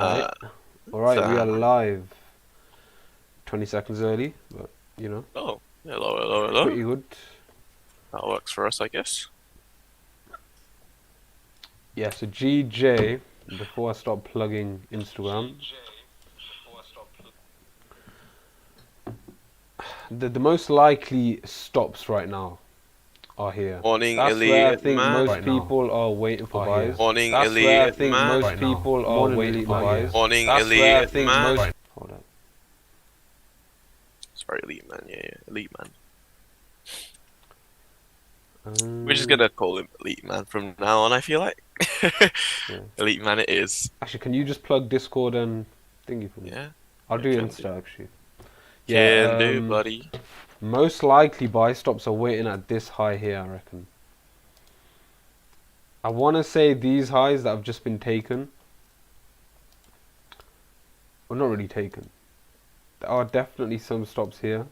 Right. Uh, Alright, we are Damn. live. 20 seconds early, but you know, Oh, hello, hello, hello. pretty good. That works for us, I guess. Yeah, so GJ, before I start plugging Instagram, the most likely stops right now are here. Morning, That's where I elite think man. most people are waiting for buys. Morning, That's where I elite think man. most people are waiting for buys. Morning, That's where I elite think man. most. Hold on. Sorry, elite man. Yeah, yeah, elite man. We're just Um, gonna call him elite man from now on. I feel like yeah. elite man it is. Actually, can you just plug Discord and thingy for me? Yeah, I'll I do can do. Insta actually. Can Yeah, do, buddy. most likely buy stops are waiting at this high here, I reckon. I want to say these highs that have just been taken, well, not really taken. There are definitely some stops here,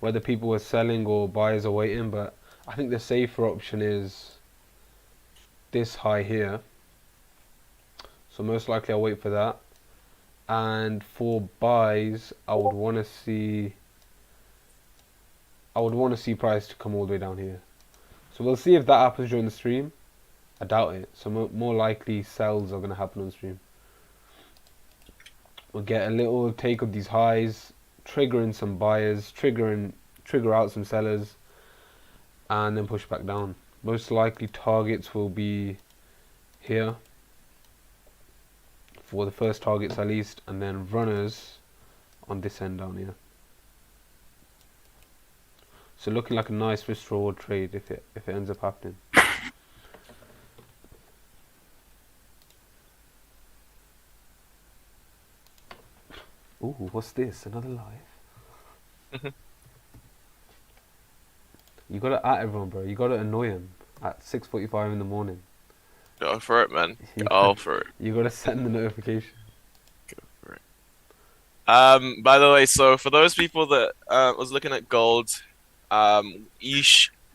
whether people were selling or buyers are waiting, but I think the safer option is this high here. So most likely I'll wait for that. And for buys, I would want to see price to come all the way down here. So we'll see if that happens during the stream. I doubt it. So more likely sells are going to happen on stream. We'll get a little take of these highs, trigger in some buyers, trigger out some sellers, and then push back down. Most likely targets will be here for the first targets at least, and then runners on this end down here. So looking like a nice risk reward trade if it ends up happening. Ooh, what's this? Another live? You gotta at everyone, bro. You gotta annoy them at 6:45 in the morning. Go for it, man. You Go gotta, for it. you gotta send the notification. Go for it. By the way, so for those people that was looking at gold,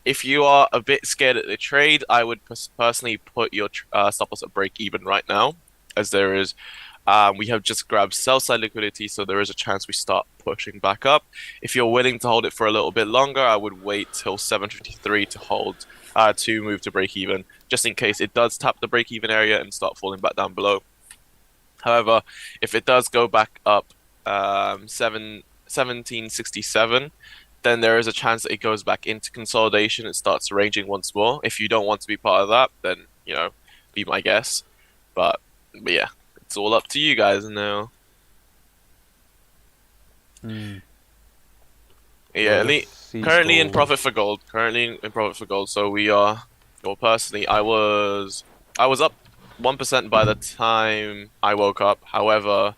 if you are a bit scared at the trade, I would personally put your stop loss at break even right now, as there is, we have just grabbed sell side liquidity, so there is a chance we start pushing back up. If you're willing to hold it for a little bit longer, I would wait till 753 to hold, to move to break even, just in case it does tap the break even area and start falling back down below. However, if it does go back up 1767, then there is a chance that it goes back into consolidation and starts ranging once more. If you don't want to be part of that, then, be my guess. But yeah, it's all up to you guys now. Hmm. Yeah, Right, let's see currently in gold. profit for gold. Currently in profit for gold. So we are, well, personally, I was up 1% by the time I woke up. However,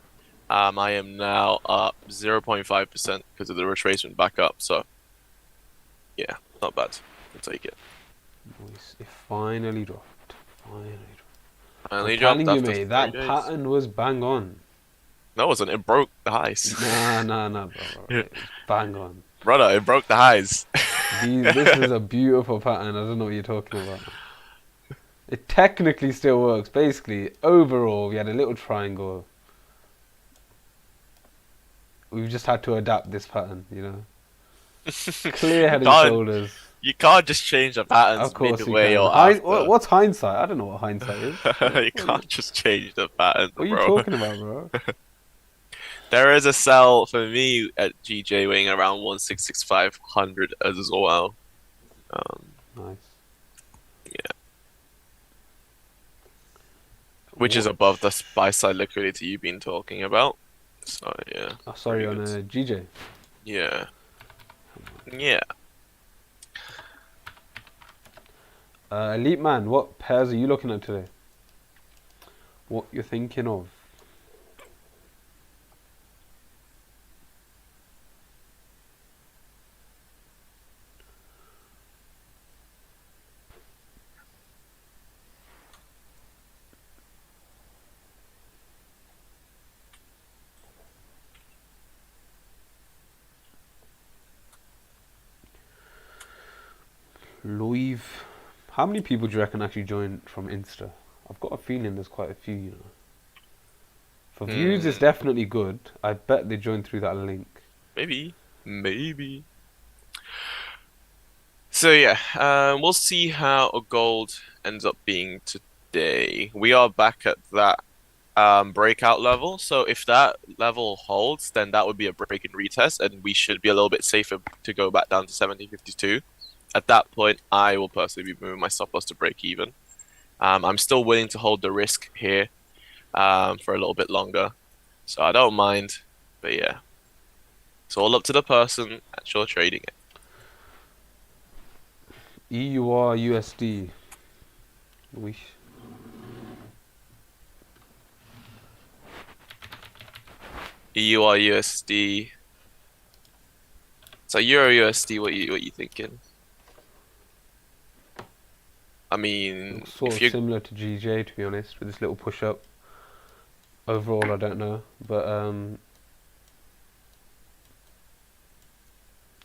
I am now up 0.5% because of the retracement back up. So yeah, not bad. I'll take it. Nice. It finally dropped. Finally dropped. I'm Finally dropped telling you, after mate, 3 that days. pattern was bang on. No, it wasn't. It broke the highs. Nah, bro. It was bang on. Brother, it broke the highs. This is a beautiful pattern. I don't know what you're talking about. It technically still works. Basically, overall, we had a little triangle. We've just had to adapt this pattern, you know. Clear You head and can't shoulders. you can't just change the Of patterns course we midway can. or after. What's hindsight? I don't know what hindsight is. You can't just change the patterns, What are you bro. talking about, bro? There is a sell for me at GJ weighing around 166,500 as well. Nice. Yeah, which is What? above the buy side liquidity you've been talking about. So yeah, Oh, sorry, pretty on good. GJ. Yeah, yeah. Elite man, what pairs are you looking at today? What you're thinking of? Louis. How many people do you reckon actually joined from Insta? I've got a feeling there's quite a few, you know. For views, it's Hmm, definitely good. I bet they joined through that link. maybe, maybe. So yeah, we'll see how gold ends up being today. We are back at that breakout level. So if that level holds, then that would be a break and retest, and we should be a little bit safer to go back down to 1752. At that point, I will personally be moving my stop loss to break even. I'm still willing to hold the risk here for a little bit longer, so I don't mind. But yeah, it's all up to the person actually trading it. EUR USD. Weesh. EUR USD. So Euro USD, what you thinking? I mean, Looks sort if of you similar to GJ, to be honest, with this little push up. Overall, I don't know, but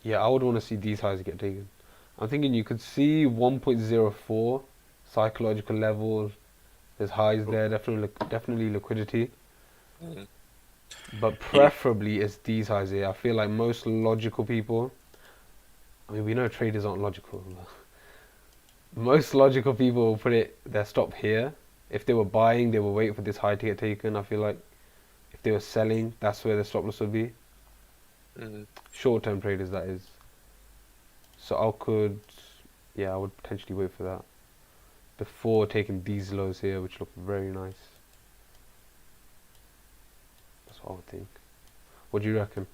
yeah, I would want to see these highs get taken. I'm thinking you could see 1.04 psychological level. There's highs there, definitely liquidity, mm, but yeah, preferably it's these highs here. I feel like most logical people. I mean, we know traders aren't logical. Most logical people will put their stop here. If they were buying, they will wait for this high to get taken. I feel like if they were selling, that's where the stop loss would be. mm, Short-term traders, that is. So yeah, I would potentially wait for that before taking these lows here, which look very nice. That's what I would think. What do you reckon?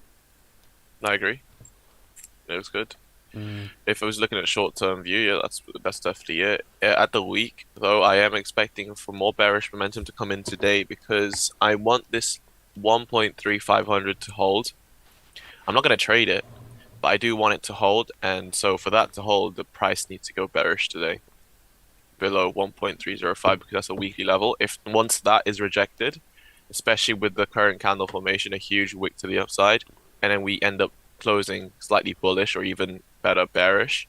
I agree. It was good. Mm, If I was looking at short-term view, yeah, that's definitely it. At the week, though, I am expecting for more bearish momentum to come in today because I want this 1.3500 to hold. I'm not going to trade it, but I do want it to hold, and so for that to hold, the price needs to go bearish today, below 1.305 because that's a weekly level. If once that is rejected, especially with the current candle formation, a huge wick to the upside, and then we end up closing slightly bullish or even better bearish,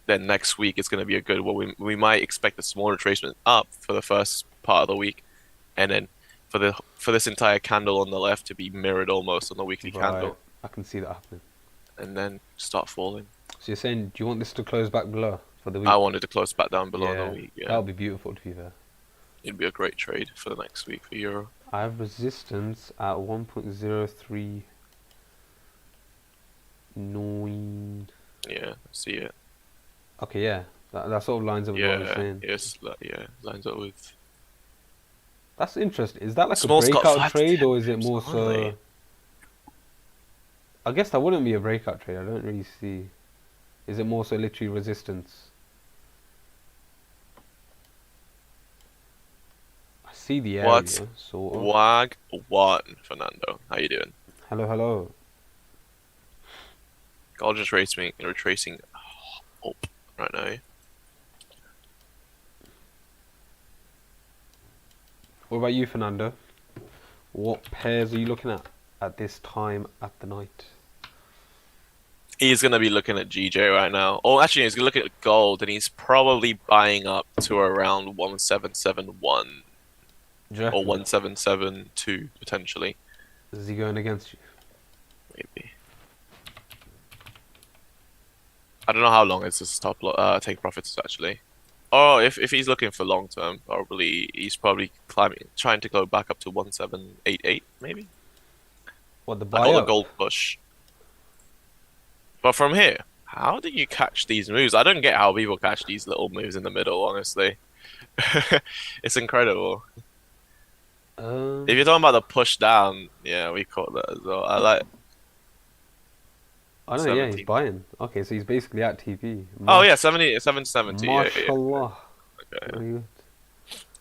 then next week it's going to be a good one. We might expect a small retracement up for the first part of the week, and then for this entire candle on the left to be mirrored almost on the weekly right, candle, I can see that happening. and then start falling. So you're saying, do you want this to close back below for the I week? wanted to close back down below in the Yeah, week. that Yeah, would be beautiful to be fair. it'd be a great trade for the next week for Euro. I have resistance at 1.039. Yeah, see it. Okay, yeah, that sort of lines up with what I was Yeah, saying. yes, yeah, lines up with That's interesting. Is that like a small Scott breakout 5 to trade 10 or is it pips more only. so? I guess that wouldn't be a breakout trade. I don't really see. Is it more so literally resistance? I see the What? area, sort of. Wag one, Fernando. How you doing? Hello, hello. Gold just retracing up right now. What about you, Fernando? What pairs are you looking at this time at the night? He's gonna be looking at GJ right now. Oh, actually, he's gonna look at gold, and he's probably buying up to around 1771 Do you or reckon? 1772 potentially, Is he going against you? maybe. I don't know how long is this take profits actually. Oh, if he's looking for long term, he's probably climbing, trying to go back up to 1788 maybe. What, the I buy got the up? gold push. But from here, how do you catch these moves? I don't get how people catch these little moves in the middle, honestly. It's incredible. If Um, you're talking about the push down, yeah, we caught that as well. I like I know, yeah, he's 17. buying. Okay, so he's basically at TP. Oh yeah, 70, 770. Yeah, yeah, Mashallah. yeah. Okay, Very good.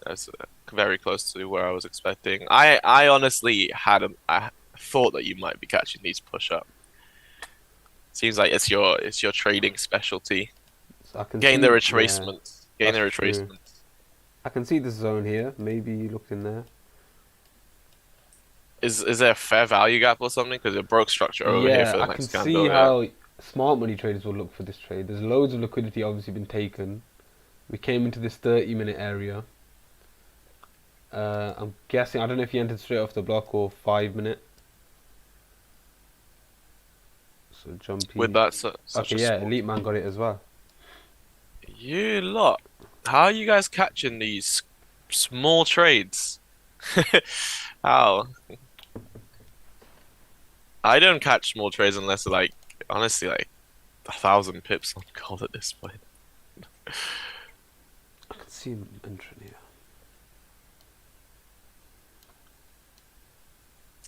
that's very close to where I was expecting. I honestly I thought that you might be catching these push up. Seems like it's your trading specialty. So I can Getting the see, yeah, retracement. Getting that's the true. retracement. I can see this zone here. Maybe you looked in there. Is there a fair value gap or something? Because it broke structure over here Yeah, for the I can next see candle, yeah. how smart money traders will look for this trade. There's loads of liquidity obviously been taken. We came into this 30-minute area. I'm guessing. I don't know if you entered straight off the block or 5 minute. So With jumpy. that such Okay, a yeah, small. Elite Man got it as well. You lot, how are you guys catching these small trades? How? I don't catch small trades unless like honestly like 1,000 pips on gold at this point. I can see him entering here.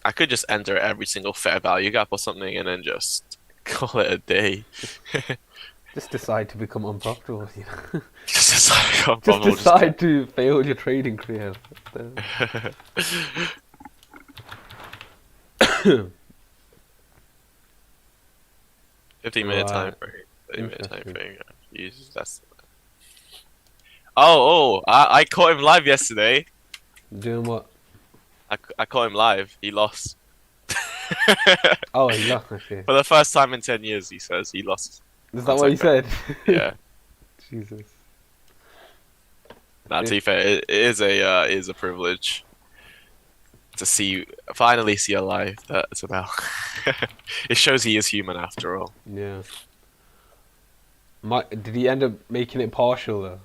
I could just enter every single fair value gap or something and then just call it a day. Just decide to become unprofitable. Just like I'm Just probably just decide to fail your trading career. 15-minute time Right. frame, 30-minute time Interesting. frame. Jesus, that's. I caught him live yesterday. Doing what? I caught him live. He lost. Oh, he lost. Okay. For the first time in 10 years, he says he lost Is that on what you Second. said? Yeah. Jesus. Nah, to Fifth. be fair, it is a privilege to finally see a live that's about. It shows he is human after all. Yeah. Did he end up making it partial though?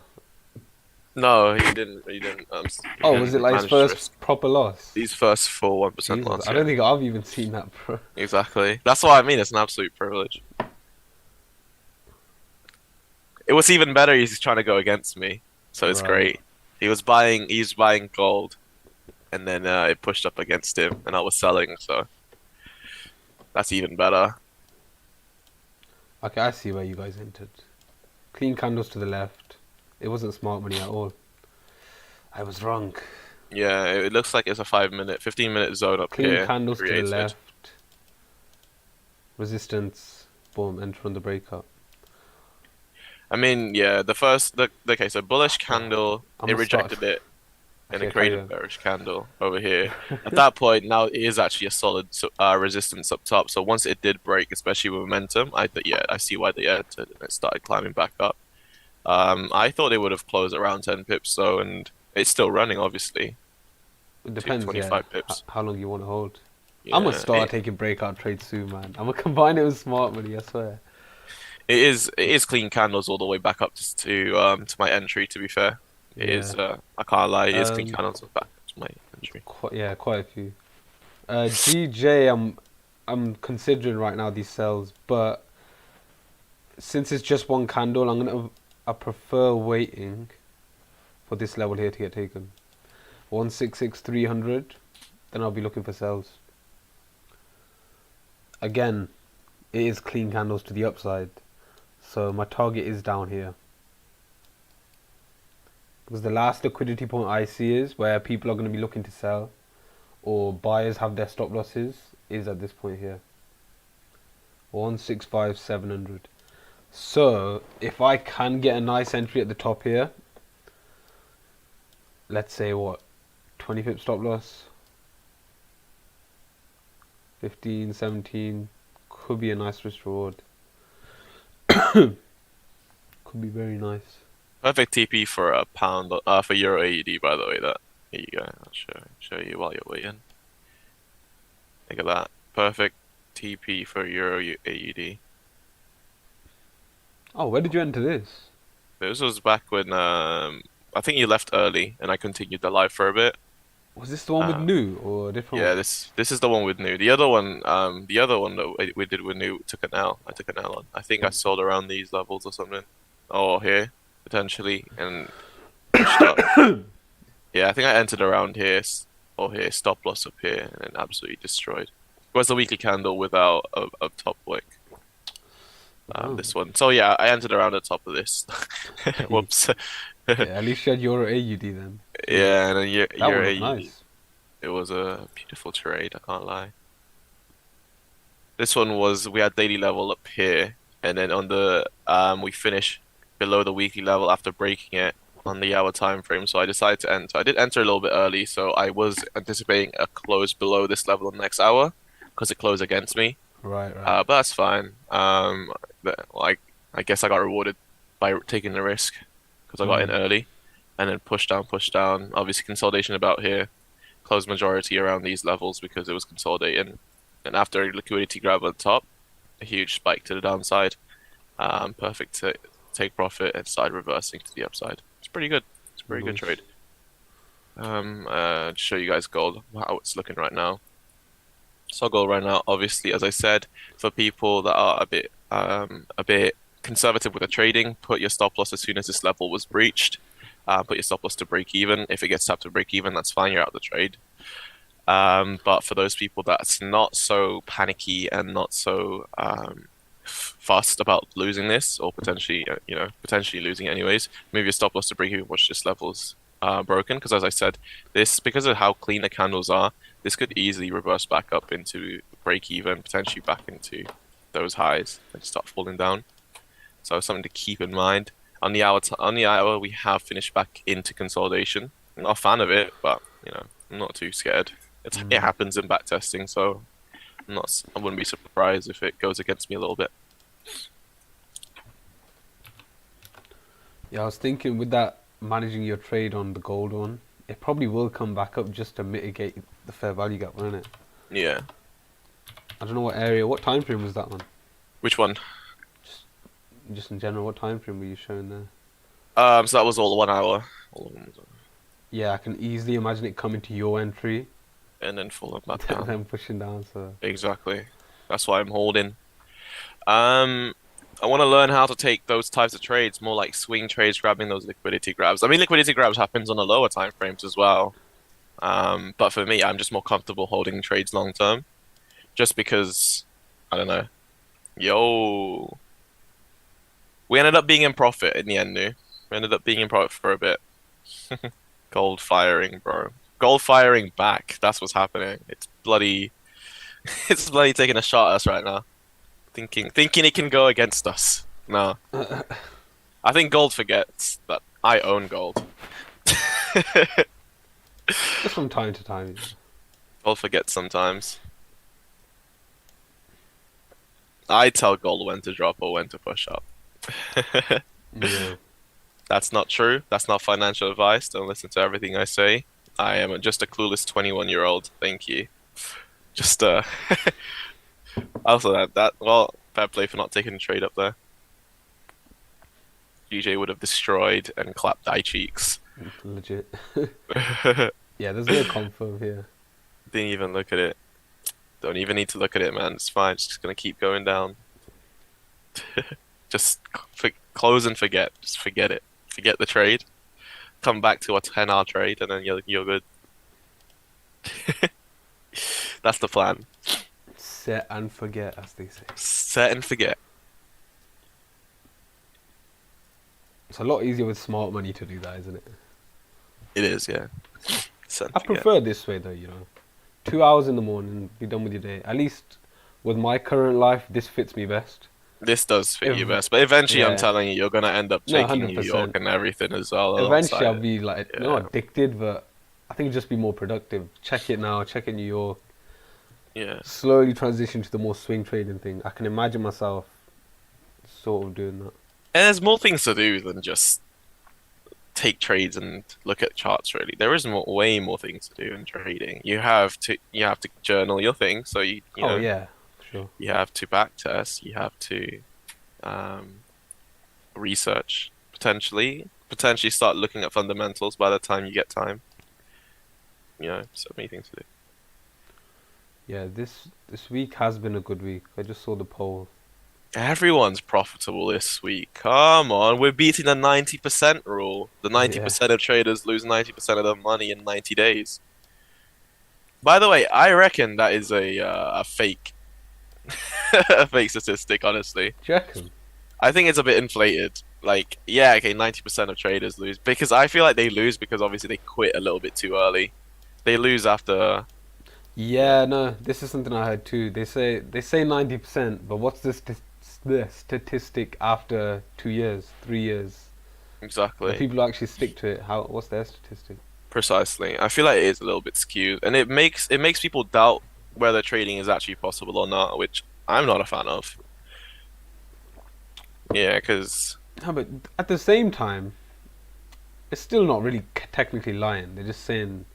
No, he didn't. He didn't. He Oh, was it didn't like his manage to risk first proper loss? these first full 1% Jesus, loss. I don't Yeah, think I've even seen that, bro. exactly. That's what I mean. It's an absolute privilege. It was even better. He's trying to go against me, so it's Right. great. He was buying gold, and then it pushed up against him, and I was selling. So that's even better. Okay, I see where you guys entered. Clean candles to the left. It wasn't smart money at all. I was wrong. Yeah, it looks like it's a 5-minute, 15-minute zone up Clean here candles to the created. left. Resistance. Boom. Enter on the breakup. I mean, yeah, okay, so bullish candle, I'm it gonna start. rejected it, and it Okay, carry created on. bearish candle over here. At that point, now it is actually a solid resistance up top. So once it did break, especially with momentum, I see why they entered and it started climbing back up. I thought it would have closed around 10 pips though, and it's still running obviously It to depends, yeah, 25 pips. how long you want to hold. I'm gonna Yeah, start taking breakout trades soon, man. I'm gonna combine it with smart money, I swear. it is clean candles all the way back up to my entry. To be fair, it Yeah. is. I can't lie. It is clean Um. candles back up to my entry. Quite a few. GJ, I'm considering right now these sells, but since it's just one candle, I prefer waiting for this level here to get taken. 166,300. Then I'll be looking for sells. Again, it is clean candles to the upside, so my target is down here. Because the last liquidity point I see is where people are going to be looking to sell, or buyers have their stop losses, is at this point here. 165,700. So if I can get a nice entry at the top here, let's say what, 20 pip stop loss, 15, 17, could be a nice risk reward. Could be very nice. Perfect TP for a pound, for Euro AUD, by the way. That here you go. I'll show you while you're waiting. Look at that. Perfect TP for Euro AUD. Oh, where did you enter this? This was back when I think you left early, and I continued the live for a bit. Was this the one with Uh, new or a different yeah, one? this is the one with new. The other one that we did with new took an L. I took an L on. I think I sold around these levels or something. Or here potentially, and pushed up. Yeah, I think I entered around here or here, stop loss up here, and then absolutely destroyed. It was the weekly candle without a top wick. Oh. This one. So yeah, I entered around the top of this. Whoops. Yeah, at least you had your AUD then. Jeez. Yeah, and then That your one looked AUD. nice. It was a beautiful trade, I can't lie. This one was we had daily level up here, and then on the we finished below the weekly level after breaking it on the hour time frame. So I decided to enter. I did enter a little bit early, so I was anticipating a close below this level on the next hour because it closed against me. Right. But that's fine. Well, I guess I got rewarded by taking the risk because I got in early. and then push down, push down. Obviously, consolidation about here. Closed majority around these levels because it was consolidating. And after a liquidity grab on top, a huge spike to the downside. Perfect to take profit and side reversing to the upside. It's pretty good. It's a very good Nice. trade. Show you guys gold, how it's looking right now. So gold right now, obviously, as I said, for people that are a bit conservative with the trading, put your stop loss as soon as this level was breached. Put your stop loss to break even. If it gets tapped to break even, that's fine. You're out of the trade. But for those people that's not so panicky and not so fussed about losing this, or potentially, potentially losing it anyways, move your stop loss to break even. Watch this level's broken, because as I said, this because of how clean the candles are, this could easily reverse back up into break even, potentially back into those highs and start falling down. So something to keep in mind. On the hour, we have finished back into consolidation. I'm not a fan of it, but I'm not too scared. It happens in backtesting, so I wouldn't be surprised if it goes against me a little bit. Yeah, I was thinking with that managing your trade on the gold one, it probably will come back up just to mitigate the fair value gap, won't it? Yeah. I don't know what area, what time frame was that on? Which one? Just in general, what time frame were you showing there? So that was all 1 hour. All of them was Yeah, I can easily imagine it coming to your entry and then falling back and down. then pushing down. So Exactly. That's why I'm holding. I want to learn how to take those types of trades, more like swing trades, grabbing those liquidity grabs. I mean, liquidity grabs happens on the lower time frames as well. But for me, I'm just more comfortable holding trades long term, just because I don't know. Yo, we ended up being in profit in the end, new. We ended up being in profit for a bit. Gold firing, bro. Gold firing back. That's what's happening. It's bloody, it's bloody taking a shot at us right now. Thinking it can go against us. No. I think gold forgets that I own gold. just from time to time. Gold forgets sometimes. I tell gold when to drop or when to push up. Yeah. That's not true. That's not financial advice. Don't listen to everything I say. I am just a clueless 21-year-old. Thank you. Just also well, fair play for not taking a trade up there. GJ would have destroyed and clapped eye cheeks. Legit. Didn't Yeah, there's no confirm here. even look at it. Don't even need to look at it, man. It's fine. It's just gonna keep going down. Just close and forget. Just forget it. Forget the trade. Come back to a 10-hour trade, and then you're good. That's the plan. Set and forget, as they say. Set and forget. It's a lot easier with smart money to do that, isn't it? It is, yeah. Set and I forget. prefer this way though, 2 hours in the morning, be done with your day. At least with my current life, this fits me best. This does fit you If, best, but eventually, I'm yeah, telling you, you're gonna end up no, taking New York 100%. and everything as well Eventually, I'll alongside it. be like, Yeah, not addicted, but I think just be more productive. Check it now, check it New York. yeah. Slowly transition to the more swing trading thing. I can imagine myself sort of doing that. And there's more things to do than just take trades and look at charts. Really, there is way more things to do in trading. You have to journal your thing, so you Oh know yeah, sure. you have to backtest. You have to um, research potentially start looking at fundamentals by the time you get time. So many things to do. Yeah, this week has been a good week. I just saw the poll. Everyone's profitable this week. Come on, we're beating the 90% rule. The Yeah, 90% of traders lose 90% of their money in 90 days. By the way, I reckon that is a fake, a fake statistic, honestly. do you reckon? I think it's a bit inflated. Like, yeah, okay, 90% of traders lose because I feel like they lose because obviously they quit a little bit too early. They lose after, Yeah, no, this is something I heard too. They say 90%, but what's the statistic after 2 years, 3 years? The exactly, people who actually stick to it, what's their statistic? precisely. I feel like it is a little bit skewed, and it makes people doubt whether trading is actually possible or not, which I'm not a fan of. Yeah, because No, but at the same time, it's still not really technically lying. They're just saying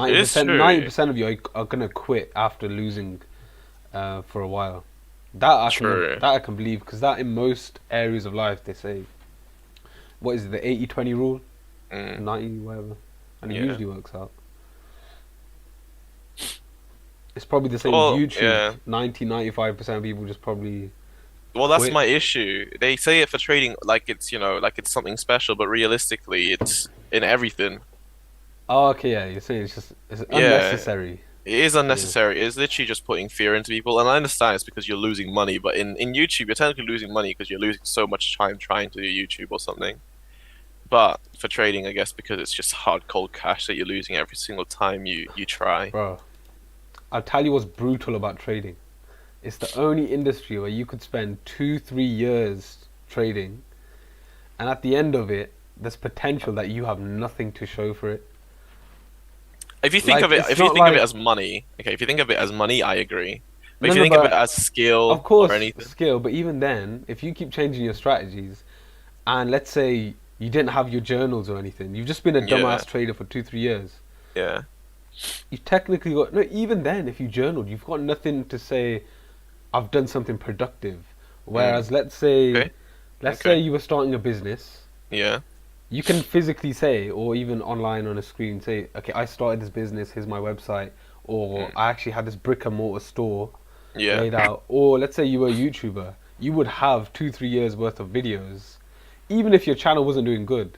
It is 90%, true. 90% of you are gonna quit after losing for a while. True. That I can believe because that in most areas of life they say what is it, the 80-20 rule, Mm, 90 whatever, and it yeah. usually works out. It's probably the same with Well, YouTube. yeah. 90-95% of people just probably Well, that's quit. my issue. They say it for trading like it's, like it's something special, but realistically, it's in everything. Oh, okay, yeah, you're saying it's Yeah, unnecessary. it is Yeah, unnecessary. It's literally just putting fear into people. And I understand it's because you're losing money, but in YouTube, you're technically losing money because you're losing so much time trying to do YouTube or something. But for trading, I guess because it's just hard cold cash that you're losing every single time you try. bro. I'll tell you what's brutal about trading. It's the only industry where you could spend 2-3 years trading, and at the end of it, there's potential that you have nothing to show for it. If you think of Like it, it's if you not think of it like as money, okay, if you think of it as money, I agree. But no, if you no, think of it but as of skill or course anything, skill. But even then, if you keep changing your strategies, and let's say you didn't have your journals or anything, you've just been a yeah, dumbass trader for 2-3 years. yeah. You've technically got no. Even then, if you journaled, you've got nothing to say. I've done something productive. Mm, Whereas, let's say okay, you were starting a business. yeah, You can physically say, or even online on a screen, say, okay, I started this business. Here's my website, or mm, I actually had this brick and mortar store yeah. laid out. Or let's say you were a YouTuber, you would have 2-3 years worth of videos, even if your channel wasn't doing good.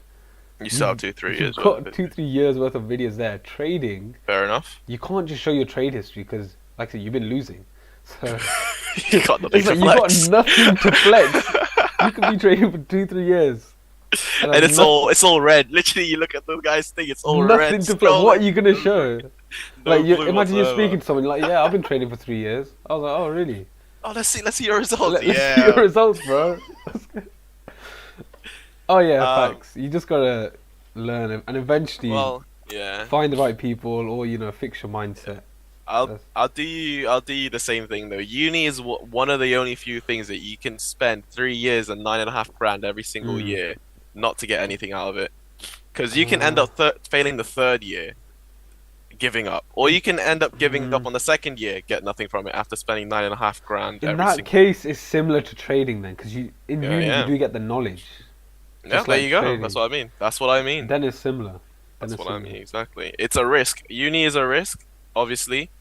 You sell You've 2 3 years you've worth of got it. 2-3 years worth of videos there. Trading, Fair enough. you can't just show your trade history because, like I said, you've been losing. So You got nothing it's to like you got flex. nothing to flex. You could be trading for 2-3 years and have And nothing, it's all red. Literally, you look at the guy's thing, it's all red, nothing to flex. What scrolling. are you gonna show? Like, No you clue imagine you're whatsoever. speaking to someone like, yeah, I've been trading for 3 years. I was like, oh really? Oh, let's see your results. Let's see your Yeah. results, bro. Oh yeah, Um. facts. You just gotta learn and eventually Well, yeah. find the right people, or fix your mindset. That's, I'll do you the same thing though. Uni is one of the only few things that you can spend 3 years and 9.5 grand every single mm. year not to get anything out of it. Because you can end uh, up failing the third year, giving up, or you can end up giving up mm. on the second year, get nothing from it after spending 9.5 grand In every that single. case, it's similar to trading then, because you in Yeah, uni you yeah, do get the knowledge, yeah. just There like you go. That's trading. what I mean. That's what I mean. Then it's similar. Then That's it's what I mean similar. exactly. It's a risk. Uni is a risk, obviously.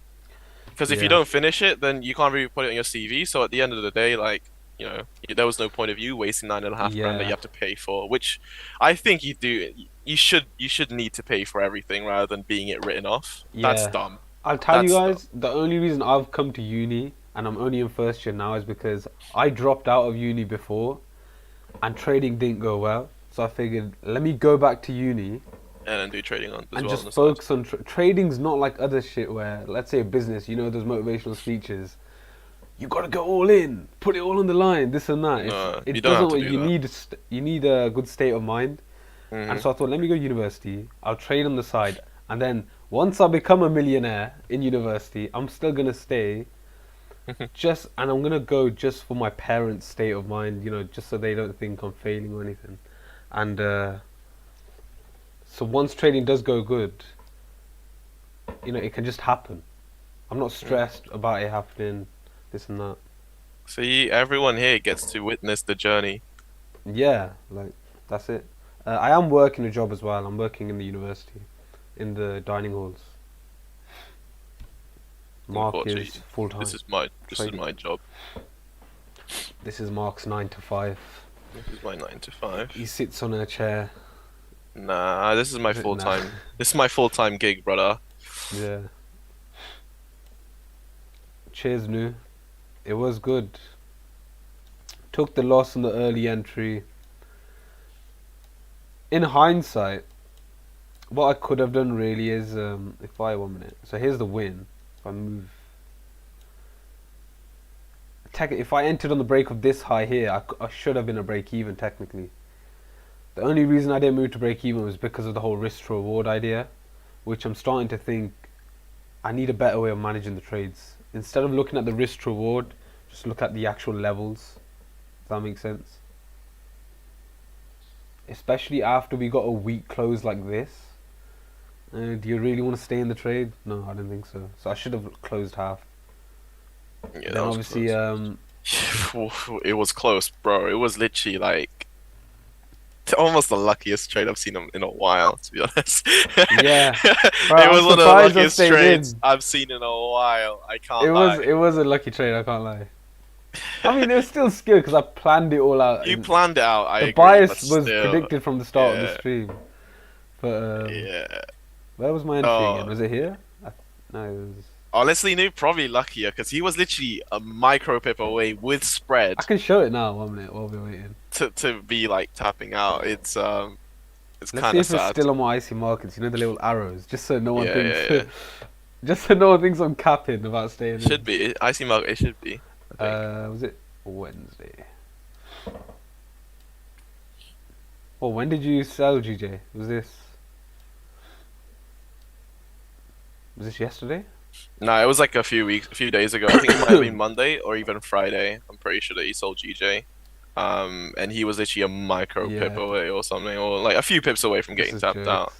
Because if you Yeah. don't finish it, then you can't really put it on your CV. So at the end of the day, like, there was no point of you wasting 9.5 grand that you Yeah. have to pay for, which I think you do. You should need to pay for everything rather than being it written off. That's Yeah. dumb. I'll tell you That's dumb. guys, the only reason I've come to uni and I'm only in first year now is because I dropped out of uni before and trading didn't go well. So I figured, let me go back to uni And then do trading on as and well on just the side. focus on trading's not like other shit where, let's say a business, those motivational speeches. You gotta go all in, put it all on the line, this and that. No, you It don't have doesn't. to do You that. need you need a good state of mind. And Hmm. so I thought, let me go to university. I'll trade on the side, and then once I become a millionaire in university, I'm still gonna stay. And I'm gonna go just for my parents' state of mind. Just so they don't think I'm failing or anything. And so once trading does go good, it can just happen. I'm not stressed about it happening, this and that. See, everyone here gets to witness the journey. Yeah, like that's it. I am working a job as well. I'm working in the university, in the dining halls. Mark Unfortunately, is full time this is trading. my job. This is Mark's 9 to 5. This is my 9 to 5. He sits on a chair. Nah, this is my full Nah, time. This is my full time gig, brother. yeah. Cheers, new. It was good. Took the loss on the early entry. In hindsight, what I could have done really is, if I 1 minute. So here's the win. If I move, if I entered on the break of this high here, I should have been a break even technically. The only reason I didn't move to break even was because of the whole risk to reward idea, which I'm starting to think I need a better way of managing the trades. Instead of looking at the risk to reward, just look at the actual levels. Does that make sense? especially after we got a weak close like this. Do you really want to stay in the trade? No, I don't think so. So I should have closed half. Yeah, Then that was obviously, close. It was close, bro. It was literally like almost the luckiest trade I've seen in a while, to be honest. yeah, bro, It I'm was one of the surprised I luckiest stayed trades in. I've seen in a while. I It can't was lie. it was a lucky trade. I can't lie. I mean, it was still skill because I planned it all out. You And planned it out, I the agree, but bias was still, predicted from the start of the yeah, stream. But yeah. where was my entry again? Oh, Was it here? No, it was. honestly, Noob probably luckier because he was literally a micro pip away with I spread can show it now. 1 minute while we're waiting. to be like tapping out. It's Let's kind see of if it's sad. still on my icy markets. You know the little arrows, just so no one Yeah, thinks, yeah, yeah. just so no one thinks I'm capping about staying Should in. be. I see Mark. It should be. I think. Was it Wednesday? Well, when did you sell, GJ? Was this yesterday? No, it was like a few days ago. I think it might have been Monday or even Friday. I'm pretty sure that he sold GJ. And he was literally a micro pip Yeah, away or something, or like a few pips away from this getting is tapped out. jokes.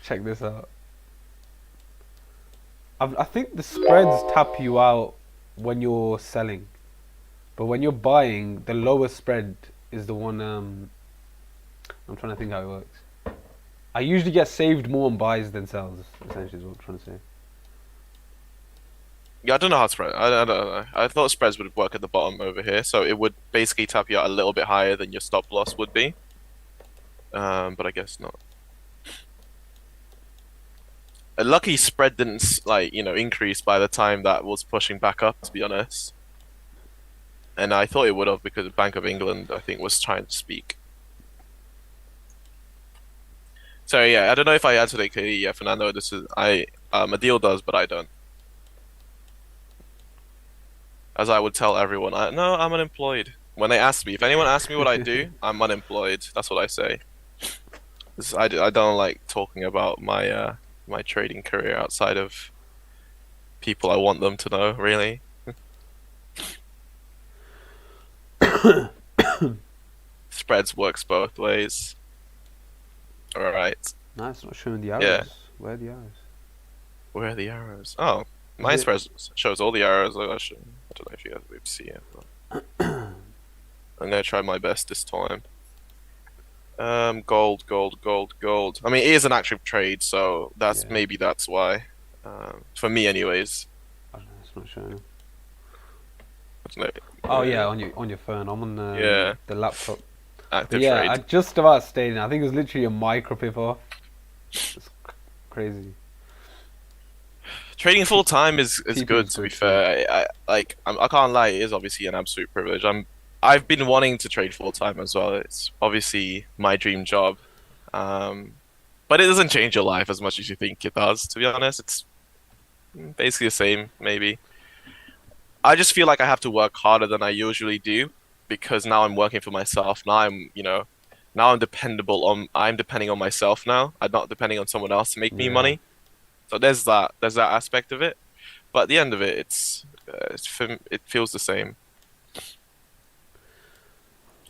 Check this out. I think the spreads tap you out when you're selling, but when you're buying, the lower spread is the one. I'm trying to think how it works. I usually get saved more on buys than sells. Essentially, is what I'm trying to say. Yeah, I don't know how to spread. I don't know. I thought spreads would work at the bottom over here, so it would basically tap you out a little bit higher than your stop loss would be. But I guess not. A lucky spread didn't like increase by the time that was pushing back up, to be honest. And I thought it would have because the Bank of England, I think, was trying to speak. So yeah, I don't know if I answered it clearly. Yeah, Fernando, this is Adeel does, but I don't. As I would tell everyone, no, I'm unemployed. When they ask me, if anyone asks me what I do, I'm unemployed. That's what I say. I don't like talking about my trading career outside of people I want them to know, really. Spreads works both ways. All right. No, it's not showing the Yeah. arrows. Where are the arrows? Where are the arrows? Oh, Is my it? spread shows all the arrows. I don't know if you guys will be able to see it, but I'm gonna try my best this time. Gold, gold, gold, gold. I mean, it is an active trade, so Yeah. maybe that's why. For me, anyways. I don't know, it's not showing. I don't know. Oh yeah, on your phone. I'm on Yeah, the laptop. But active yeah, I trade. just about stayed in. I think it was literally a micro pip off. It's crazy. Trading full time is TP good, is to be good too. fair. I can't lie, it is obviously an absolute privilege. I've been wanting to trade full time as well. It's obviously my dream job. Um, but it doesn't change your life as much as you think it does, to be honest. It's basically the same, maybe. I just feel like I have to work harder than I usually do because now I'm working for myself. Now I'm depending on myself now. I'm not depending on someone else to make me Yeah. money. So there's that aspect of it. But at the end of it, it feels the same.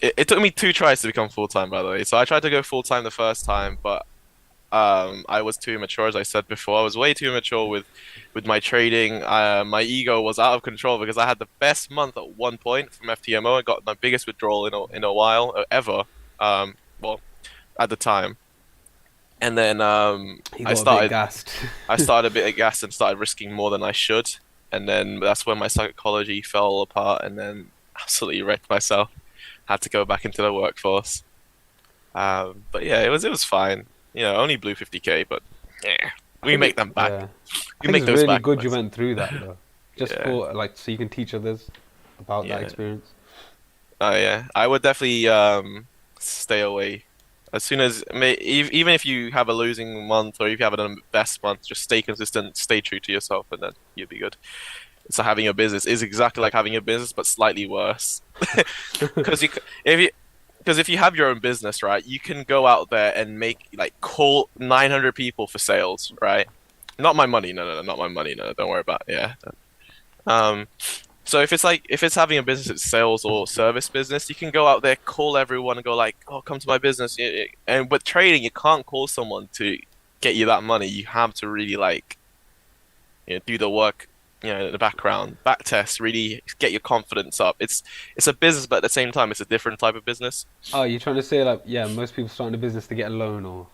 It took me 2 tries to become full time, by the way. So I tried to go full time the first time, but I was too immature, as I said before. I was way too immature with my trading. My ego was out of control because I had the best month at one point from FTMO. I got my biggest withdrawal in a while ever. Well, at the time, and then He got a bit gassed. I started a bit of gas and started risking more than I should, and then that's when my psychology fell apart, and then absolutely wrecked myself. Had to go back into the workforce. But yeah, it was fine. Only blew 50K, but yeah, we make them back. Yeah. I We think make it's those really back. good you went through that though. Just Yeah, for like so you can teach others about that yeah. experience. Oh yeah, I would definitely stay away as soon as even if you have a losing month or if you have a best month, just stay consistent, stay true to yourself, and then you'll be good. So having a business is exactly like having a business, but slightly worse. Because if you have your own business, right, you can go out there and call 900 people for sales, right? Not my money, no, not my money, no, don't worry about it. Yeah. Um, So if it's having a business, it's sales or service business, you can go out there, call everyone, and go like, "Oh, come to my business." And with trading, you can't call someone to get you that money. You have to really like, do the work, in the background, back test, really get your confidence up. It's a business, but at the same time, it's a different type of business. Oh, you're trying to say like, yeah, most people starting a business to get a loan or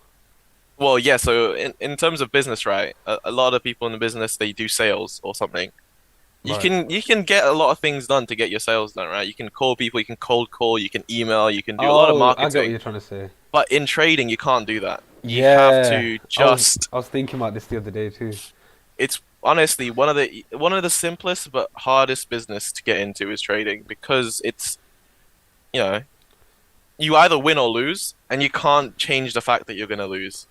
Well, yeah. So in terms of business, right? A lot of people in the business they do sales or something. right. You can get a lot of things done to get your sales done, right? You can call people, you can cold call, you can email, you can do a lot of Oh, I get what marketing. you're trying to say. But in trading, you can't do that. You have Yeah, to just I was thinking about this the other day too. it's honestly one of the simplest but hardest business to get into is trading because it's, you know, you either win or lose, and you can't change the fact that you're gonna lose.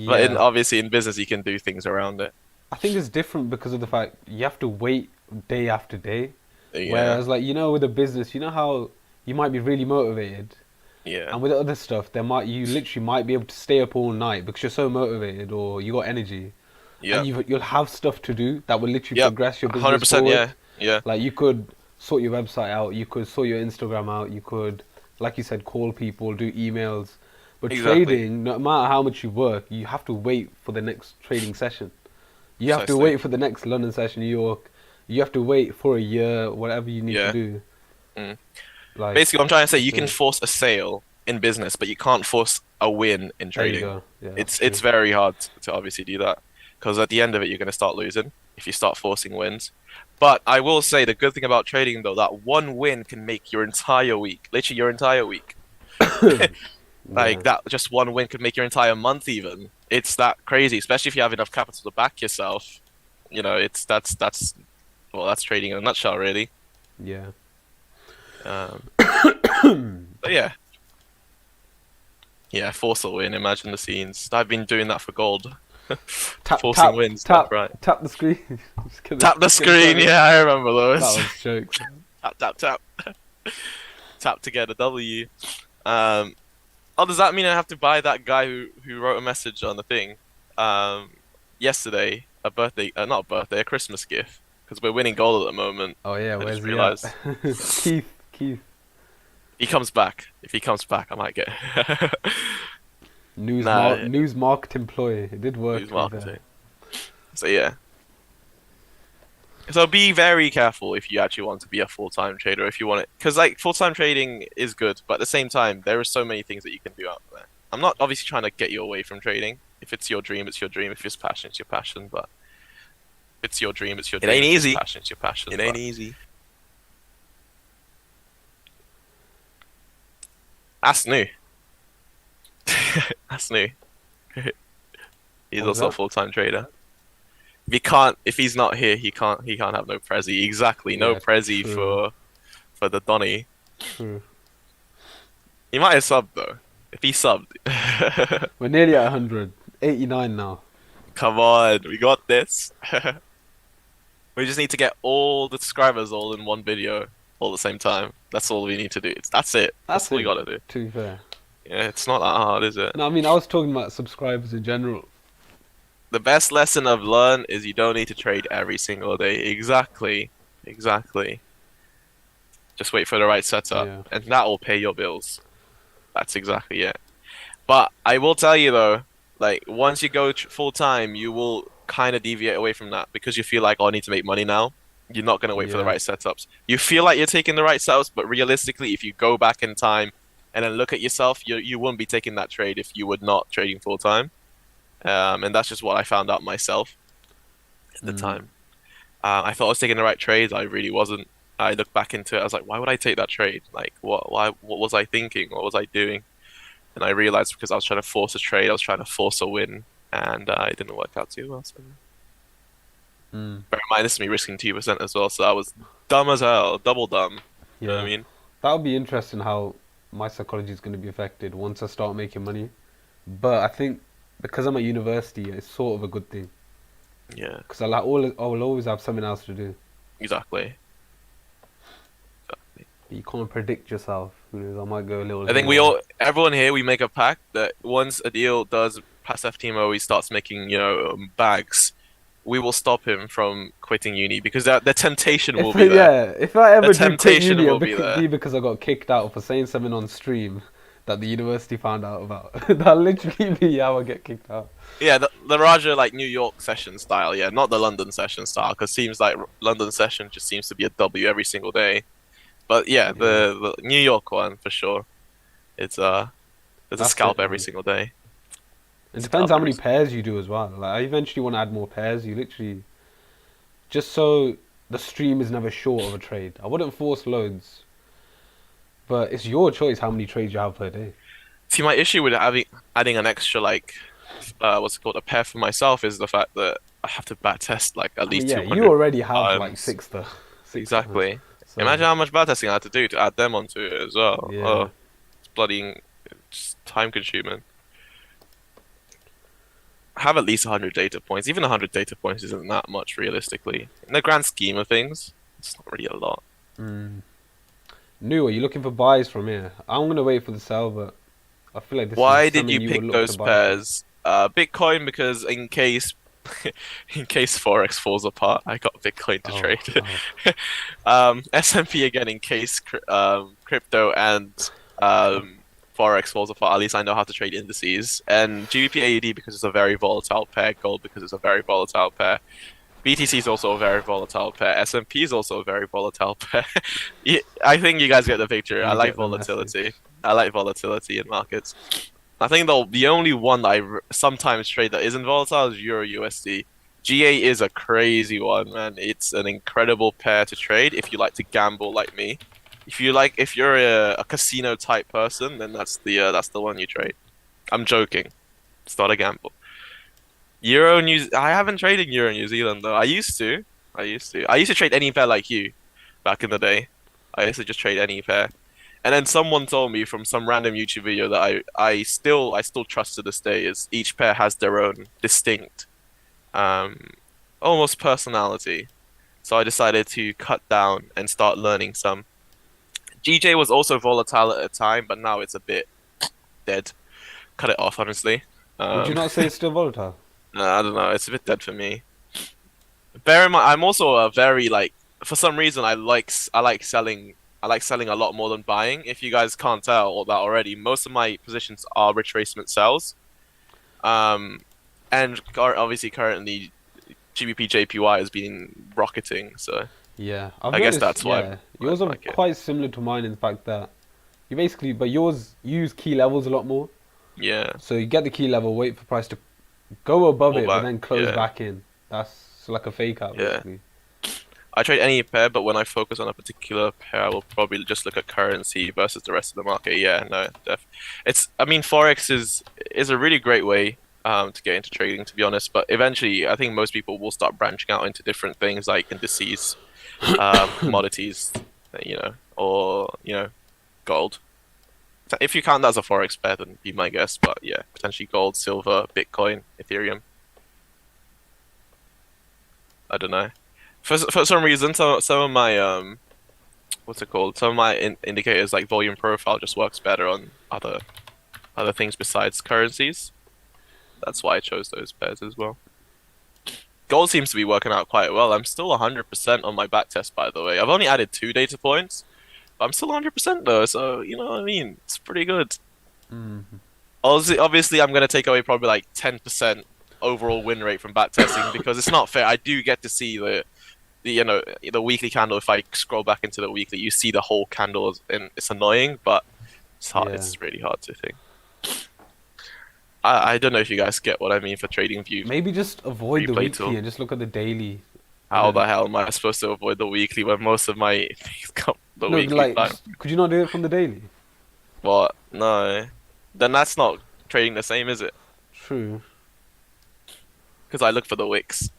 But in Yeah, obviously in business, you can do things around it. I think it's different because of the fact you have to wait day after day. Yeah, Whereas, like, with a business, you know how you might be really motivated, yeah, and with other stuff, you literally might be able to stay up all night because you're so motivated or you got energy, and yep, you'll have stuff to do that will literally yep, progress your business 100%. forward. Yeah, yeah, Like you could sort your website out, you could sort your Instagram out, you could, like you said, call people, do emails. But exactly, trading, no matter how much you work, you have to wait for the next trading session. You have to precisely. wait for the next London session, New York. You have to wait for a year, whatever you need to Yeah. do. Mm. Like, Basically, what I'm trying to say, you that's can it. force a sale in business, but you can't force a win in There you trading. go. Yeah, that's It's true. very hard to obviously do that because at the end of it, you're going to start losing if you start forcing wins. But I will say the good thing about trading though, that one win can make your entire week, literally your entire week. Yeah, Like that, just one win could make your entire month even. It's that crazy, especially if you have enough capital to back yourself. It's that's well, that's trading in a nutshell, really. yeah. Um, but yeah, yeah, force a win. Imagine the scenes. I've been doing that for gold, Tap, forcing tap, wins left, tap, right. tap the screen. Just kidding. Tap the Just kidding. screen. Sorry. Yeah, I remember That those. was jokes. Tap, tap, tap, tap to get a W. Um, oh, does that mean I have to buy that guy who wrote a message on the thing, um, yesterday, a birthday, not a birthday, a Christmas gift? Because we're winning gold at the moment. Oh yeah, I where's just he at? realized Keith, Keith. he comes back. If he comes back, I might get nah, News market employee. It did work lose to be fair. marketing. So yeah. So be very careful if you actually want to be a full-time trader. If you want it, because like full-time trading is good, but at the same time, there are so many things that you can do out there. I'm not obviously trying to get you away from trading. If it's your dream, it's your dream. If it's passion, it's your passion. But if it's your dream, it's your It dream. ain't If it's your easy. passion, it's your passion. It ain't But easy. that's new. That's new. He's What was also a that? full-time trader. If he's not here, he can't have no prezi. Exactly, no Yeah, prezi true, for the Donny. true. He might have subbed though. If he subbed, We're nearly at 100. 89 now. come on, we got this. We just need to get all the subscribers all in one video all at the same time. That's all we need to do. That's it. That's That's all we it, gotta do. to be fair. Yeah, it's not that hard, is it? No, I mean, I was talking about subscribers in general. The best lesson I've learned is you don't need to trade every single day. Exactly. Exactly. Just wait for the right setup, Yeah. and that will pay your bills. That's exactly it. But I will tell you though, like once you go full time, you will kind of deviate away from that because you feel like, oh, I need to make money now. You're not gonna wait for the Yeah. right setups. You feel like you're taking the right setups, but realistically, if you go back in time and then look at yourself, you wouldn't be taking that trade if you were not trading full time. And that's just what I found out myself at the Mm. time. I thought I was taking the right trades. I really wasn't. I looked back into it. I was like, why would I take that trade? Like, what? Why? What was I thinking? What was I doing? And I realized because I was trying to force a trade, I was trying to force a win, and it didn't work out too well. So, Mm. bear in mind, this is me risking 2% as well, so I was dumb as hell, double dumb. You know what I Yeah. mean? That would be interesting how my psychology is going to be affected once I start making money. But I think because I'm at university, it's sort of a good thing. Yeah, Because I will always have something else to do. exactly. You can't predict yourself. Who knows? I might go a little I think haywire. everyone here, we make a pact that once Adeel does pass FTMO, he starts making, bags. we will stop him from quitting uni because the temptation will If be there. if I The ever do quit temptation uni, will be there. be because I got kicked out for saying something on stream that the university found out about. That'll literally be how I get kicked out. Yeah, the Raja like New York session style, yeah, not the London session style, because seems like London session just seems to be a W every single day. But yeah, Yeah, the New York one for sure. It's there's a that's it, scalp every man. single day. It depends Scalp how every many single day. pairs you do as well. Like I eventually want to add more pairs. You literally just so the stream is never short of a trade. I wouldn't force loads, but it's your choice how many trades you have per day. See, my issue with having adding an extra like what's it called, a pair for myself is the fact that I have to back test like at I mean, least yeah, you 200 already have like times. six though, six times. Exactly. So Imagine how much back testing I had to do to add them onto it as well. yeah, Oh, it's bloody just time consuming. Have at least 100 data points. Even 100 data points isn't that much realistically. In the grand scheme of things, it's not really a lot. mm. New. Are you looking for buys from here? I'm gonna wait for the sell, but I feel like this is Why did something you you would pick look to those buy from. pairs? Bitcoin because in case in case Forex falls apart, I got Bitcoin to Oh, trade. oh, S&P again in case crypto and Forex falls apart. At least I know how to trade indices. And GBPAUD because it's a very volatile pair. Gold because it's a very volatile pair. BTC is also a very volatile pair. S&P is also a very volatile pair. I think you guys get the picture. I you like get the volatility. message. I like volatility in markets. I think the only one that sometimes trade that isn't volatile is Euro USD. GA is a crazy one, man. It's an incredible pair to trade if you like to gamble like me. If you're a casino type person, then that's the one you trade. I'm joking. It's not a gamble. I haven't traded Euro New Zealand though. I used to trade any pair like you back in the day. I used to just trade any pair. And then someone told me from some random YouTube video that I still trust to this day is each pair has their own distinct um almost personality. So I decided to cut down and start learning some. GJ was also volatile at a time, but now it's a bit dead. Cut it off, honestly. Would you Um, not say it's still volatile? I don't know. It's a bit dead for me. Bear in mind, I'm also a very like for some reason I like selling a lot more than buying. If you guys can't tell all that already, most of my positions are retracement sells. Um, and obviously currently GBPJPY has been rocketing, so Yeah, I've I guess noticed. that's why Yeah, I yours are like it. quite similar to mine in the fact that you basically, but yours use key levels a lot more. Yeah, So you get the key level, wait for price to go above pull it, but back. then close Yeah, back in. That's like a fake out yeah. basically. I trade any pair, but when I focus on a particular pair, I will probably just look at currency versus the rest of the market. Yeah, no, I mean, Forex is a really great way to get into trading, to be honest. But eventually, I think most people will start branching out into different things like indices, commodities, or gold. If you count that as a Forex pair, then be my guess. But yeah, potentially gold, silver, Bitcoin, Ethereum. I don't know. For some reason, some of my what's it called? Some of my indicators like volume profile just works better on other things besides currencies. That's why I chose those pairs as well. Gold seems to be working out quite well. I'm still 100% on my back test, by the way. I've only added 2 data points, but I'm still 100% though, so you know what I mean? It's pretty good. Mm. Obviously, I'm gonna take away probably like 10% overall win rate from back testing because it's not fair. I do get to see the weekly candle. If I scroll back into the weekly, you see the whole candle, and it's annoying, but it's hard. Yeah, It's really hard to think. I don't know if you guys get what I mean for trading view maybe just avoid the replay weekly tool. and just look at the daily, and How then the hell am I supposed to avoid the weekly when most of my things come the no, weekly like time? just, could you not do it from the daily? What? No. Then that's not trading the same, is it? True. Because I look for the wicks,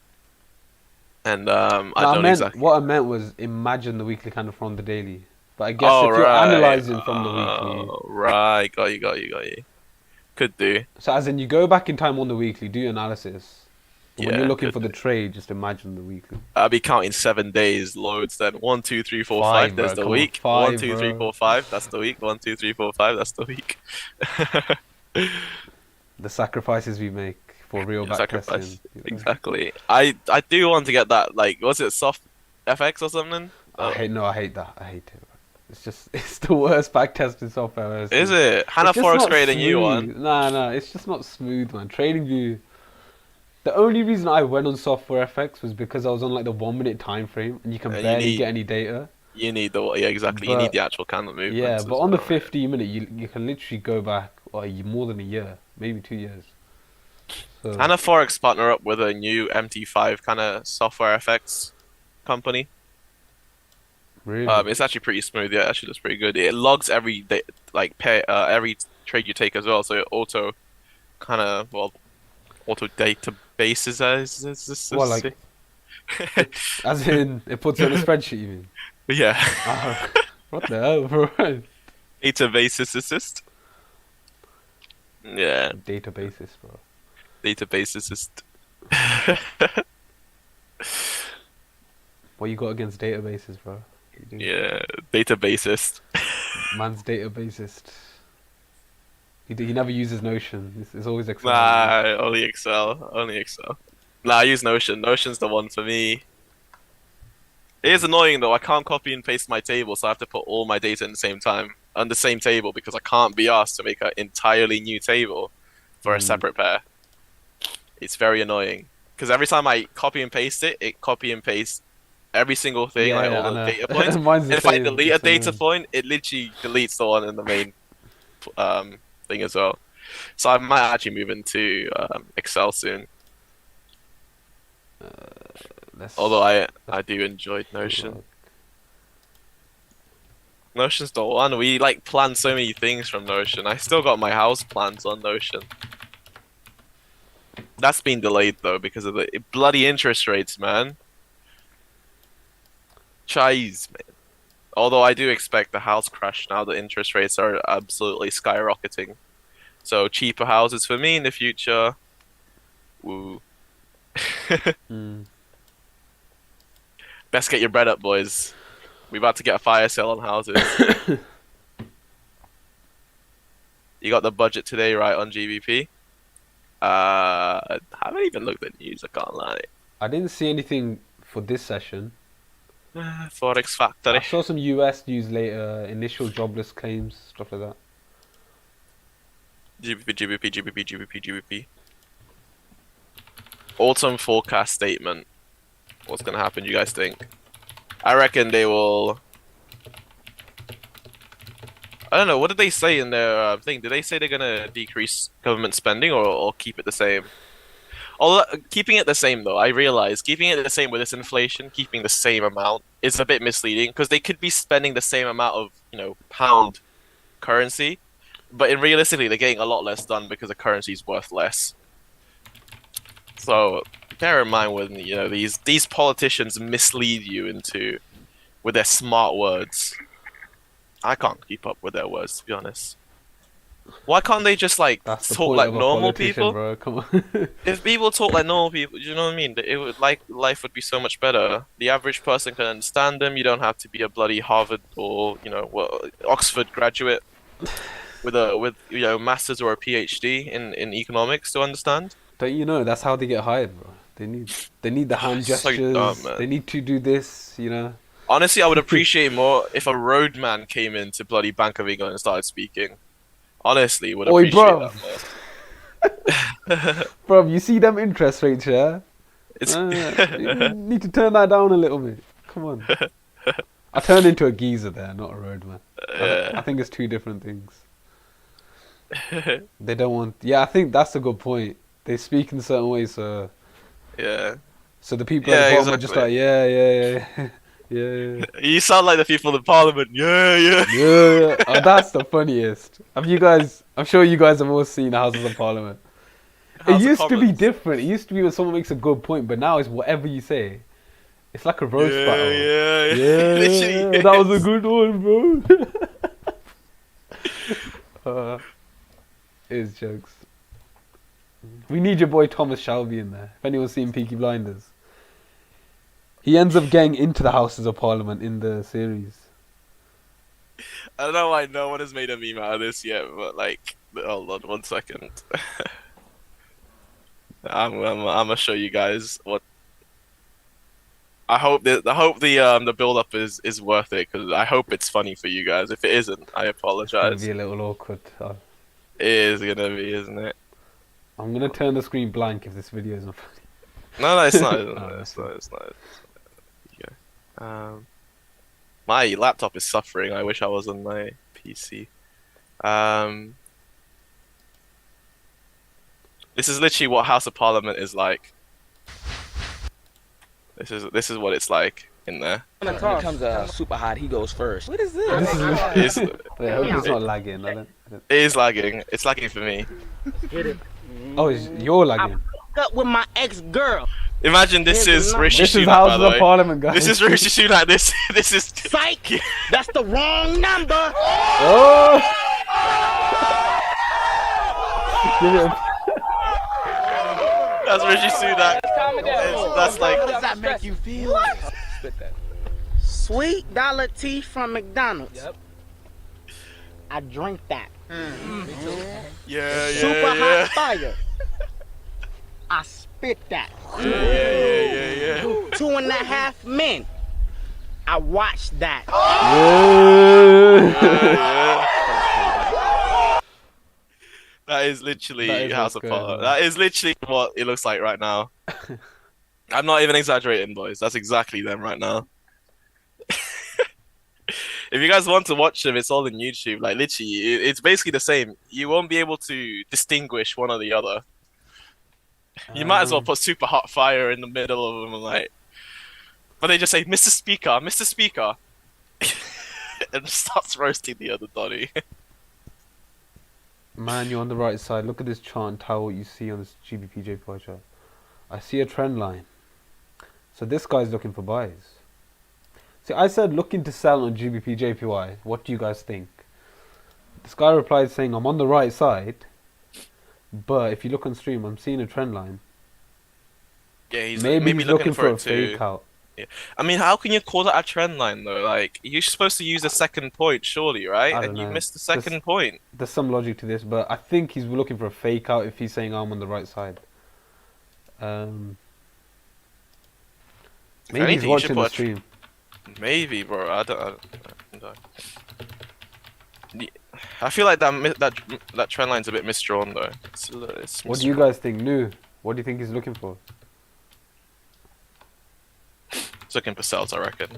and I No, don't exactly. what I meant was imagine the weekly candle from the daily. But I guess Oh if you're right. analyzing from the weekly, Oh right. Got you. Got you. Got you. Could do. so as in you go back in time on the weekly, do your analysis. But when you're Yeah. looking Could for the do. trade, just imagine the weekly. I'll be counting 7 days loads then. One, two, three, four, five. Five, There's bro. the Come on, week. One, five, two, three, bro. four, five. That's the week. One, two, three, four, five. That's the week. The sacrifices we make for real back testing. Sacrifice. Exactly. I do want to get that. Like, was it soft FX or something? Oh, I hate that. I hate it. It's just it's the worst back testing software I've ever is seen. it? Hannah It's just Forex not created a new one. smooth. Nah, it's just not smooth, man. TradingView. The only reason I went on Software FX was because I was on like the 1 minute time frame and you can And you barely get need any data. yeah, exactly. You need But the actual candle yeah, movements but as on the well. 15 minute, you can literally go back more than a year, maybe 2 years. So Hannah Forex partner up with a new MT5 kind of software FX company. really, It's actually pretty smooth. Yeah, it actually looks pretty good. It logs every day, like every trade you take as well. So it auto kind of auto databases well, like it as in it puts it on a spreadsheet. You mean? yeah, Ah, what the hell, bro? databases assist. Yeah, Databases, bro. database assist. What you got against databases, bro? You do. Yeah, databasist. Man's databases. He never uses Notion. It's always Excel. You know? Nah, only Excel. Only Excel. Nah, I use Notion. Notion's the one for me. It is annoying though. I can't copy and paste my table, so I have to put all my data in the same time on the same table because I can't be asked to make an entirely new table for a Mm. separate pair. It's very annoying because every time I copy and paste it, it copy and pastes every single thing, like all Yeah, I the data points. know. Mine's the And if I same. delete a It's data annoying. point, it literally deletes the one in the main thing as well. So I might actually move into Excel soon. Although Let's I do enjoy Notion. look. Notion's the one. We like plan so many things from Notion. I still got my house plans on Notion. That's been delayed though because of the bloody interest rates, man. Chise, man. Although I do expect the house crash now the interest rates are absolutely skyrocketing. So cheaper houses for me in the future. Woo. Mm. Best get your bread up, boys. We about to get a fire sale on houses. You got the budget today, right, on GBP? I haven't even looked at news, I can't lie. I didn't see anything for this session. Forex I Factory. saw some US news later, initial jobless claims, stuff like that. GBP. Autumn forecast statement. What's gonna happen, you guys think? I reckon they will. I don't know. What did they say in their thing? Did they say they're gonna decrease government spending or keep it the same? Although keeping it the same though, I realize keeping it the same with this inflation, keeping the same amount is a bit misleading because they could be spending the same amount of pound currency, but in realistically they're getting a lot less done because the currency is worth less. So bear in mind when these politicians mislead you into with their smart words. I can't keep up with their words, to be honest. Why can't they just like That's the talk point like of a normal politician, people? bro. Come on. If people talk like normal people, you know what I mean? It would like life would be so much better. The average person can understand them. You don't have to be a bloody Harvard or Oxford graduate with masters or a PhD in economics to understand. Don't you know that's how they get hired, bro? They need the hand It's so dumb, gestures. They man. need to do this, Honestly, I would appreciate more if a roadman came into bloody Bank of England and started speaking. Honestly, would Oi, appreciate bro. that more. Bro, you see them interest rates, yeah? It's You need to turn that down a little bit. Come on. I turned into a geezer there, not a roadman. I yeah. think it's two different things. They don't want. Yeah, I think that's a good point. They speak in certain ways, Yeah. so the people at the Yeah, bottom are just exactly. like, yeah, yeah, yeah, yeah, yeah. You sound like the people in Parliament. Yeah, yeah. Yeah, oh, that's the funniest. Have you guys? I'm sure you guys have all seen Houses of Parliament. It House of used to be Commons. different. It used to be when someone makes a good point, but now it's whatever you say. It's like a roast Yeah, battle. yeah, yeah. It literally Yeah, that was a is. good one, bro. uh, it's jokes. We need your boy Thomas Shelby in there. If anyone's seen Peaky Blinders, he ends up getting into the Houses of Parliament in the series. I don't know why no one has made a meme out of this yet, but like, hold on one second. I'm gonna show you guys what. I hope the build up is worth it because I hope it's funny for you guys. If it isn't, I It's gonna apologize. be a little awkward. It is gonna be, isn't it? I'm gonna turn the screen blank if this video isn't No, no, it's not. funny. It's Oh, not. that's It's it. not. It's not. Yeah. My laptop is suffering. I wish I was on my PC. Um, this is literally what House of Parliament is like. This is what it's like in there. When it comes to super hot, he goes first. What is this? This is It's, Wait, I hope it's not lagging. it is lagging. It's lagging for me. Oh, you're lagging. Up with my ex-girl. Imagine this is Rishi This is Sunak, by House the of way. Parliament, guys. This is Rishi Sunak. This is Psych! That's the wrong number. Oh! Give it that's Rishi Sunak. That's like How does that make you feel? Sweet dollar tea from McDonald's. Yep. I drink that. yeah, Super yeah, hot fire. I spit that. yeah. 2.5 Men. I watched that. That is literally That is House what's of going Parliament. on. That is literally what it looks like right now. I'm not even exaggerating, boys. That's exactly them right now. If you guys want to watch them, it's all in YouTube. Like literally, it's basically the same. You won't be able to distinguish one or the other. You might as well put super hot fire in the middle of them, like. But they just say, "Mr. Speaker, Mr. Speaker," and starts roasting the other Donny. Man, you're on the right side. Look at this chart and tell what you see on this GBPJPY chart. I see a trend line. So this guy's looking for buys. See, I said looking to sell on GBPJPY. What do you guys think? This guy replied saying, I'm on the right side. But if you look on stream, I'm seeing a trend line. Yeah, he's Maybe he's looking for a it too. fake out. Yeah. I mean, how can you call that a trend line though? Like, you're supposed to use the second point, surely, right? I don't And you know. missed the second point. There's some logic to this, but I think he's looking for a fake out if he's saying I'm on the right side. If Maybe he's anything, you should watching the put stream. Maybe, bro. I don't. I feel like that trend line's a bit misdrawn though. It's What do you guys think? New? What do you think he's looking for? He's looking for sales, I reckon.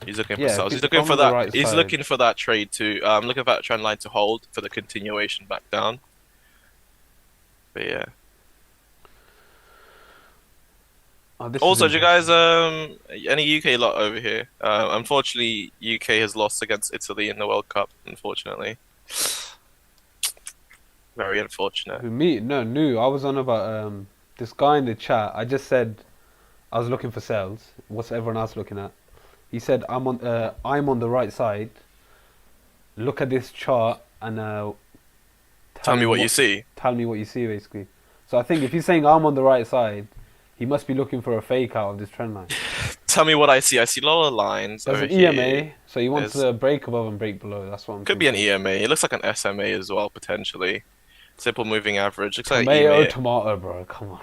He's looking for Yeah, sales. if He's it's looking on for the that. right He's side. looking for that trade to. Looking for that trend line to hold for the continuation back down. But yeah. Oh, this Also, is do you guys any UK lot over here? Unfortunately, UK has lost against Italy in the World Cup. Unfortunately, very unfortunate. Who, me? No, new. I was on about this guy in the chat. I just said I was looking for sales. What's everyone else looking at? He said I'm on the right side. Look at this chart and Tell me what you see. Tell me what you see, basically. So I think if he's saying I'm on the right side, he must be looking for a fake out of this trend line. Tell me what I see. I see lower lines There's over an here. EMA, so he wants There's- to break above and break below. That's what I'm Could be an thinking. EMA. It looks like an SMA as well, potentially. Simple moving average. Looks like Tomato, EMA. tomato, bro. Come on.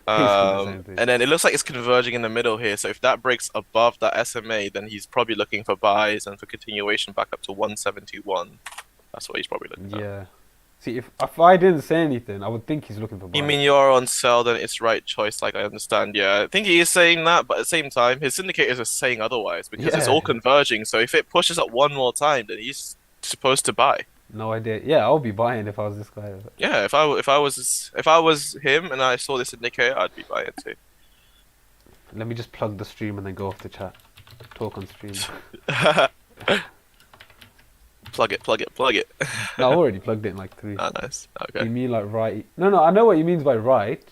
Basically the same thing. And then it looks like it's converging in the middle here. So if that breaks above that SMA, then he's probably looking for buys and for continuation back up to 171. That's what he's probably looking at. Yeah. See, if I didn't say anything, I would think he's looking for buys. You mean you're on sell, then it's right choice, like I understand. Yeah, I think he is saying that, but at the same time, his indicators are saying otherwise because it's Yeah. all converging. So if it pushes up one more time, then he's supposed to buy. No idea. Yeah, I'll be buying if I was this guy. Yeah, if I was him and I saw this indicator, I'd be buying too. Let me just plug the stream and then go off the chat. Talk on stream. Plug it. No, I already plugged it in like 3. Ah, nice. You Okay. mean like right? No, I know what you means by right,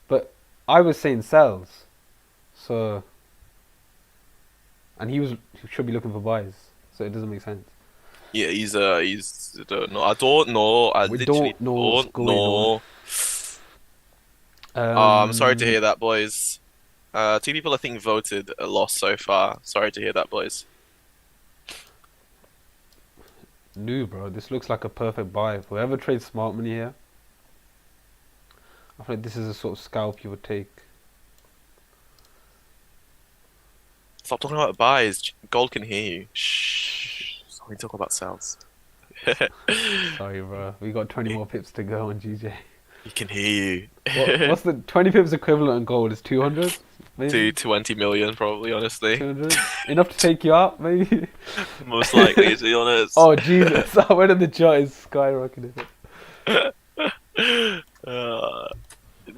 but I was saying sells. So, and he should be looking for buys. So it doesn't make sense. Yeah, he's I don't know. I don't know. I We literally don't know what's don't going know. I'm sorry to hear that, boys. 2 people I think voted a loss so far. Sorry to hear that, boys. New, bro. This looks like a perfect buy. Whoever trades smart money here, I feel like this is a sort of scalp you would take. Stop talking about buys. Gold can hear you. Shh. Stop talking about sales. Sorry, bro. We got 20 more pips to go on GJ. He can hear you. What's the 20 pips equivalent in gold? Is 200? To Maybe 20 million, probably, honestly. 200? Enough to take you out, maybe? Most likely, to be honest. Oh, Jesus. I went in the chart is skyrocketing.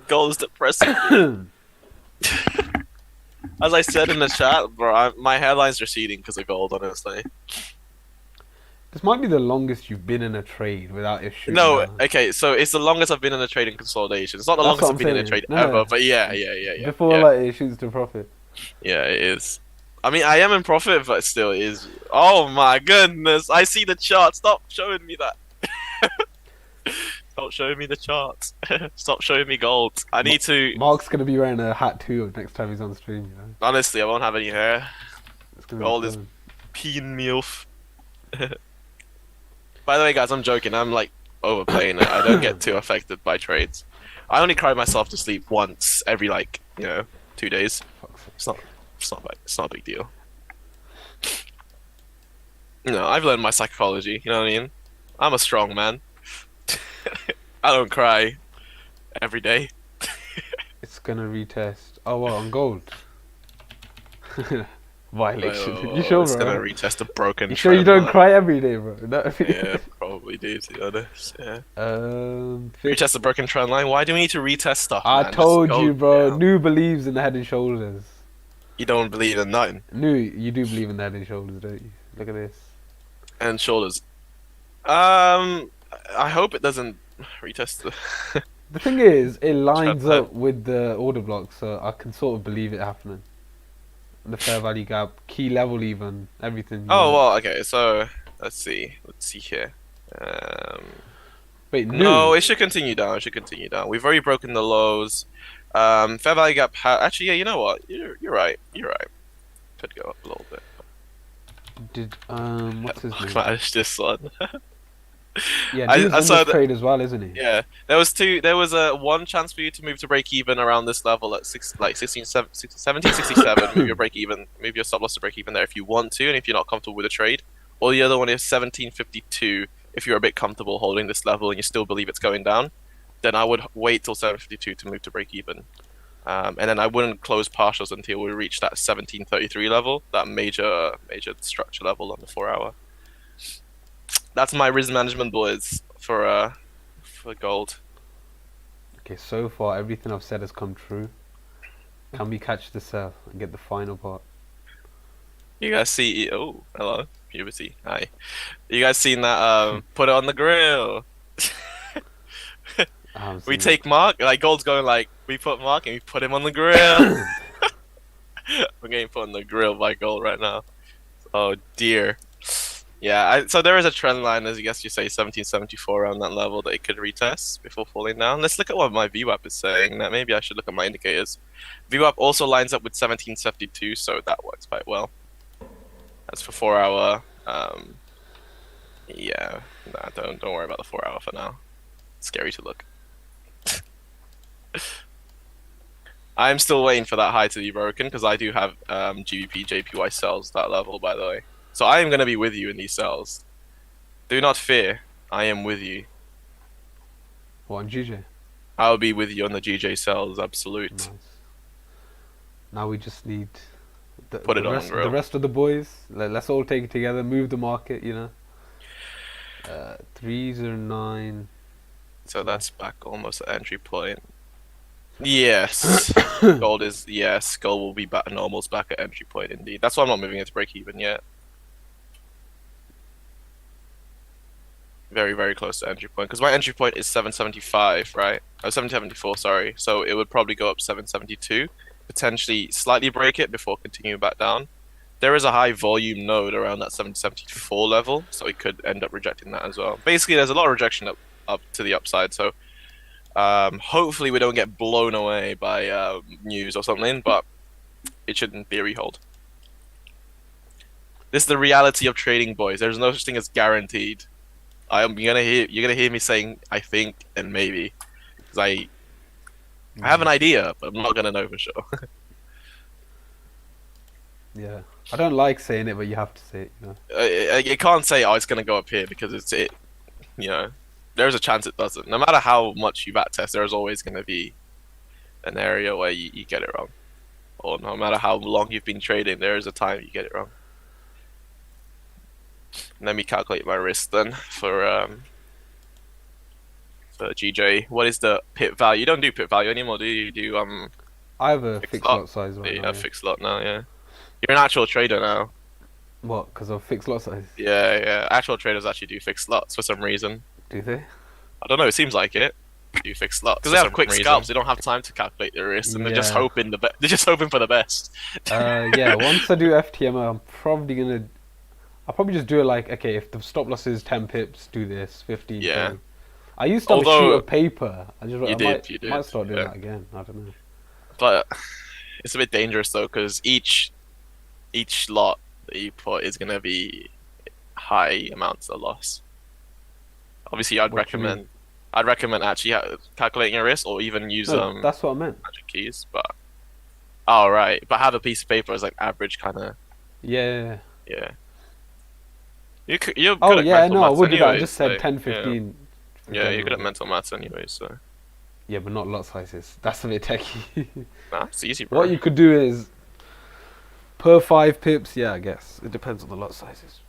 Gold is depressing. As I said in the chat, bro, my hairline's receding because of gold, honestly. This might be the longest you've been in a trade without it shooting No, down. okay, so it's the longest I've been in a trading consolidation. It's not the That's longest what I've I'm been in a saying. trade No, ever, no. but yeah. Before, yeah. like, it shoots to profit. Yeah, it is. I mean, I am in profit, but still, it is. Oh my goodness, I see the chart. Stop showing me that. Stop showing me the chart. Stop showing me gold. I need to. Mark's gonna be wearing a hat too next time he's on stream, you know? Honestly, I won't have any hair. It's gonna be Gold is fun. peeing me off. By the way, guys, I'm joking. I'm like overplaying it. I don't get too affected by trades. I only cry myself to sleep once every 2 days. It's not a big deal. No, I've learned my psychology. You know what I mean? I'm a strong man. I don't cry every day. It's gonna retest. Oh, what, on gold? Violation. Oh, You sure, it's bro? gonna retest a broken. You sure you don't trend line. cry every day, bro? No. Yeah, probably do, to be honest. Yeah. Fix- Retest the broken trend line. Why do we need to retest stuff? I man? Just told go you, bro. down. Nu believes in the head and shoulders. You don't believe in nothing. Nu, you do believe in the head and shoulders, don't you? Look at this. And shoulders. I hope it doesn't retest the. The thing is, it lines Shut up with the order block, so I can sort of believe it happening. The fair value gap, key level, even everything. you Oh know. well, okay. So let's see. Let's see here. Wait, No, Nu. it should continue down. It should continue down. We've already broken the lows. Fair value gap. Actually, yeah. You know what? You're right. You're right. Could go up a little bit. Did what's his name? Manage this one. Yeah, I Nu's in saw this that- trade as well, isn't he? Yeah, there was a one chance for you to move to break even around this level at 17, 67. Move your break even, move your stop loss to break even there if you want to, and if you're not comfortable with the trade. Or the other one is 1752. If you're a bit comfortable holding this level and you still believe it's going down, then I would wait till 752 to move to break even. And then I wouldn't close partials until we reach that 1733 level, that major structure level on the 4-hour. That's my risk management, boys, for gold. Okay, so far everything I've said has come true. Can we catch the sell and get the final part? You guys see? Oh, hello, puberty. Hi. You guys seen that? Put it on the grill. I haven't We seen take Mark. Like gold's going like we put Mark and we put him on the grill. We're getting put on the grill by gold right now. Oh dear. Yeah, so there is a trend line, as I guess you say, 1774 around that level that it could retest before falling down. Let's look at what my VWAP is saying. That maybe I should look at my indicators. VWAP also lines up with 1772, so that works quite well. That's for 4-hour. Yeah, nah, don't worry about the 4-hour for now. It's scary to look. I'm still waiting for that high to be broken because I do have GBPJPY sells that level, by the way. So I am going to be with you in these cells. Do not fear. I am with you. What, on GJ? I'll be with you on the GJ cells, absolute. Nice. Now we just need Put it on rest, grill. the rest of the boys. Let's all take it together, move the market, you know. 309. So that's back almost at entry point. Yes. Gold will be back and almost back at entry point indeed. That's why I'm not moving it to break even yet. Very, very close to entry point because my entry point is 775, right? Oh, 774, sorry. So it would probably go up 772, potentially slightly break it before continuing back down. There is a high volume node around that 774 level, so it could end up rejecting that as well. Basically, there's a lot of rejection up to the upside, so hopefully we don't get blown away by news or something, but it shouldn't be a rehold. This is the reality of trading, boys. There's no such thing as guaranteed. You're gonna hear me saying I think and maybe, because I have an idea, but I'm not gonna know for sure. Yeah. I don't like saying it, but you have to say it, you know. You can't say, "Oh, it's gonna go up here," because it's it. You know, there's a chance it doesn't. No matter how much you backtest, there's always gonna be an area where you get it wrong. Or no matter how long you've been trading, there is a time you get it wrong. Let me calculate my risk then for GJ. What is the pit value? You don't do pit value anymore, do you? You do I have a fixed fixed lot lot size right yeah, now. Yeah. fixed lot now. Yeah, you're an actual trader now. What? Because of fixed lot size? Yeah. Actual traders actually do fixed lots for some reason. Do they? I don't know. It seems like it. They do fixed lots because they have quick scalps. They don't have time to calculate their risk, and they're just Yeah. hoping they're just hoping for the best. Yeah. Once I do FTMO, I'll probably just do it like, okay, if the stop loss is 10 pips, do this, 15. Yeah. 20. I used to have a sheet of paper. You did. Might start doing that again. I don't know. But it's a bit dangerous though, because each lot that you put is gonna be high amounts of loss. Obviously, I'd What do you mean? recommend actually calculating your risk, or even use No, that's what I meant. magic keys. But oh right, but have a piece of paper as like average kind of. Yeah. Yeah. You're good Oh at yeah, mental no, I maths would do that. I anyways, just said like, 10, 15. Yeah, you're good at mental maths anyways, so Yeah, but not lot sizes. That's a bit techie. nah, it's easy, bro. What you could do is per 5 pips. Yeah, I guess it depends on the lot sizes.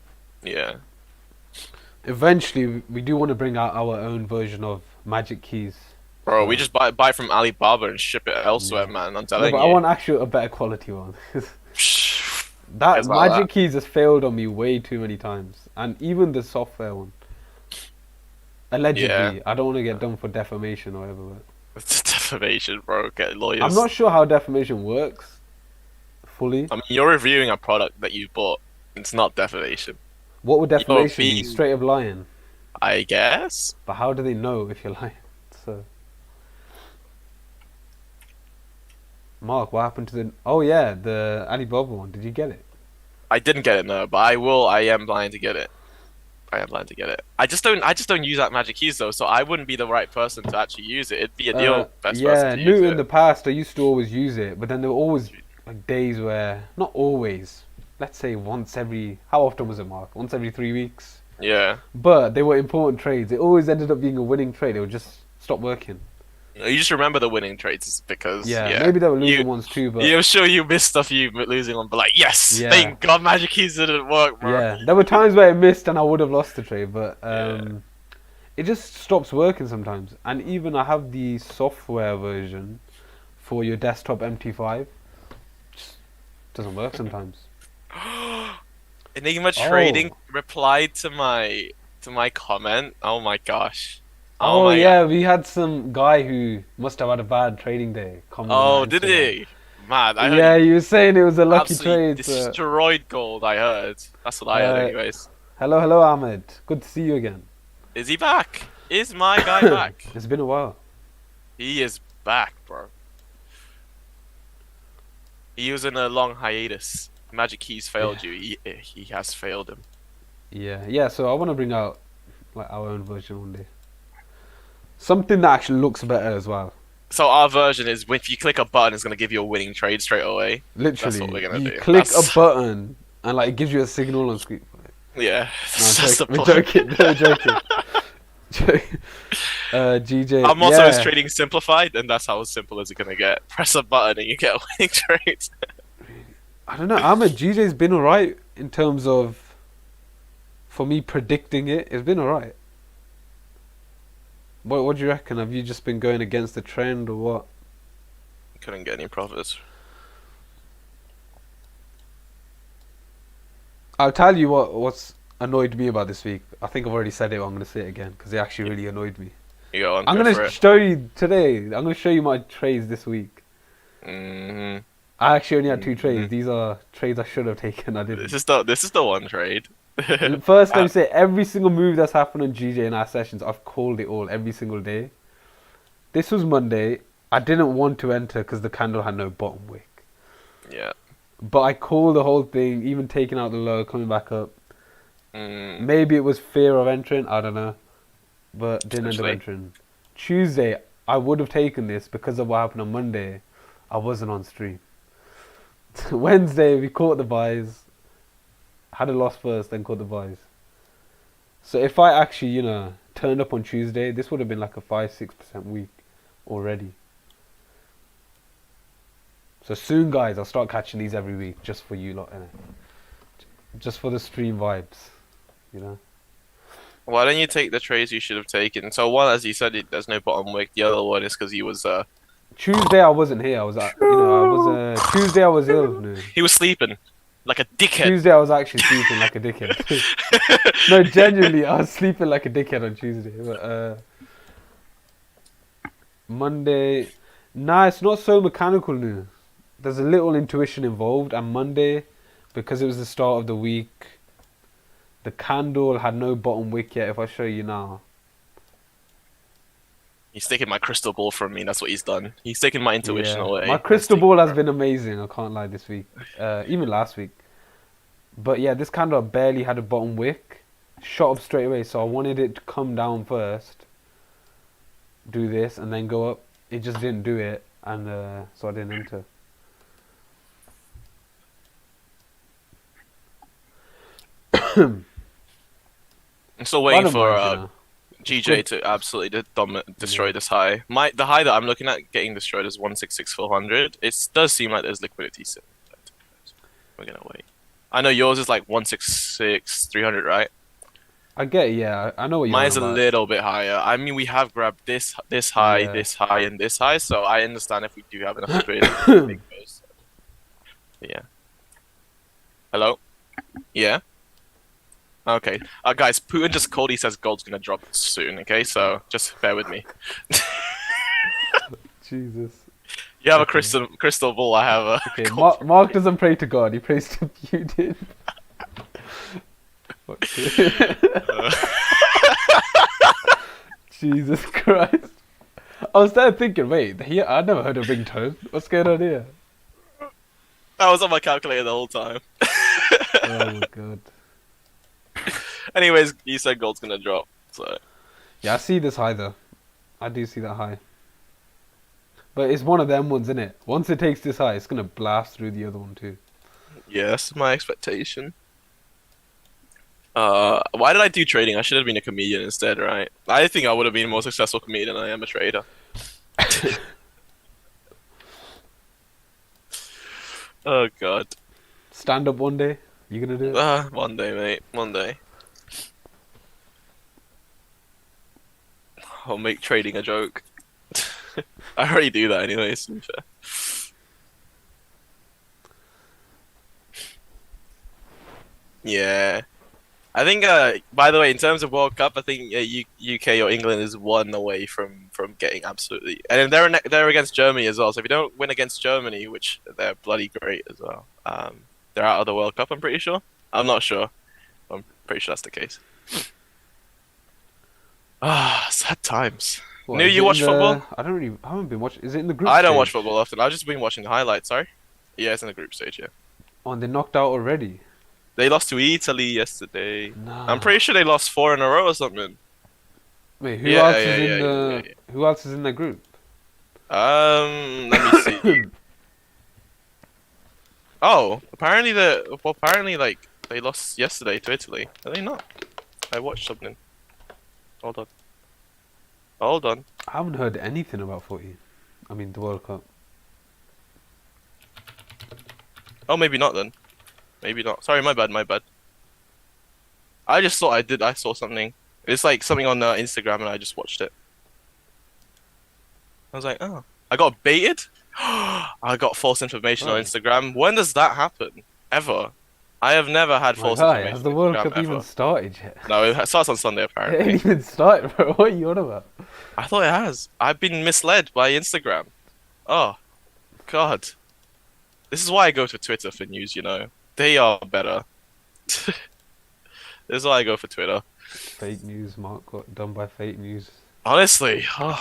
Yeah. Eventually, we do want to bring out our own version of magic keys. Bro, we just buy from Alibaba and ship it elsewhere, man. I'm No, telling but you. I want actually a better quality one. That Cares about magic keys has failed on me way too many times, and even the software one. Allegedly, Yeah. I don't want to get done for defamation or whatever. But It's defamation, bro. Get lawyers. I'm not sure how defamation works fully. I mean, you're reviewing a product that you bought. It's not defamation, What would defamation be? being- Straight up lying. I guess. But how do they know if you're lying? So, Mark, what happened to the? Oh yeah, the Alibaba one. Did you get it? I didn't get it, no, but I will. I am planning to get it. I just don't use that magic keys though, so I wouldn't be the right person to actually use it. It'd be a deal best Yeah, person to new use in it. the past. I used to always use it, but then there were always like days where, not always. Let's say once every. How often was it, Mark? Once every 3 weeks. Yeah. But they were important trades. It always ended up being a winning trade. It would just stop working. You just remember the winning trades because Yeah, maybe they were losing you, ones too, but I'm sure you missed stuff you were losing on, but like, yes, Yeah. thank God magic keys didn't work, bro. yeah, there were times where it missed and I would have lost the trade, but Yeah. it just stops working sometimes. And even I have the software version for your desktop MT5. Just doesn't work sometimes. Enigma Trading replied to my comment. Oh my gosh. Oh, my yeah, we had some guy who must have had a bad trading day. comment on Oh, our did Instagram. he? Man, I heard Yeah, you were saying it was a lucky absolutely trade. So. destroyed gold. I heard. That's what I heard, anyways. Hello, Ahmed. Good to see you again. Is he back? Is my guy back? It's been a while. He is back, bro. He was in a long hiatus. Magic Keys failed you. He has failed him. Yeah. So I want to bring out like our own version one day. Something that actually looks better as well. So our version is if you click a button, it's gonna give you a winning trade straight away. Literally, That's what we're gonna you do. click That's- a button and like it gives you a signal on screen. Yeah, No, that's the we're point. joking. We're joking. GJ. Our motto is yeah. trading simplified, and that's how simple as it's gonna get. Press a button and you get a winning trade. I don't know. Ahmed, GJ's been alright in terms of, for me predicting it. It's been alright. What do you reckon? Have you just been going against the trend or what? Couldn't get any profits. I'll tell you what's annoyed me about this week. I think I've already said it, but I'm going to say it again because it actually really annoyed me. You go on. I'm go going for to it. show you today. I'm going to show you my trades this week. Mhm. I actually only had 2 trades. These are trades I should have taken. I didn't. This is the one trade. First, let me say every single move that's happened on GJ in our sessions, I've called it all every single day. This was Monday. I didn't want to enter because the candle had no bottom wick. Yeah. But I called the whole thing, even taking out the low, coming back up. Mm. Maybe it was fear of entering, I don't know. But didn't end up Potentially. entering. Tuesday, I would have taken this because of what happened on Monday. I wasn't on stream. Wednesday we caught the buys, had a loss first, then caught the buys. So if I actually, you know, turned up on Tuesday, this would have been like a 5-6% week already. So soon, guys, I'll start catching these every week just for you lot, innit? Just for the stream vibes, you know. Why don't you take the trades you should have taken? So one, as you said, there's no bottom wick. The other one is because he was Tuesday I wasn't here. I was, you know, I was Tuesday I was ill. No. he was sleeping like a dickhead. Tuesday I was actually sleeping like a dickhead. No, genuinely, I was sleeping like a dickhead on Tuesday. But Monday, nah, it's not so mechanical. No. There's a little intuition involved, and Monday, because it was the start of the week, the candle had no bottom wick yet. If I show you now. He's taking my crystal ball from me. That's what he's done. He's taking my intuition away. My crystal ball has been amazing. I can't lie this week, even last week. But yeah, this candle barely had a bottom wick. Shot up straight away, so I wanted it to come down first, do this, and then go up. It just didn't do it, and so I didn't enter. I'm still waiting for mind, GJ to absolutely destroy this high. The high that I'm looking at getting destroyed is 166,400. It does seem like there's liquidity still. We're gonna wait. I know yours is like 166,300, right? I get it, yeah. I know what you're Mine's a about. little bit higher. I mean, we have grabbed this high, this high, and this high, so I understand if we do have enough trade to make those. Yeah. Hello? Yeah? Okay. Guys, Putin just called. He says gold's gonna drop soon, okay? So just bear with me. Jesus. You have a crystal ball, I have a... Okay, Mark doesn't pray to God, he prays to Putin. Jesus Christ. I was there thinking, wait, I never heard a ringtone. What's going on here? I was on my calculator the whole time. Oh my god. Anyways, you said gold's gonna drop, so... Yeah, I see this high though. I do see that high. But it's one of them ones, isn't it? Once it takes this high, it's gonna blast through the other one too. Yeah, that's my expectation. Why did I do trading? I should have been a comedian instead, right? I think I would have been a more successful comedian than I am a trader. Oh god. Stand up one day? You gonna do it? One day, mate. One day. I'll make trading a joke. I already do that anyways, to be fair. Yeah. I think, by the way, in terms of World Cup, I think UK or England is one away from getting absolutely... And they're against Germany as well, so if you don't win against Germany, which they're bloody great as well, they're out of the World Cup, I'm pretty sure. I'm not sure. I'm pretty sure that's the case. Sad times. What, Knew you watch football? I haven't been watching. Is it in the group I don't stage? watch football often. I've just been watching the highlights, sorry. Yeah, it's in the group stage, yeah. Oh, and they knocked out already? They lost to Italy yesterday. Nah. I'm pretty sure they lost 4 in a row or something. Wait, who else is in the group? Let me see. Oh, apparently they lost yesterday to Italy. Are they not? I watched something. Hold on. I haven't heard anything about footy. I mean, the World Cup. Oh, maybe not then. Maybe not. Sorry, my bad. I just thought I saw something. It's like something on Instagram and I just watched it. I was like, oh. I got baited? I got false information on Instagram. When does that happen? Ever? I have never had false information. Has the World Cup even started yet? No, it starts on Sunday apparently. It ain't even started, bro. What are you on about? I thought it has. I've been misled by Instagram. Oh, God. This is why I go to Twitter for news, you know. They are better. This is why I go for Twitter. Fake news, Mark got done by fake news. Honestly, I'm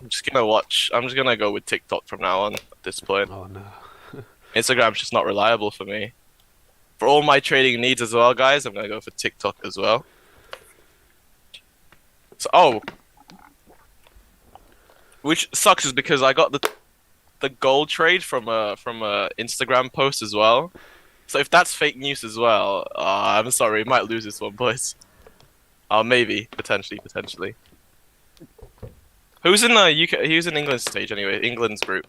just gonna go with TikTok from now on at this point. Oh no. Instagram's just not reliable for me. For all my trading needs as well, guys, I'm gonna go for TikTok as well. So, Which sucks is because I got the gold trade from a Instagram post as well. So if that's fake news as well, I'm sorry, we might lose this one, boys. Maybe potentially. Who's in the UK? Who's in England's stage anyway? England's group.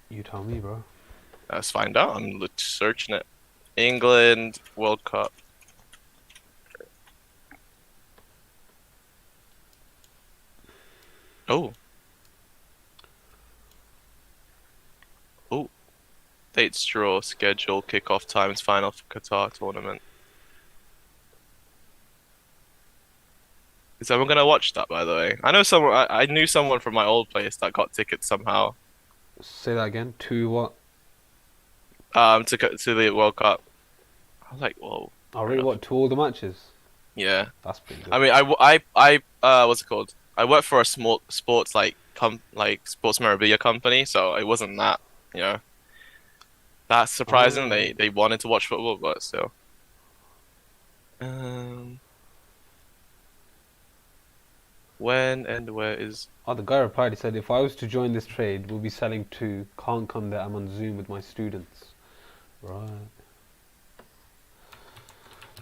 You tell me, bro. Let's find out. I'm searching it. England World Cup. Oh. Oh. Dates draw, schedule, kickoff times, final for Qatar tournament. Is everyone gonna watch that, by the way? I know someone. I knew someone from my old place that got tickets somehow. Say that again. To what? To the World Cup. I was like, whoa. Oh, really? What? To all the matches? Yeah. That's pretty good. I mean, what's it called? I work for a small sports sports memorabilia company, so it wasn't that, you know. That's surprising. Oh. They wanted to watch football, but still. When and where is? Oh, the guy replied. He said, "If I was to join this trade, we'll be selling 2. Can't come there. I'm on Zoom with my students." Right.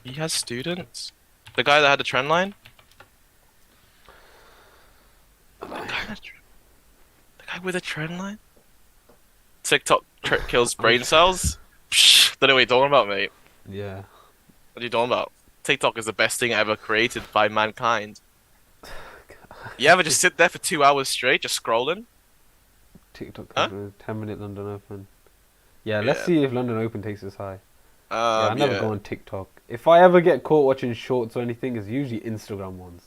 He has students. The guy that had the trend line. The guy with a trend line. TikTok kills brain cells. Psh, don't know what you're talking about, mate. Yeah. What are you talking about? TikTok is the best thing ever created by mankind. You ever just sit there for 2 hours straight, just scrolling? TikTok Huh? 10-minute London Open. Yeah, let's see if London Open takes us high. I never go on TikTok. If I ever get caught watching shorts or anything, it's usually Instagram ones.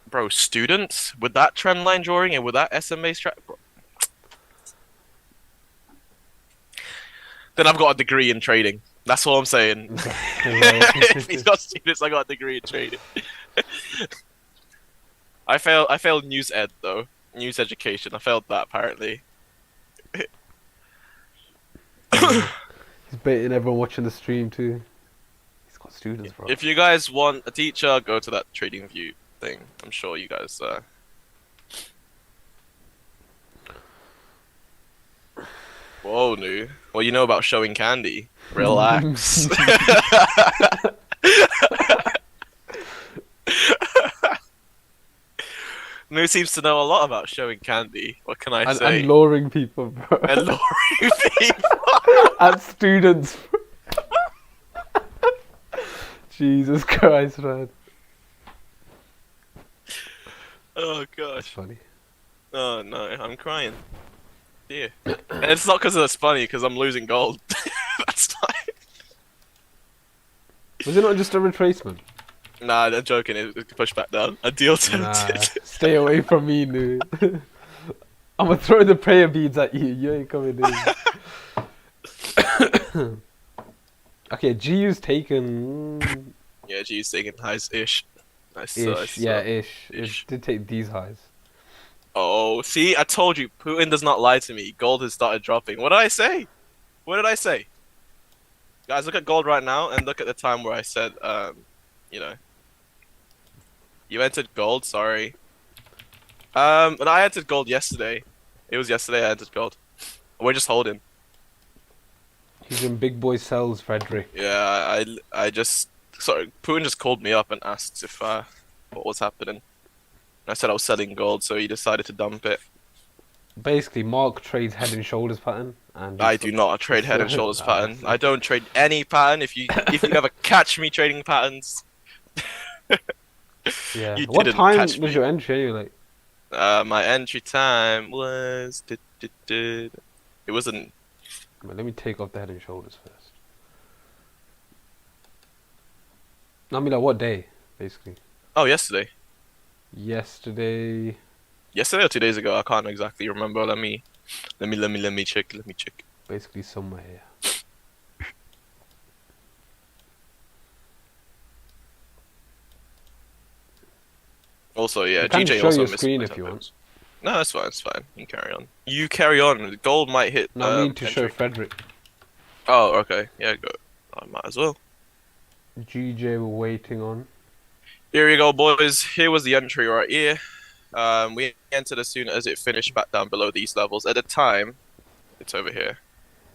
Bro, students with that trend line drawing and with that SMA strat. Then I've got a degree in trading. That's all I'm saying. If he's got students, I got a degree in trading. I failed news ed though. News education. I failed that apparently. He's baiting everyone watching the stream too. He's got students, bro. If you guys want a teacher, go to that Trading View thing. I'm sure you guys. Whoa, new. Well, you know about showing candy. Relax. Moo seems to know a lot about showing candy. What can I say? And luring people, bro. And luring people. And students. Jesus Christ, man. Oh That's gosh. funny. Oh no, I'm crying. Yeah. And it's not because it's funny, because I'm losing gold. That's why. Was it not just a retracement? Nah, I'm joking. It pushed back down. A deal tempted. Nah, stay away from me, dude. I'm gonna throw the prayer beads at you. You ain't coming in. Okay, GU's taken. Yeah, G's taking highs-ish. Nice. Ish. It did take these highs. Oh, see, I told you, Putin does not lie to me. Gold has started dropping. What did I say? What did I say? Guys, look at gold right now, and look at the time where I said, you know. You entered gold, sorry. And I entered gold yesterday. It was yesterday I entered gold. We're just holding. He's in big boy cells, Frederick. Yeah, I just... Sorry, Putin just called me up and asked if, what was happening. I said I was selling gold, so he decided to dump it. Basically, Mark trades head and shoulders pattern. And I do not trade head and shoulders pattern. I don't trade any pattern. If you ever catch me trading patterns... Yeah. You What didn't time catch was me. your entry anyway? My entry time was... It wasn't... Wait, let me take off the head and shoulders first. I mean, like, what day, basically? Oh, yesterday. Yesterday. Yesterday or 2 days ago? I can't exactly remember. Let me check. Basically, somewhere here. Also, yeah, You can GJ show also your missed screen my if you tempos. want. No, that's fine. It's fine. You can carry on. You carry on. Gold might hit. No, I need to show entry. Frederick. Oh, okay. Yeah, go. I might as well. GJ we're waiting on. Here we go, boys. Here was the entry right here. We entered as soon as it finished back down below these levels. At the time, it's over here.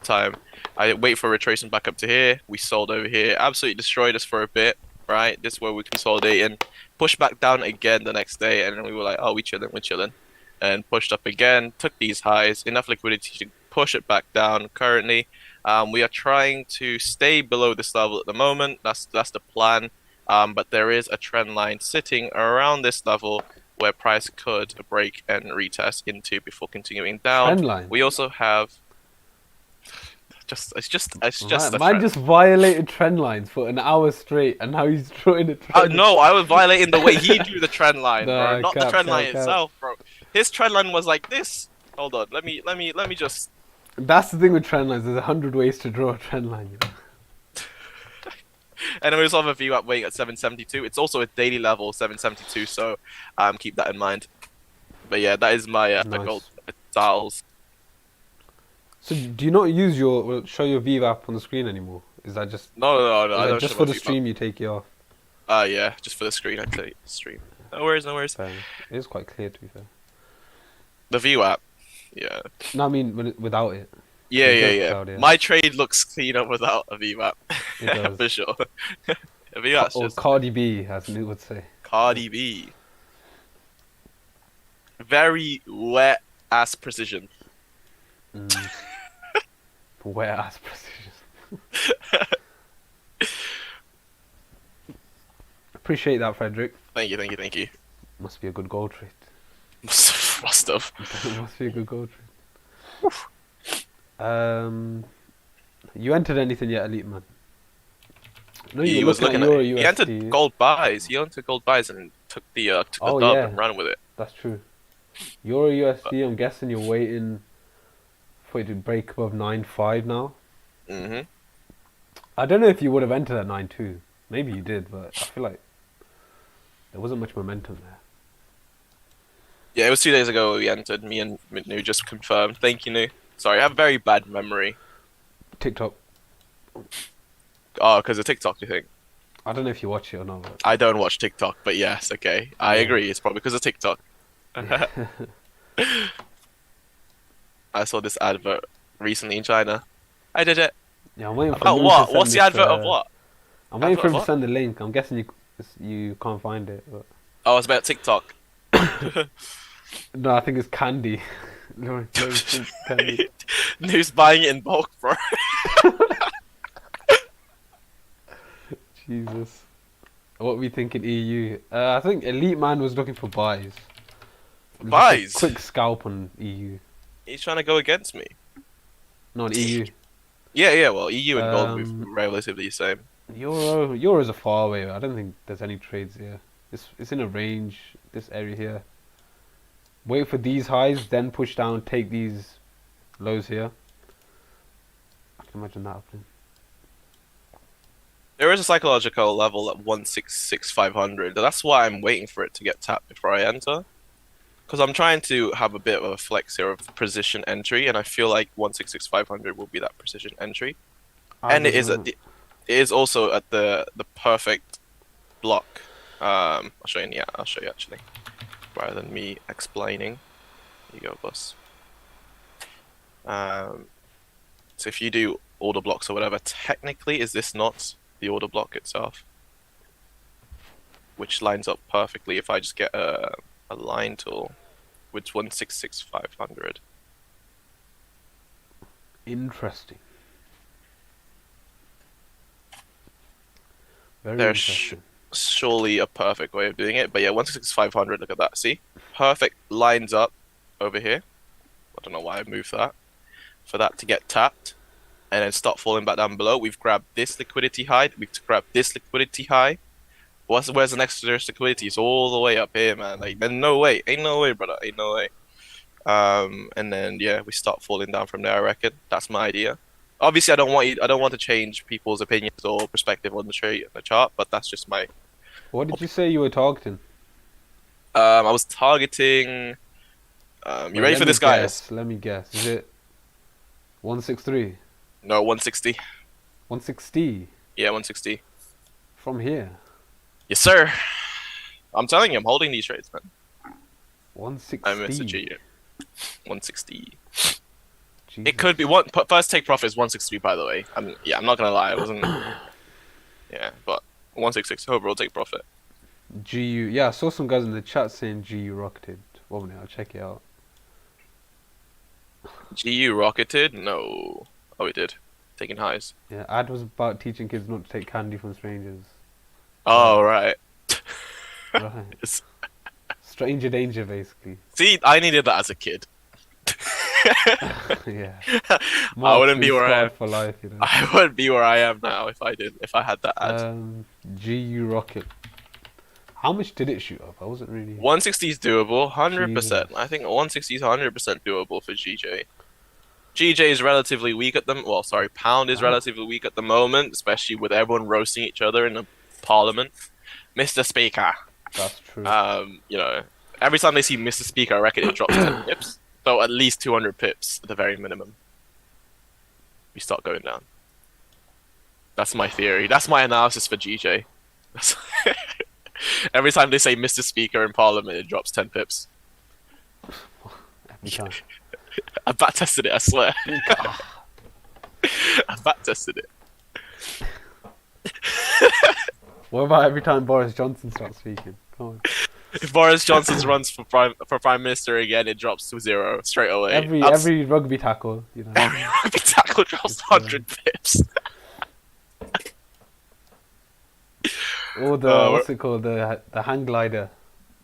Time. I wait for retracement back up to here. We sold over here. Absolutely destroyed us for a bit, right? This is where we're consolidating. Pushed back down again the next day, and then we were like, oh, we're chilling. And pushed up again, took these highs. Enough liquidity to push it back down currently. We are trying to stay below this level at the moment. That's the plan. But there is a trend line sitting around this level where price could break and retest into before continuing down. Trend line. We also have it's just Right, a man trend. just violated trend lines for an hour straight, and now he's drawing a trend. No, I was violating the way he drew the trend line, Nah, bro. Not the cap, trend line cap. itself, bro. His trend line was like this. Hold on, let me just. That's the thing with trend lines. There's 100 ways to draw a trend line. You know? And then we also have a VWAP weighting at 772. It's also a daily level 772, so keep that in mind. But yeah, that is my Nice. gold dials. So do you not use show your VWAP on the screen anymore? Is that just No, is I that don't just show for my the VWAP. stream you take it off? Yeah, just for the screen I take stream. No worries. Fair enough. It is quite clear, to be fair. The VWAP, yeah. No, I mean without it. Yeah, It does yeah. cloud, yeah. My trade looks cleaner without a VWAP. It does. For sure. A VWAP's Or just Cardi B, as New would say. Cardi B. Very wet ass precision. Mm. Wet ass precision. Appreciate that, Frederick. Thank you. Must be a good gold trade. Must have. Must be a good gold trade. You entered anything yet, Elite Man? No, you He were was looking at. Euro He USD. entered gold buys. He entered gold buys and took the Oh, dub yeah. and ran with it. That's true. Euro USD, I'm guessing you're waiting for it to break above 9.5 now. Mhm. I don't know if you would have entered at 9.2. Maybe you did, but I feel like there wasn't much momentum there. Yeah, it was 2 days ago we entered. Me and Nu just confirmed. Thank you, Nu. Sorry, I have a very bad memory. TikTok. Oh, because of TikTok, you think? I don't know if you watch it or not. But I don't watch TikTok, but yes, okay. I Yeah. agree. It's probably because of TikTok. I saw this advert recently in China. I did it. yeah, I'm waiting for About you to what? send What's the this, advert of what? I'm waiting for him to What? send the link. I'm guessing you can't find it. But... Oh, it's about TikTok. No, I think it's candy. No, it's candy. Nu's buying it in bulk, bro. Jesus. What we thinking EU? I think Elite Man was looking for buys. Just a Buys? quick scalp on EU. He's trying to go against me. Not EU. Yeah. Well, EU and gold move Um, relatively the same. Euro's a far away. I don't think there's any trades here. It's in a range. This area here. Wait for these highs, then push down. Take these lows here. I can imagine that happening. There is a psychological level at 166,500. That's why I'm waiting for it to get tapped before I enter. Because I'm trying to have a bit of a flex here of precision entry, and I feel like 166,500 will be that precision entry. And it is also at the perfect block. I'll show you. Yeah, I'll show you actually, rather than me explaining. Here you go, boss. So if you do order blocks or whatever, technically, is this not the order block itself? Which lines up perfectly if I just get a line tool with 166,500. Interesting. Very There's interesting. surely a perfect way of doing it, but yeah, 166,500. Look at that. See, perfect lines up over here. I don't know why I moved that. For that to get tapped and then start falling back down below, we've grabbed this liquidity high. We've grabbed this liquidity high. Where's the next liquidity? It's all the way up here, man. Like, there's no way. Ain't no way, brother. Ain't no way. And then yeah, we start falling down from there. I reckon that's my idea. Obviously, I don't want to change people's opinions or perspective on the chart, but that's just my. What did you say you were targeting? I was targeting. You ready for this, guys? Let me guess. Is it 163? No, 160. 160 Yeah, 160. from here. Yes, sir. I'm telling you, I'm holding these trades, man. 160. I message you. 160. Jesus. It could be one. First take profit is 160, by the way. I'm not gonna lie, it wasn't. Yeah, but 166 overall take profit. GU. Yeah, I saw some guys in the chat saying GU rocketed. 1 minute, I'll check it out. GU rocketed? No. Oh, it did. Taking highs. Yeah, ad was about teaching kids not to take candy from strangers. Oh, right. Right. Stranger danger, basically. See, I needed that as a kid. Yeah. I wouldn't be where I am. For life, you know. I wouldn't be where I am now if I had that ad. GU rocket. How much did it shoot up? I wasn't really. 160 is doable, 100%. Jesus. I think 160 is 100% doable for GJ. GJ is relatively weak at them. Well, sorry, Pound is relatively weak at the moment, especially with everyone roasting each other in the Parliament. Mr. Speaker. That's true. You know, every time they see Mr. Speaker, I reckon it drops 10 pips. So at least 200 pips at the very minimum. We start going down. That's my theory. That's my analysis for GJ. Every time they say Mr. Speaker in Parliament, it drops 10 pips. Every time. I back tested it, I swear. I back tested it. What about every time Boris Johnson starts speaking? Come on. If Boris Johnson runs for prime minister again, it drops to 0 straight away. Every rugby tackle, you know. Every rugby tackle drops 100 pips. Or the what's it called? The hang glider.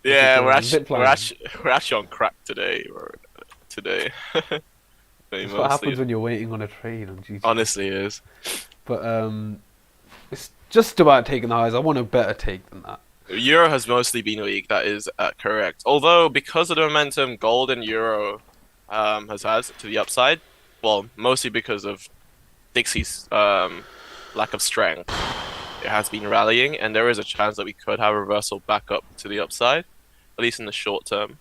Yeah, we're Zip line. actually on crack today. Today. That's what happens when you're waiting on a trade on GC. Honestly, it is. But it's just about taking the highs. I want a better take than that. Euro has mostly been weak. That is correct. Although because of the momentum gold and euro has had to the upside, well, mostly because of Dixie's lack of strength, it has been rallying, and there is a chance that we could have a reversal back up to the upside, at least in the short term.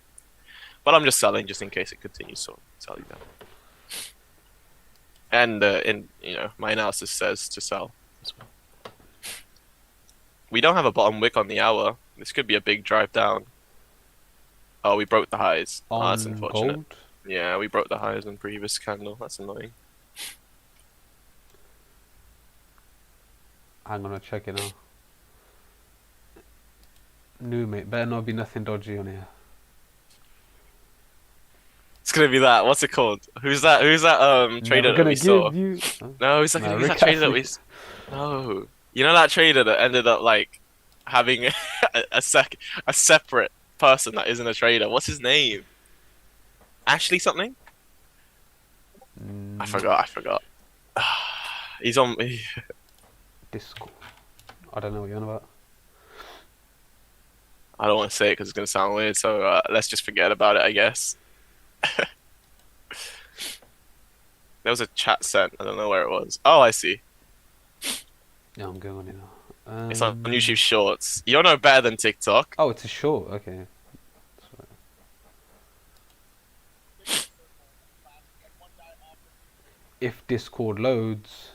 But I'm just selling just in case it continues, so I'll tell you that. And my analysis says to sell as well. We don't have a bottom wick on the hour. This could be a big drive down. Oh, we broke the highs. Oh, that's unfortunate. Gold? Yeah, we broke the highs in previous candle. That's annoying. Hang on, I'll check it now. New mate, better not be nothing dodgy on here. It's gonna be that. What's it called? Who's that trader that we saw? No, who's that trader that we? No, you know that trader that ended up like having a separate person that isn't a trader. What's his name? Ashley something? I forgot. He's on Discord. I don't know what you're on about. I don't want to say it because it's gonna sound weird. So let's just forget about it, I guess. There was a chat sent. I don't know where it was. Oh, I see. Yeah, I'm going on it now. It's on YouTube Shorts. You don't know better than TikTok. Oh, it's a short. Okay. If Discord loads.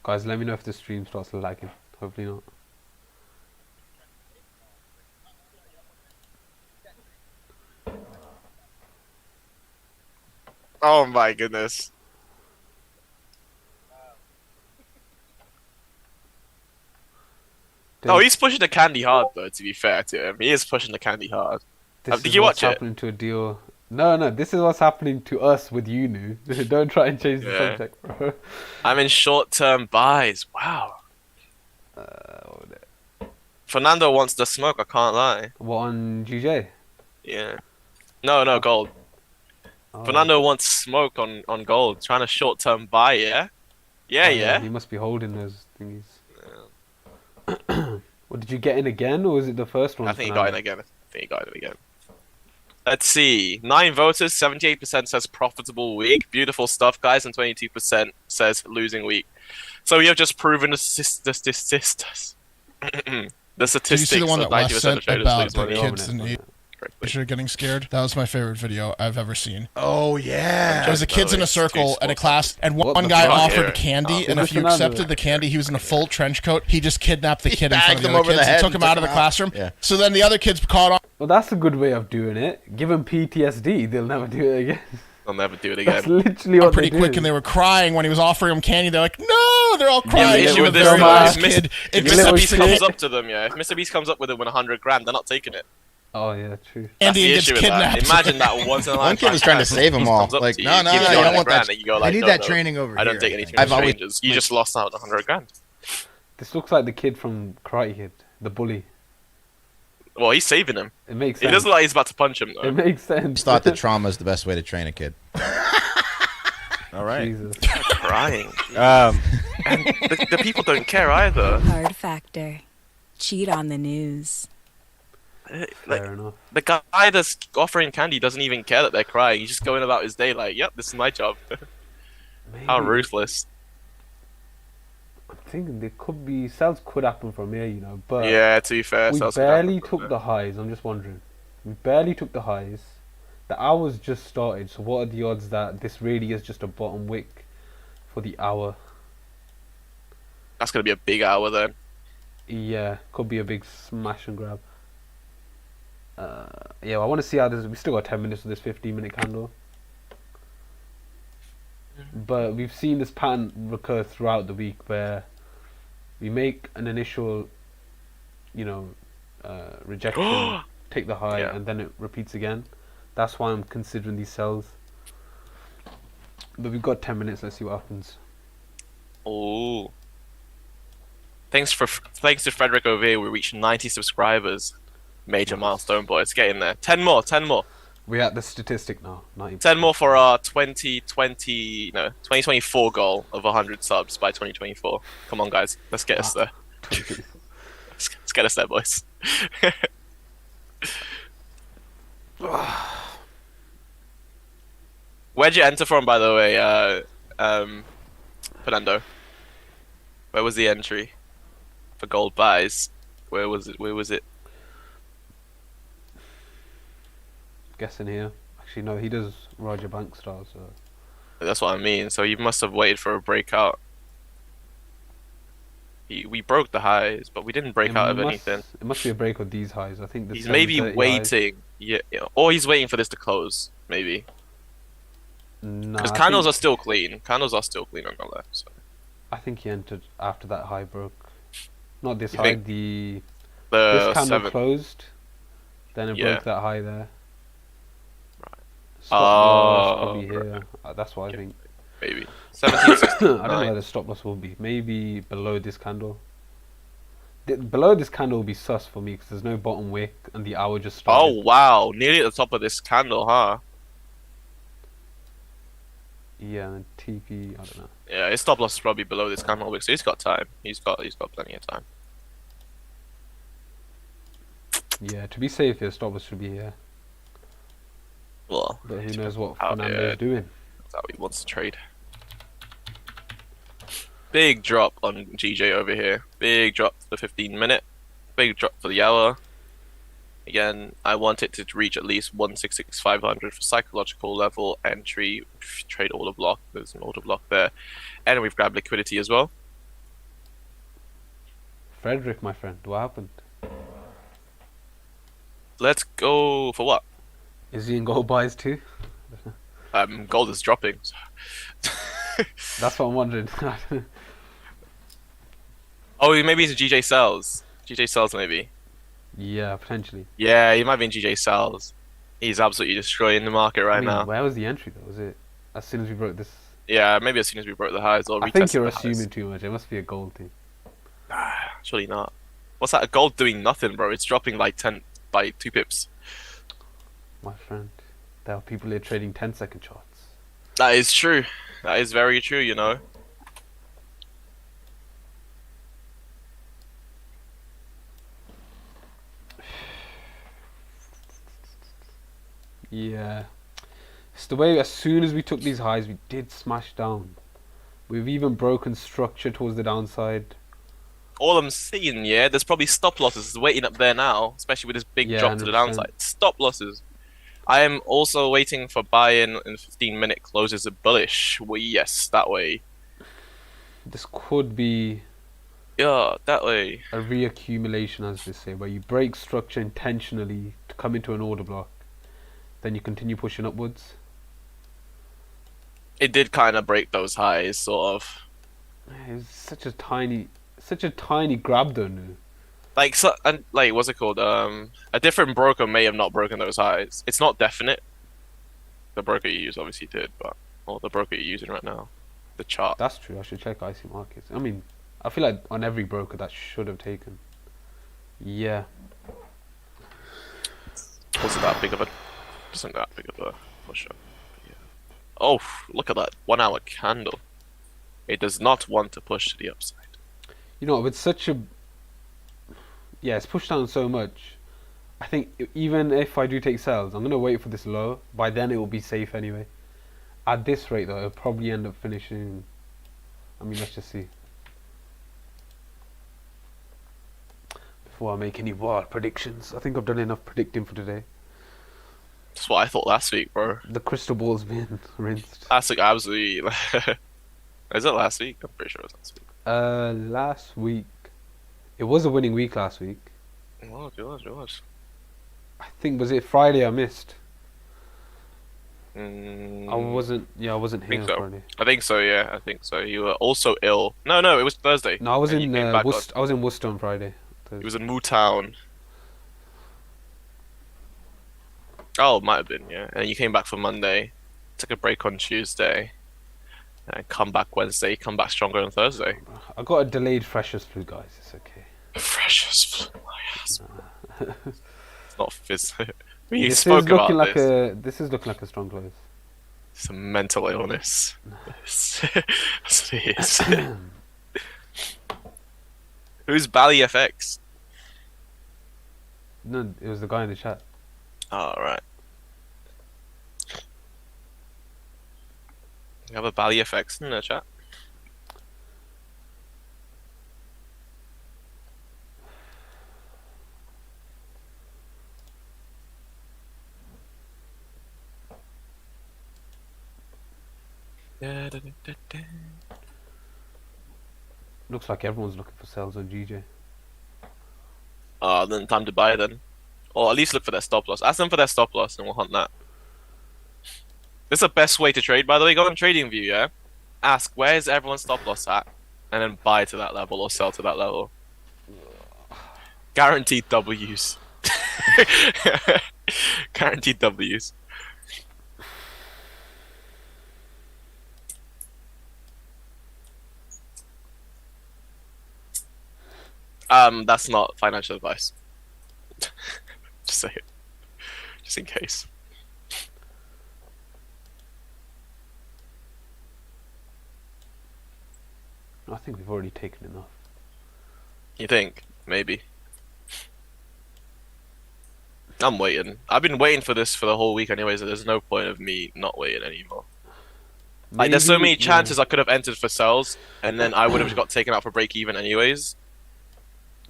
Guys, let me know if the stream starts lagging. Hopefully not. Oh my goodness. Oh, he's pushing the candy hard though, to be fair to him. He is pushing the candy hard. Did you watch it? Happening to a deal. No, this is what's happening to us with Unu. Don't try and change the subject, bro. I'm in short-term buys. Wow. Fernando wants the smoke, I can't lie. What, on GJ? Yeah. No, gold. Oh. Fernando wants smoke on gold, trying to short-term buy, yeah? Yeah. He must be holding those thingies. Yeah. Well, did you get in again, or was it the first one? I think he got in again. Let's see. 9 voters, 78% says profitable week. Beautiful stuff, guys, and 22% says losing week. So we have just proven the statistics. The statistics Did you see the one that Wes sent about the kids in correctly. You're getting scared. That was my favorite video I've ever seen. Oh yeah. It was the kids in a circle in a class, and What one the guy fuck? offered candy, and Is if this you another- accepted the candy, he was in a full trench coat. He just kidnapped the kid in front bagged of the him other over the kids and head took and him out took of the him out. classroom. Yeah. So then the other kids caught on. Well, that's a good way of doing it. Give them PTSD. They'll never do it again. I'll never do it That's again. literally what Pretty they quick, do. and they were crying when he was offering them candy. They're like, "No!" They're all Yeah, crying. the issue with this They're though, like, is kid. if you Mr. little Beast shit. comes up to them, yeah, if Mr. Beast comes up with them with 100 grand, they're not taking it. Oh yeah, true. That's Andy the gets issue with that. kidnapped. Imagine that once in a One lifetime. kid was trying to save them all. Like, no, no, no, you don't want that. You go I like, need no, that no, training over I here. don't take anything I've from always- strangers. You just lost out on 100 grand. This looks like the kid from Karate Kid, the bully. Well, he's saving him. It makes He sense. doesn't look like he's about to punch him though. It makes I sense. just thought that trauma is the best way to train a kid. All right. Jesus. Crying. Um, And the people don't care either. Hard factor. Cheat on the news. Like, Fair enough. the guy that's offering candy doesn't even care that they're crying. He's just going about his day like, yep, this is my job. How Maybe- ruthless. I'm thinking there could be sales could happen from here, you know, but Yeah, to be fair. we so that's barely what happened. took the highs. I'm just wondering. We barely took the highs. The hour's just started, so what are the odds that this really is just a bottom wick for the hour? That's going to be a big hour then. Yeah, could be a big smash and grab. Yeah, well, I want to see how this. We still got 10 minutes of this 15-minute candle, but we've seen this pattern recur throughout the week where we make an initial, you know, rejection, take the high, Yeah. and then it repeats again. That's why I'm considering these sells. But we've got 10 minutes. Let's see what happens. Oh. Thanks to Frederick over here, we reached 90 subscribers. Major milestone, boys. Get in there. 10 more, 10 more. We're at the statistic now. 90%. 10 more for our 2024 goal of 100 subs by 2024. Come on, guys. Let's get us there. Let's get us there, boys. Where'd you enter from, by the way, Fernando? Where was the entry for gold buys? Where was it? Where was it? Guessing here. Actually, no, he does Roger Bank style, so. That's what I mean. So you must have waited for a breakout. We broke the highs, but we didn't break out of anything. It must be a break of these highs. I think the He's maybe 730 waiting, yeah, or he's waiting for this to close, maybe. Nah, Because I candles think- are still clean. Candles are still clean on the left. So. I think he entered after that high broke. Not this You high. think This The candle 7. closed. Then it Yeah. broke that high there. Right. Stop loss Oh, probably here. That's what I Yeah. think. Maybe. I don't know 1769. where the stop loss will be. Maybe below this candle. Below this candle will be sus for me because there's no bottom wick and the hour just started. Oh wow, nearly at the top of this candle, huh? Yeah, and then TP. I don't know. Yeah, his stop loss is probably below this candle wick, so he's got time. He's got plenty of time. Yeah, to be safe here, stop loss should be here. Well, But who knows what Oh, Fernando's yeah. doing. that's how he wants to trade. Big drop on GJ over here. Big drop for the 15-minute. Big drop for the hour. Again, I want it to reach at least 166,500 for psychological level entry. Trade order block. There's an order block there. And we've grabbed liquidity as well. Frederick, my friend, what happened? Let's go for what? Is he in gold buys too? Gold is dropping. That's what I'm wondering. Oh, maybe it's GJ sells. GJ sells maybe. Yeah, potentially. Yeah, he might be in GJ sells. He's absolutely destroying the market right I mean, now. where was the entry though? Was it as soon as we broke this? Yeah, maybe as soon as we broke the highs or I think retested you're the highs. assuming too much. It must be a gold thing. Surely not. What's that? Gold doing nothing, bro. It's dropping like 10 by 2 pips. My friend, there are people here trading 10-second charts. That is true. That is very true, you know. Yeah. It's the way as soon as we took these highs, we did smash down. We've even broken structure towards the downside. all I'm seeing, yeah, there's probably stop losses waiting up there now, especially with this big Yeah, drop to the 100%. downside. Stop losses. I am also waiting for buy-in 15-minute closes of bullish. Well, yes, that way. This could be Yeah, that way. a reaccumulation, as they say, where you break structure intentionally to come into an order block, then you continue pushing upwards. It did kind of break those highs, sort of. It's such a tiny grab though. No? Like, so, and like, what's it called? A different broker may have not broken those highs. It's not definite. The broker you use obviously did, but or the broker you're using right now, the chart. That's true. I should check IC markets. I mean, I feel like on every broker that should have taken. Yeah. Wasn't that big of a push up. Yeah. Oh, look at that 1 hour candle. It does not want to push to the upside. You know, with such a it's pushed down so much. I think even if I do take sales, I'm gonna wait for this low. By then it will be safe anyway. At this rate though, it'll probably end up finishing. I mean, let's just see. Before I make any wild predictions, I think I've done enough predicting for today. That's what I thought last week, bro. The crystal ball's been rinsed. Last week, absolutely. Is it last week? I'm pretty sure it was last week. Last week, it was a winning week last week. It was. I think, was it Friday I missed? I I wasn't here on so. Friday. I think so, yeah. I think so. You were also ill. No, it was Thursday. No, I was and in you came back Worcester. I was in Worcester on Friday. It was in Mootown. Oh, it might have been, yeah. And you came back for Monday, took a break on Tuesday, and come back Wednesday, come back stronger on Thursday. I got a delayed freshers flu, guys. It's okay. Fresh as flu, my ass. It's not physical. We This spoke is looking about like this. this is looking like a strong close. It's a mental illness. That's what it is. Who's Bally FX? No, it was the guy in the chat. Oh, right. You have a Bally FX in the chat? Looks like everyone's looking for sales on GJ. Then time to buy then. Or at least look for their stop loss. Ask them for their stop loss and we'll hunt that. This is the best way to trade, by the way. Go on TradingView, yeah? Ask, where's everyone's stop loss at? And then buy to that level or sell to that level. Guaranteed W's. Guaranteed W's. That's not financial advice. Just say it. Just in case. I think we've already taken enough. You think? Maybe. I'm waiting. I've been waiting for this for the whole week anyway, so there's no point of me not waiting anymore. Like, there's so many chances I could have entered for sells, and then I would have got taken out for break even anyways.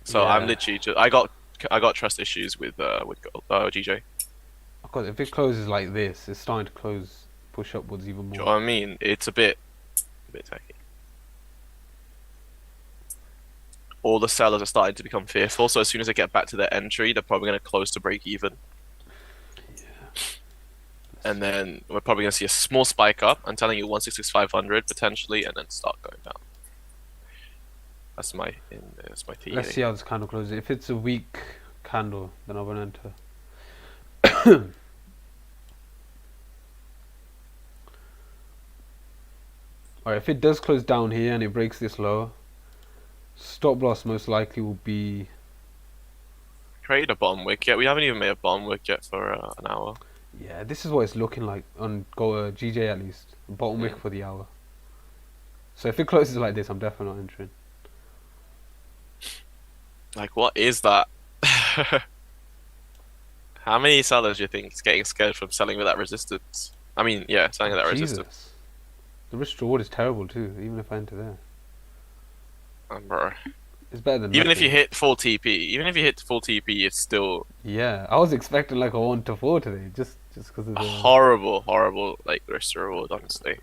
So I'm literally just, I got trust issues with GJ. Of course, if it closes like this, it's starting to push upwards even more. Do you know what I mean? It's a bit tacky. All the sellers are starting to become fearful, so as soon as they get back to their entry, they're probably going to close to break even. And then we're probably going to see a small spike up. I'm telling you, 166,500 potentially, and then start going down. That's my theory. Let's see how this candle closes. If it's a weak candle, then I won't enter. Alright, if it does close down here and it breaks this low, stop loss most likely will be... Create a bottom wick yet. We haven't even made a bottom wick yet for an hour. Yeah, this is what it's looking like on GJ at least. Bottom wick for the hour. So if it closes like this, I'm definitely not entering. Like, what is that? How many sellers do you think is getting scared from selling with that resistance? I mean, yeah, selling with that resistance. The risk reward is terrible too, even if I enter there. Bro. It's better than Even if you nothing. hit full TP, it's still Yeah, I was expecting like a 1 to 4 today, just because of a the. horrible like risk to reward, honestly.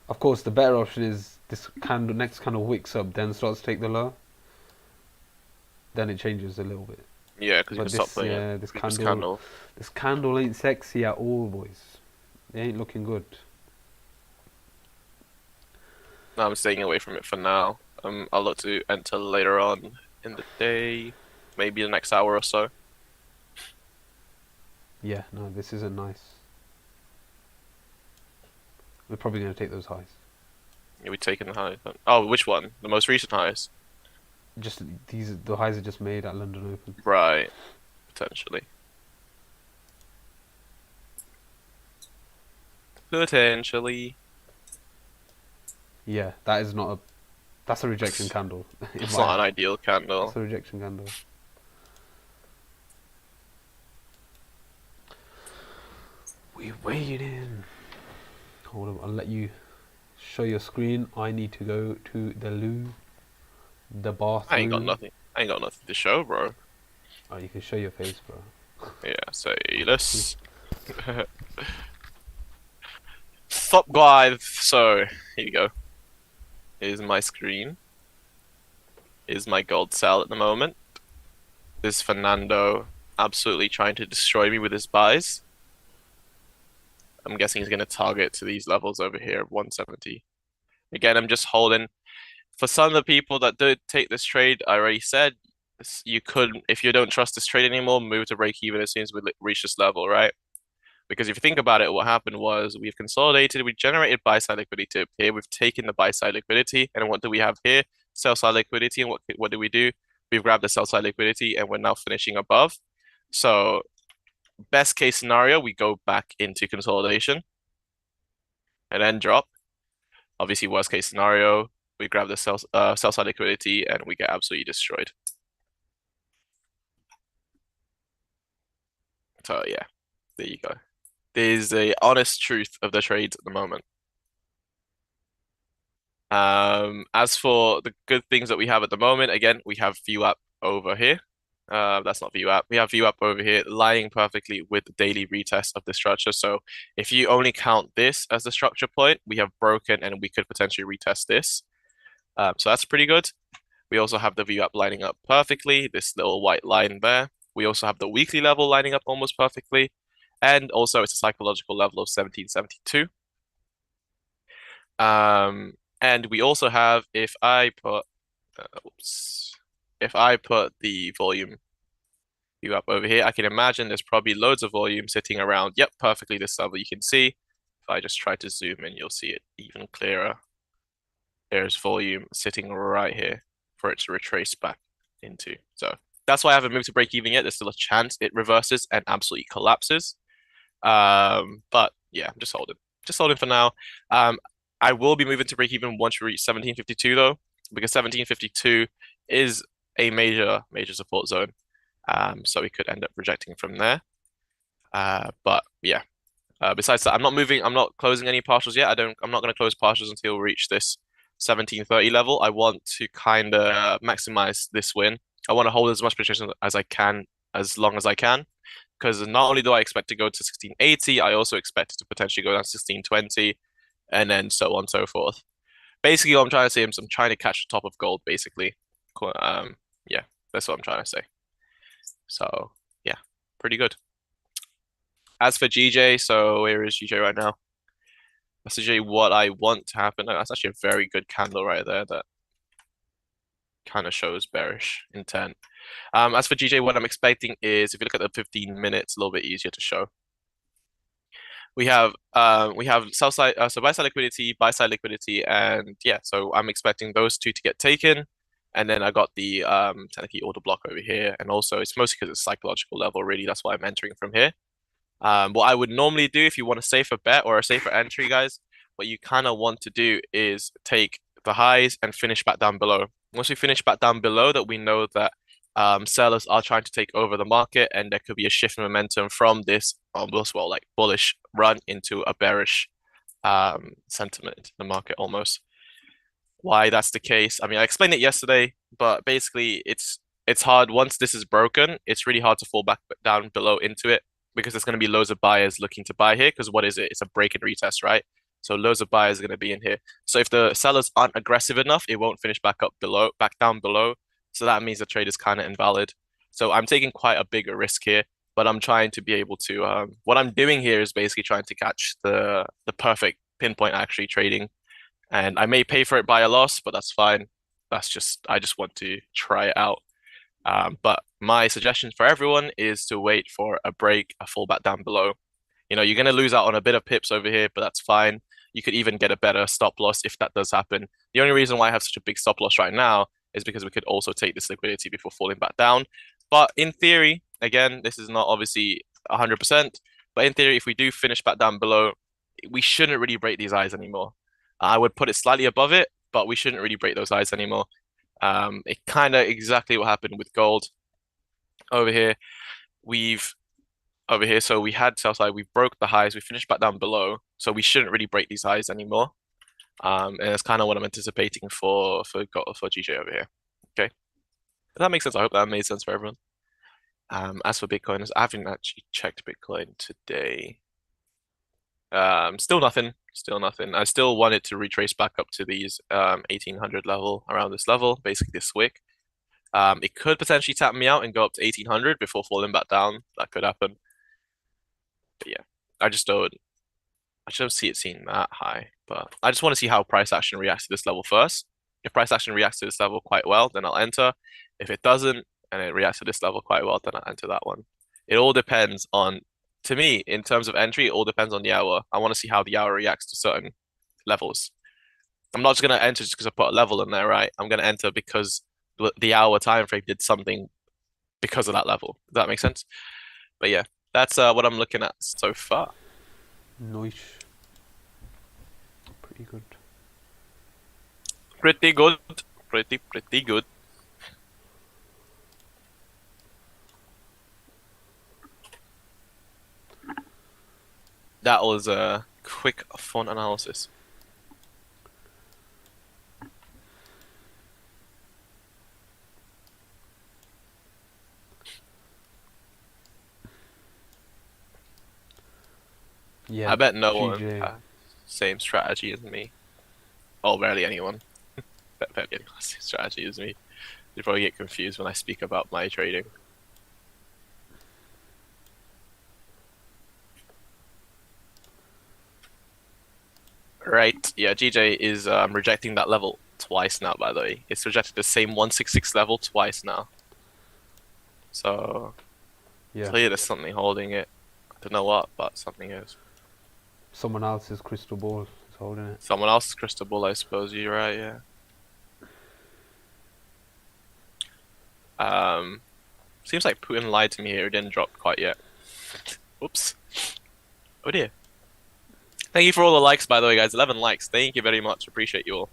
Of course, the better option is this candle next candle wicks up, then starts to take the low. Then it changes a little bit. Yeah, because you But can stop this, playing yeah, it. this Previous candle, this candle ain't sexy at all, boys. It ain't looking good. No, I'm staying away from it for now. I'll look to enter later on in the day, maybe the next hour or so. Yeah, no, this isn't nice. We're probably going to take those highs. Yeah, we taking the highs. Oh, which one? The most recent highs? Just the highs are just made at London Open. Right, potentially. Potentially. Yeah, that is not a. That's a rejection candle. It's not an ideal candle. That's a rejection candle. We're waiting. Hold on, I'll let you show your screen. I need to go to the loo, the bathroom. I ain't got nothing. I ain't got nothing to show, bro. Oh, you can show your face, bro. Yeah, so let's stop guys. So here you go. Here's my screen. Here's my gold cell at the moment. This Fernando absolutely trying to destroy me with his buys. I'm guessing he's going to target to these levels over here of 170. Again, I'm just holding. For some of the people that did take this trade, I already said you could, if you don't trust this trade anymore, move to break even as soon as we reach this level, right? Because if you think about it, what happened was we've consolidated, we generated buy side liquidity up here, we've taken the buy side liquidity, and what do we have here? Sell side liquidity, and what do we do? We've grabbed the sell side liquidity, and we're now finishing above. So best case scenario, we go back into consolidation and then drop. Obviously, worst case scenario, we grab the sell side liquidity and we get absolutely destroyed. So yeah, there you go. There's the honest truth of the trades at the moment. As for the good things that we have at the moment, again, we have VWAP over here. That's not VWAP. We have VWAP over here lying perfectly with the daily retest of the structure. So if you only count this as the structure point, we have broken and we could potentially retest this. So that's pretty good. We also have the VWAP lining up perfectly, this little white line there. We also have the weekly level lining up almost perfectly. And also it's a psychological level of 1772. And we also have, if I put the volume view up over here, I can imagine there's probably loads of volume sitting around, yep, perfectly this level you can see. If I just try to zoom in, you'll see it even clearer. There's volume sitting right here for it to retrace back into. So that's why I haven't moved to break even yet. There's still a chance it reverses and absolutely collapses. But yeah, I'm just holding for now. I will be moving to break even once we reach 1752 though, because 1752 is a major support zone. So we could end up rejecting from there. But yeah. Besides that, I'm not closing any partials yet. I'm not going to close partials until we reach this 1730 level. I want to kind of maximize this win. I want to hold as much position as I can, as long as I can, because not only do I expect to go to 1680, I also expect to potentially go down to 1620, and then so on and so forth. Basically, what I'm trying to say is I'm trying to catch the top of gold, basically. Yeah, that's what I'm trying to say. So yeah, pretty good. As for GJ, so where is GJ right now? That's actually what I want to happen. That's actually a very good candle right there that kind of shows bearish intent. As for GJ, what I'm expecting is, if you look at the 15 minutes, a little bit easier to show. We have sell side, so buy side liquidity, buy side liquidity, and yeah, so I'm expecting those two to get taken. And then I got the technically order block over here, and also it's mostly because it's psychological level, really. That's why I'm entering from here. What I would normally do if you want a safer bet or a safer entry, guys, what you kind of want to do is take the highs and finish back down below. Once we finish back down below that, we know that sellers are trying to take over the market, and there could be a shift in momentum from this almost, well, like bullish run into a bearish sentiment in the market almost. why that's the case. I mean, I explained it yesterday, but basically it's hard once this is broken. It's really hard to fall back down below into it because there's going to be loads of buyers looking to buy here. Because what is it? It's a break and retest, right? So loads of buyers are going to be in here. So if the sellers aren't aggressive enough, it won't finish back down below. So that means the trade is kind of invalid. So I'm taking quite a bigger risk here, but I'm trying to be able to. What I'm doing here is basically trying to catch the perfect pinpoint actually trading, and I may pay for it by a loss, but that's fine. I just want to try it out. But my suggestion for everyone is to wait for a break, a fallback down below. You're going to lose out on a bit of pips over here, but that's fine. You could even get a better stop loss if that does happen. The only reason why I have such a big stop loss right now is because we could also take this liquidity before falling back down. But in theory, again, this is not obviously 100%, but in theory, if we do finish back down below, we shouldn't really break these highs anymore. I would put it slightly above it, but we shouldn't really break those highs anymore. It kind of exactly what happened with gold over here. So we had sell side, we broke the highs, we finished back down below, so we shouldn't really break these highs anymore. And that's kind of what I'm anticipating for GJ over here. Okay, if that makes sense. I hope that made sense for everyone. As for Bitcoin, I haven't actually checked Bitcoin today. Still nothing. I still want it to retrace back up to these 1800 level, around this level, basically this wick. It could potentially tap me out and go up to 1800 before falling back down. That could happen. But yeah, I just don't see it seeing that high. But I just want to see how price action reacts to this level first. If price action reacts to this level quite well, then I'll enter. If it doesn't, and it reacts to this level quite well, then I'll enter that one. It all depends on, to me, in terms of entry, it all depends on the hour. I want to see how the hour reacts to certain levels. I'm not just going to enter just because I put a level in there, right? I'm going to enter because the hour time frame did something because of that level. Does that make sense? But yeah, that's what I'm looking at so far. Nice. Pretty good. Pretty good. Pretty good. That was a quick, fun analysis. Yeah. I bet no one GJ. has same strategy as me. Oh, barely anyone. Barely anyone has the same strategy as me. You probably get confused when I speak about my trading. Right, yeah, GJ is rejecting that level twice now, by the way. It's rejected the same 166 level twice now. So, Yeah. clearly there's something holding it. I don't know what, but something is. Someone else's crystal ball is holding it. Someone else's crystal ball, I suppose. You're right, yeah. Seems like Putin lied to me here. It didn't drop quite yet. Oops. Oh dear. Thank you for all the likes, by the way, guys. 11 likes. Thank you very much. Appreciate you all.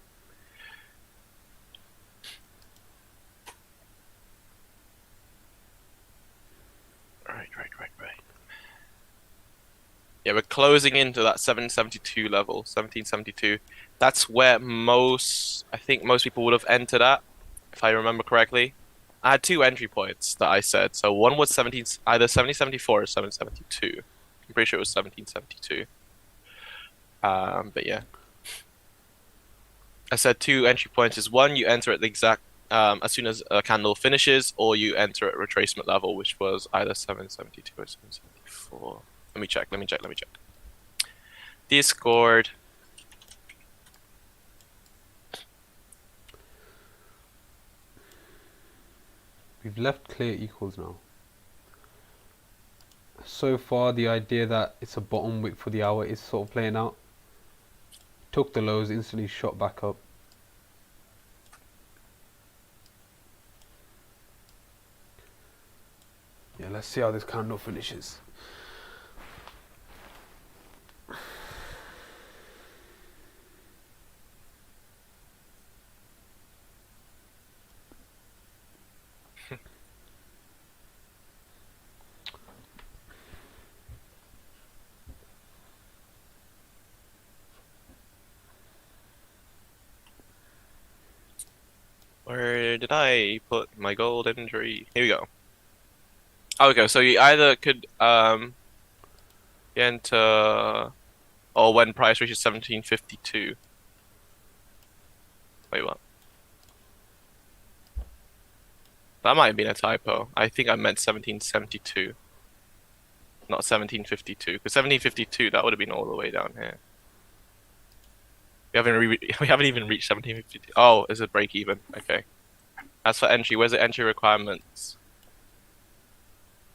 Right. Yeah, we're closing into that 772 level, 1772. That's where I think most people would have entered at, if I remember correctly. I had two entry points that I said. So one was either 1774 or 772. I'm pretty sure it was 1772. But yeah. I said two entry points is one, you enter at the exact as soon as a candle finishes, or you enter at retracement level, which was either 772 or 774. Let me check. Discord. We've left clear equals now. So far, the idea that it's a bottom wick for the hour is sort of playing out. Took the lows, instantly shot back up. Yeah, let's see how this candle finishes. Where did I put my golden tree? Here we go. Okay, so you either could enter or when price reaches 1752. Wait, what? That might have been a typo. I think I meant 1772, not 1752. Because 1752, that would have been all the way down here. We haven't even reached 1752. Oh, is it break even? Okay. As for entry, where's the entry requirements?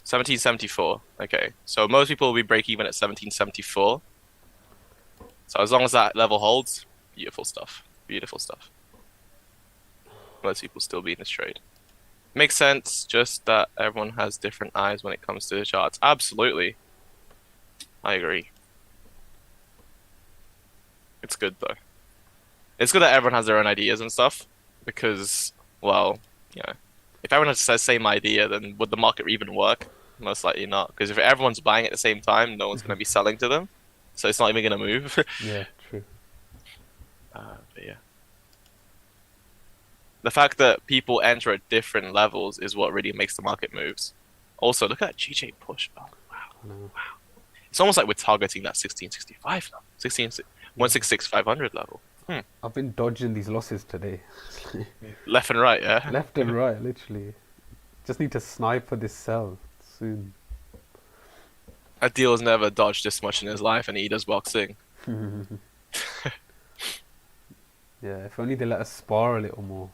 1774. Okay. So most people will be break even at 1774. So as long as that level holds, beautiful stuff. Beautiful stuff. Most people still be in this trade. Makes sense, just that everyone has different eyes when it comes to the charts. Absolutely. I agree. It's good though. It's good that everyone has their own ideas and stuff, because, well, yeah. If everyone has the same idea, then would the market even work? Most likely not, because if everyone's buying at the same time, no one's going to be selling to them, so it's not even going to move. Yeah, true. But yeah. The fact that people enter at different levels is what really makes the market moves. Also, look at that GJ push. Oh, wow. Wow. It's almost like we're targeting that 1665 level. 166,500 level. I've been dodging these losses today. Left and right, yeah? Left and right, literally. Just need to sniper this sell soon. Adeel's never dodged this much in his life, and he does boxing. Yeah, if only they let us spar a little more.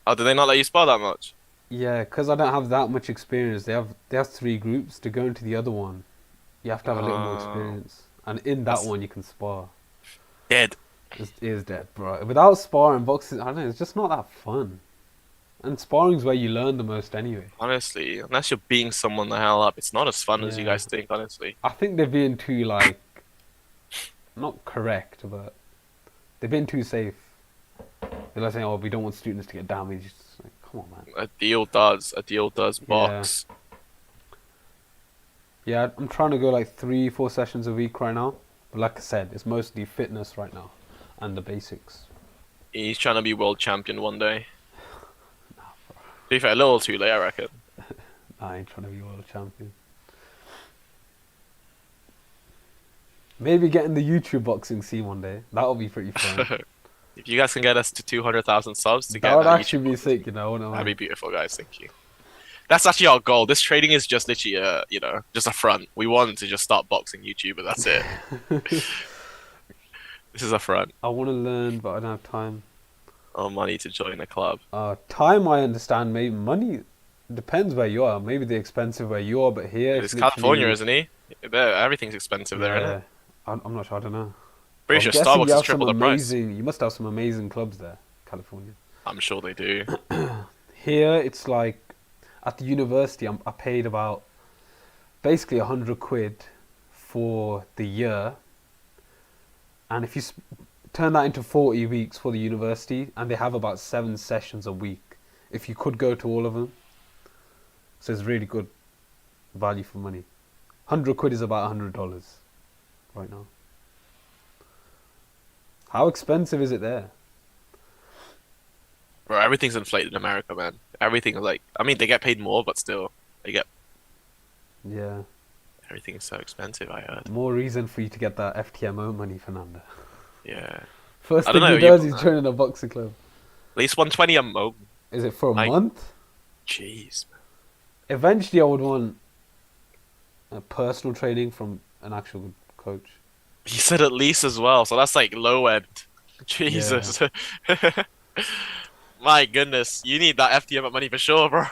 Oh, did they not let you spar that much? Yeah, because I don't have that much experience. They have 3 groups. To go into the other one, you have to have a little more experience. And in that one, you can spar. Dead. It is dead, bro. Without sparring, boxing, I don't know, it's just not that fun. And sparring's where you learn the most anyway. Honestly, unless you're beating someone the hell up, it's not as fun as you guys think, honestly. I think they're being too, like, not correct, but they've been too safe. They're like saying, oh, we don't want students to get damaged. It's like, come on, man. Adeal does box. Yeah, I'm trying to go like 3-4 sessions a week right now. But like I said, it's mostly fitness right now and the basics. He's trying to be world champion one day. To be fair, a little too late, I reckon. I ain't trying to be world champion. Maybe getting the YouTube boxing scene one day. That'll be pretty fun. If you guys can get us to 200,000 subs to get that would that actually be sick, you know. that'd be beautiful, guys. Thank you. That's actually our goal. This trading is just literally, just a front. We want to just start boxing YouTube, but that's it. This is a front. I want to learn, but I don't have time. Oh, money to join a club. Time, I understand. Maybe money depends where you are. Maybe they're expensive where you are, but here It's California, isn't he? Everything's expensive there, isn't it? I'm not sure. I don't know. Pretty sure Starbucks is triple the price. You must have some amazing clubs there, California. I'm sure they do. Here, it's like at the university, I paid about basically 100 quid for the year, and if you turn that into 40 weeks for the university, and they have about 7 sessions a week, if you could go to all of them, so it's really good value for money. 100 quid is about $100 right now. How expensive is it there? Bro, everything's inflated in America, man. Everything is like, I mean, they get paid more, but still, they get. Yeah. Everything is so expensive, I heard. More reason for you to get that FTMO money, Fernando. Yeah. First thing he does, he's joining a boxing club. At least 120 a month. Is it for a month? Jeez, man. Eventually, I would want a personal training from an actual coach. He said at least as well, so that's like low end. Jesus. Yeah. My goodness, you need that FTM money for sure, bro.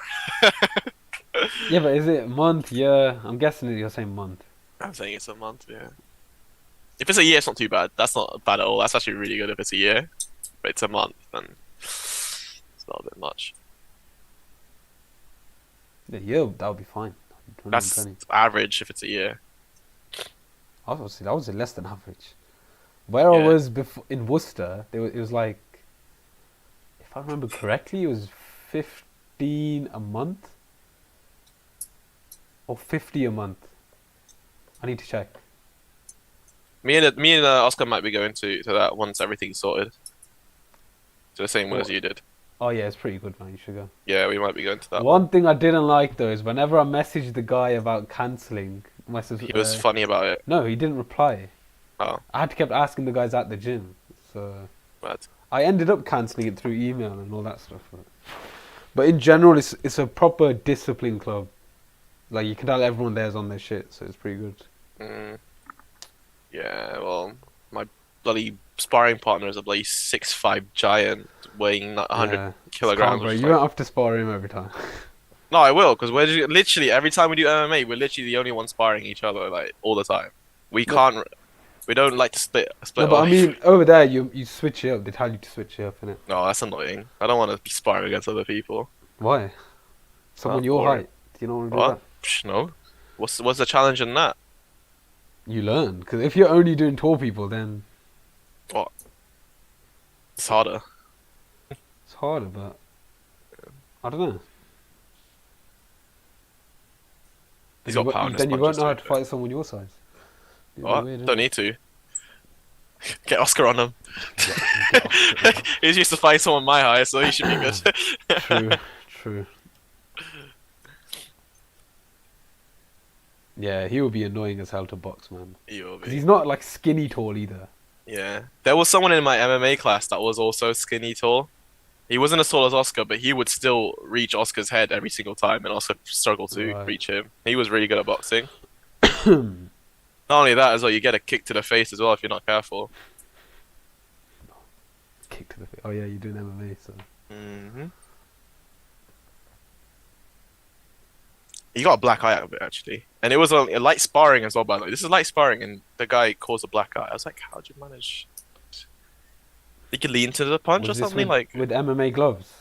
Yeah, but is it a month, year? I'm guessing you're saying month. I'm saying it's a month, yeah. If it's a year, it's not too bad. That's not bad at all. That's actually really good if it's a year. But it's a month, then it's not a bit much. The year, that would be fine. That's average if it's a year. Obviously, that was less than average. Where I was before in Worcester, it was like, if I remember correctly, it was 15 a month or 50 a month. I need to check. Me and Oscar might be going to that once everything's sorted. the same one as What? you did. Oh yeah, it's pretty good, man. You should go. Yeah, we might be going to that. One thing I didn't like though is whenever I messaged the guy about cancelling, He was funny about it. no, he didn't reply. Oh, I had to keep asking the guys at the gym, so bad. I ended up cancelling it through email and all that stuff. But in general, it's a proper discipline club. Like you can tell everyone there's on their shit, so it's pretty good. Yeah, well, my bloody sparring partner is a bloody 6'5" giant weighing 100 Yeah. kilograms. Bro, which is you like- won't have to spar him every time. No, I will, because we're literally every time we do MMA, we're literally the only ones sparring each other like all the time. We can't. We don't like to split. No, but I off. mean, over there you switch it up. They tell you to switch it up, innit? No, that's annoying. I don't want to be sparring against other people. Why? Someone That's your boring. height. Do you not want to do What? Psh, no. What's the challenge in that? that? You learn, because if you're only doing tall people, then What? It's harder. it's harder. But I don't know. He's Then got you power. won't- Then you won't know how to fight someone your size. It'd be What? weird, Don't innit? need to. Get Oscar on him. Get Oscar, He's used to fight someone my height, so he should be good. True, true. Yeah, he would be annoying as hell to box, man. He will 'Cause be. he's not like skinny tall either. Yeah. There was someone in my MMA class that was also skinny tall. He wasn't as tall as Oscar, but he would still reach Oscar's head every single time, and Oscar struggled to Right. reach him. He was really good at boxing. Not only that, as well, you get a kick to the face as well if you're not careful. Kick to the face. Oh yeah, you're doing MMA, so. He got a black eye out of it actually, and it was a light sparring as well. By the way, this is light sparring, and the guy caused a black eye. I was like, how'd you manage? You could lean to the punch Was or this something with, like with MMA gloves.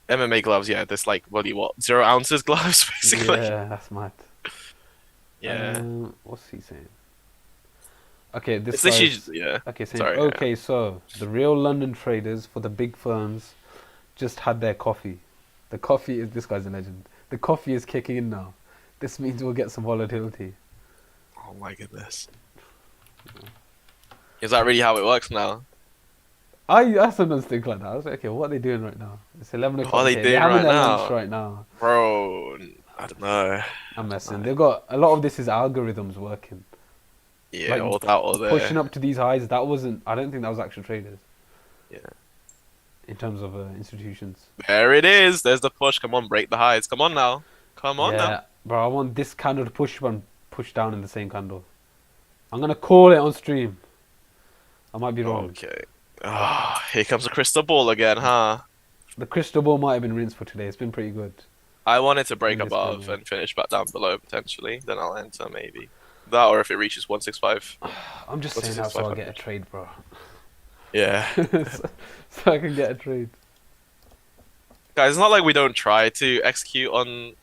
MMA gloves. Yeah, this like what 0 ounces gloves basically. Yeah, that's mad. Yeah. What's he saying? Okay, this It's literally guy's- just, yeah. Okay, saying, Sorry, okay, so the real London traders for the big firms just had their coffee. The coffee is, this guy's a legend. The coffee is kicking in now. This means we'll get some volatility. Oh my goodness. Is that really how it works now? I sometimes think like that. I was like, okay, what are they doing right now? It's 11 o'clock. are they okay, doing they're having right their now? lunch right now. Bro, I don't know. I'm messing. They've got a lot of this is algorithms working. Yeah, Like, all that or there. Pushing up to these highs, that wasn't. I don't think that was actual traders. Yeah. In terms of institutions. There it is. There's the push. Come on, break the highs. Come on now. Come on yeah, now. bro. I want this candle to push up and push down in the same candle. I'm gonna call it on stream. I might be wrong. Okay. Ah, here comes the crystal ball again, huh? The crystal ball might have been rinsed for today. It's been pretty good. I want it to break Yes, above yeah. and finish back down below potentially. Then I'll enter maybe. That or if it reaches 165. I'm just What's saying this that so I'll 500? get a trade, bro. Yeah. so I can get a trade. Guys, it's not like we don't try to execute on,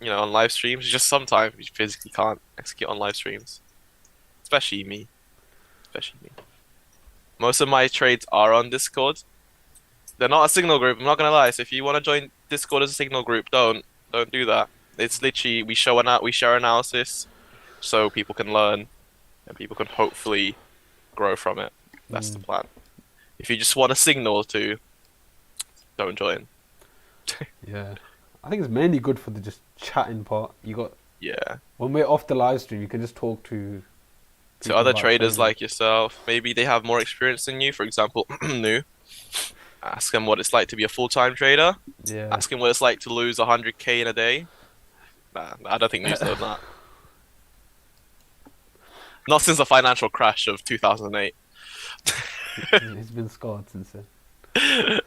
on live streams. It's just sometimes we physically can't execute on live streams. Especially me. Most of my trades are on Discord. They're not a signal group, I'm not gonna lie. So if you want to join Discord as a signal group, don't do that. It's literally we share analysis so people can learn and people can hopefully grow from it. That's the plan. If you just want a signal to, don't join. Yeah. I think it's mainly good for the just chatting part. You got Yeah. when we're off the live stream, you can just talk to To people other about traders trading. like yourself, maybe they have more experience than you. For example, new. Ask them what it's like to be a full-time trader. Yeah. Ask him what it's like to lose 100k in a day. Nah, I don't think New's done that. Not since the financial crash of 2008. He's been scarred since then.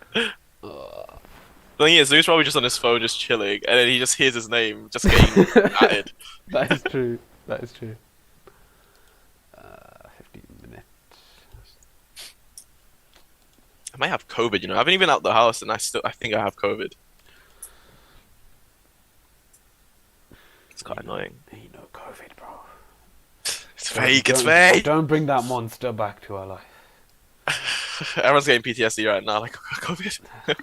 The thing is, New's probably just on his phone, just chilling, and then he just hears his name just getting added. That is true. That is true. 15 minutes. I might have COVID. I haven't even out the house, and I think I have COVID. It's quite annoying. Ain't no COVID, bro. It's fake. It's Don't- fake. Don't bring that monster back to our life. Everyone's getting PTSD right now, like COVID.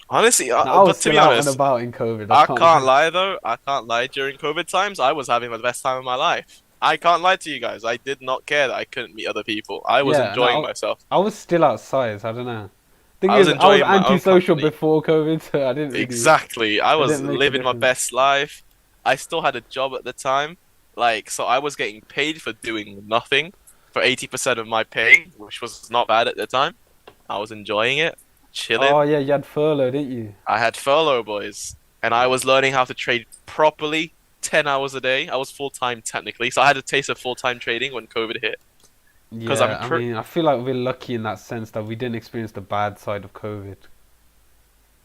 Honestly, No, I but was to still be out honest, and about in COVID. I can't lie though. I can't lie. During COVID times, I was having the best time of my life. I can't lie to you guys. I did not care that I couldn't meet other people. I was Yeah, enjoying no, myself. I was still outside. So I don't know. Thing I was is, I was enjoying my own antisocial company. before COVID, so I didn't really. Exactly. I was didn't make a living my difference. best life. I still had a job at the time. Like, so I was getting paid for doing nothing for 80% of my pay, which was not bad at the time. I was enjoying it, chilling. Oh yeah, you had furlough, didn't you? I had furlough, boys, and I was learning how to trade properly, 10 hours a day. I was full-time technically, so I had a taste of full-time trading when COVID hit. Yeah, I mean, I feel like we're lucky in that sense that we didn't experience the bad side of COVID.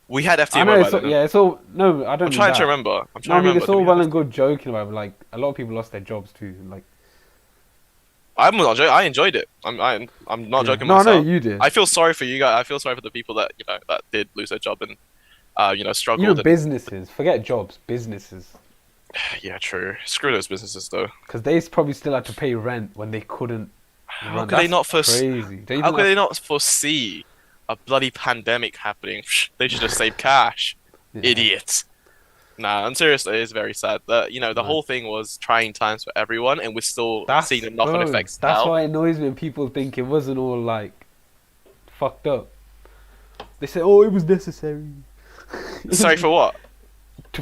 We had I FTMO know, by it's all, then. yeah, it's all no, I don't. I'm mean trying that. to remember. I'm No, trying I mean to it's remember. all Did we well have and good joking about it, but like a lot of people lost their jobs too. Like, I'm not joking. I enjoyed it. I'm not yeah. joking No, I know myself. you did. I feel sorry for you guys. I feel sorry for the people that that did lose their job and struggled. Even businesses, forget jobs, businesses, Yeah, true. Screw those businesses though. because they probably still had to pay rent when they couldn't How run. could they That's not foresee? crazy? Don't you How think could they that's- not foresee a bloody pandemic happening? They should have saved cash. Yeah. Idiots. Nah, and seriously, it's very sad. The Right. whole thing was trying times for everyone, and we're still That's seeing the knock-on bro, effects That's now. why it annoys me when people think it wasn't all like fucked up. They say, "Oh, it was necessary." Sorry for what?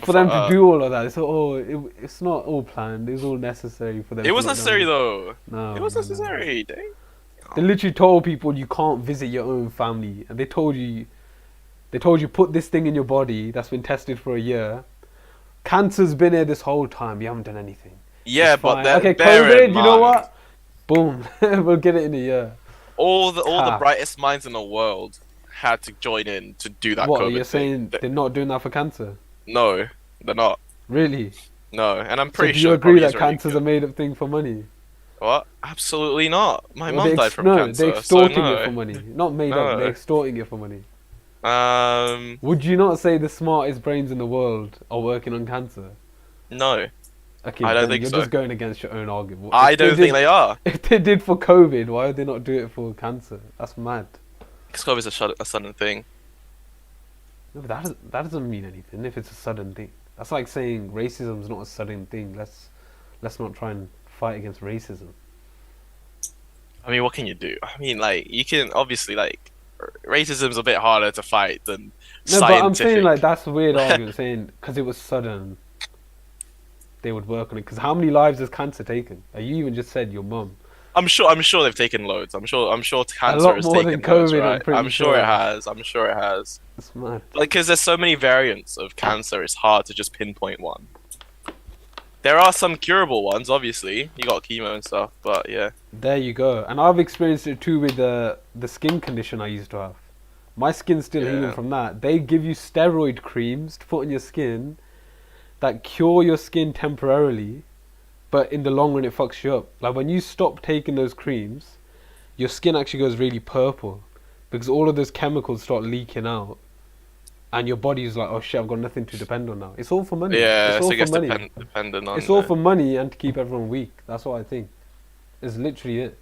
For them to do all of that. They say, "Oh, it's not all planned. It's all necessary for them." It to was lock necessary down." though. No, It was no. necessary. Dang. They literally told people you can't visit your own family, and they told you put this thing in your body that's been tested for a year. Cancer's been here this whole time. You haven't done anything. Yeah, It's but fine. that, Okay, bear COVID. in You know mind, what? Boom, we'll get it in a year. all the Tough. brightest minds in the world had to join in to do that. What COVID you're saying? thing. They're not doing that for cancer? No, they're not. Really? No, and I'm So pretty do sure you it agree probably that is really cancer's good. a made-up thing for money? What? Absolutely not. My Well, mum died from no, cancer. they're extorting so no. it for money. Not made up. No. They're extorting it for money. Um, Would you not say the smartest brains in the world are working on cancer? no. Okay, I don't then think you're so. just going against your own argument. I If they don't think did- they are. If they did for COVID, why would they not do it for cancer? That's mad. Because COVID's a sudden thing. No, but that doesn't mean anything if it's a sudden thing. That's like saying racism's not a sudden thing. Let's not try and fight against racism. I mean, what can you do? I mean, like, you can obviously, like, racism's a bit harder to fight than No, scientific. but I'm saying like that's a weird argument saying because it was sudden. They would work on it because how many lives has cancer taken? You even just said your mum. I'm sure they've taken loads. I'm sure cancer lot has more taken than loads, COVID, I'm right? pretty I'm sure sure. it has. I'm sure it has. It's mad. Like, because there's so many variants of cancer, it's hard to just pinpoint one. There are some curable ones, obviously. You got chemo and stuff, but yeah. There you go. And I've experienced it too with the skin condition I used to have. My skin's still healing Yeah. from that. They give you steroid creams to put on your skin that cure your skin temporarily, but in the long run it fucks you up. Like when you stop taking those creams, your skin actually goes really purple because all of those chemicals start leaking out. And your body's like, oh shit, I've got nothing to depend on now. It's all for money. Yeah, it's all so it gets for money. dependent on It's all the- for money and to keep everyone weak. That's what I think. It's literally it.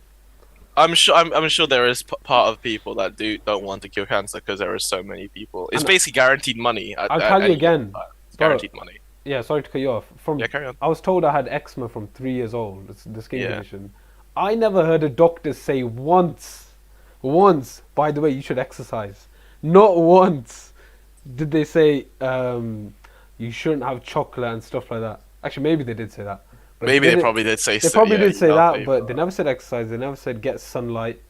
I'm sure there is part of people that don't want to cure cancer because there are so many people. It's And basically guaranteed money. I'll tell you again, It's bro. guaranteed money. Yeah, sorry to cut you off. Yeah, carry on. I was told I had eczema from 3 years old. It's the skin Yeah. condition. I never heard a doctor say once, by the way, you should exercise. Not once did they say you shouldn't have chocolate and stuff like that. Actually, maybe they did say that. But Maybe they didn't- probably did say. They probably yeah, did say you know, that, maybe, but they never said exercise. They never said get sunlight.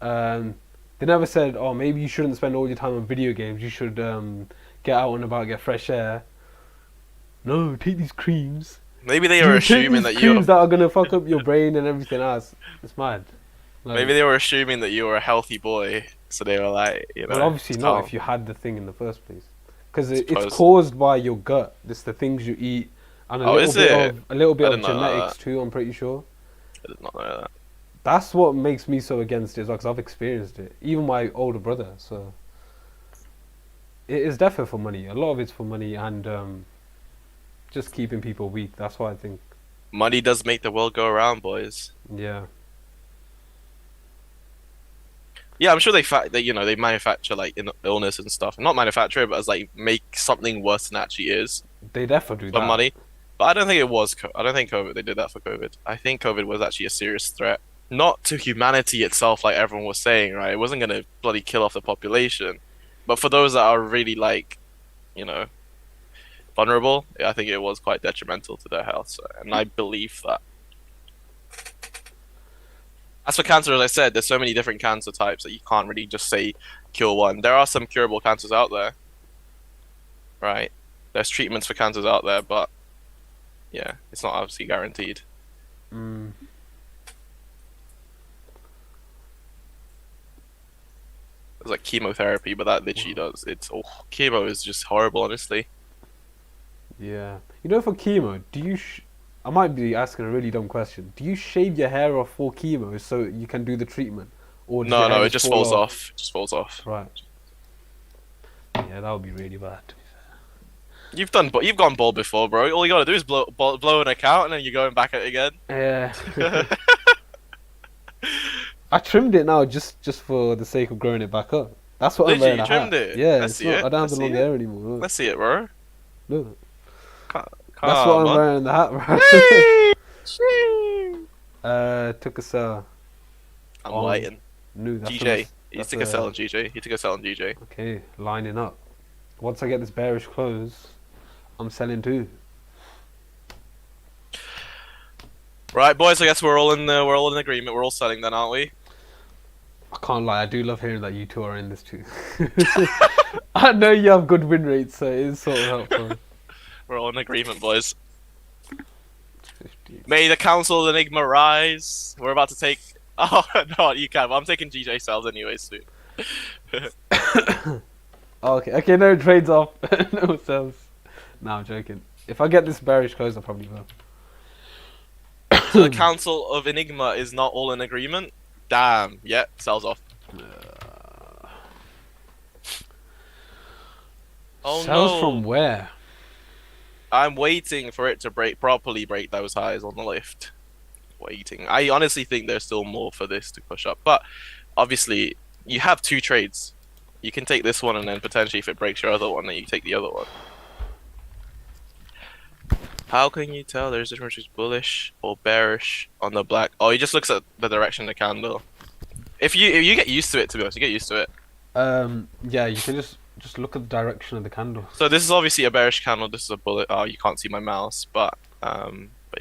They never said, oh, maybe you shouldn't spend all your time on video games. You should get out and about, get fresh air. No, take these creams. maybe they You were take assuming these that you. creams that are gonna fuck up your brain and everything else. It's mad. Like, Maybe they were assuming that you were a healthy boy, so they were like, you know. well, obviously not oh, if you had the thing in the first place, because Suppose. it's caused by your gut. It's the things you eat and a Oh, little is bit it? of a little bit I of didn't know genetics that. too. I'm pretty sure. I did not know that. That's what makes me so against it as well, because I've experienced it. Even my older brother. So it is definitely for money. A lot of it's for money and just keeping people weak. That's why I think. Money does make the world go around, boys. Yeah. Yeah, I'm sure they manufacture like illness and stuff. Not manufacture it, but as like make something worse than it actually is They definitely do for that. money. But I don't think it was. I don't think COVID. They did that for COVID. I think COVID was actually a serious threat. not to humanity itself, like everyone was saying, right? It wasn't gonna bloody kill off the population, but for those that are really like, you know, vulnerable, I think it was quite detrimental to their health. So, and I believe that. As for cancer, as I said, there's so many different cancer types that you can't really just say cure one. There are some curable cancers out there, right? There's treatments for cancers out there, but yeah, it's not obviously guaranteed. Mm. It's like chemotherapy, but that literally does. Chemo is just horrible, honestly. Yeah. You know, for chemo, do you? I might be asking a really dumb question. Do you shave your hair off for chemo so you can do the treatment, or does your hair No, it just fall falls off. It just falls off. Right. Yeah, that would be really bad. You've gone bald before, bro. All you gotta do is blow an account, and then you're going back at it again. Yeah. I trimmed it now just for the sake of growing it back up. That's what Literally, I'm wearing. you trimmed it? Yeah, Let's see not, it. I don't have Let's the long see hair anymore. Look. Let's see it, bro. Look. Come That's what I'm on. wearing the hat, bro. Hey! Took a sell. I'm on waiting. No, that's GJ. He that's took a sell on GJ. He took a sell on GJ. Okay, lining up. Once I get this bearish close, I'm selling too. Right, boys. I guess we're all in agreement. We're all selling then, aren't we? I can't lie, I do love hearing that you two are in this too. I know you have good win rates, so it is sort of helpful. We're all in agreement, boys. 50. May the council of Enigma rise. We're about to take. Oh no, you can. But I'm taking GJ sells anyway soon. Okay, no trades off. No sells. No, I'm joking. If I get this bearish close, I probably will. So the council of Enigma is not all in agreement. Damn. Yeah, sells off. Oh Sells no. from where? I'm waiting for it to properly break those highs on the lift. Waiting. I honestly think there's still more for this to push up, but obviously you have two trades. You can take this one, and then potentially if it breaks your other one, then you take the other one. How can you tell there's a difference between bullish or bearish on the black? Oh, he just looks at the direction of the candle. If you get used to it, to be honest, you get used to it. Yeah, you can just look at the direction of the candle. So this is obviously a bearish candle. This is a bullet. Oh, you can't see my mouse, but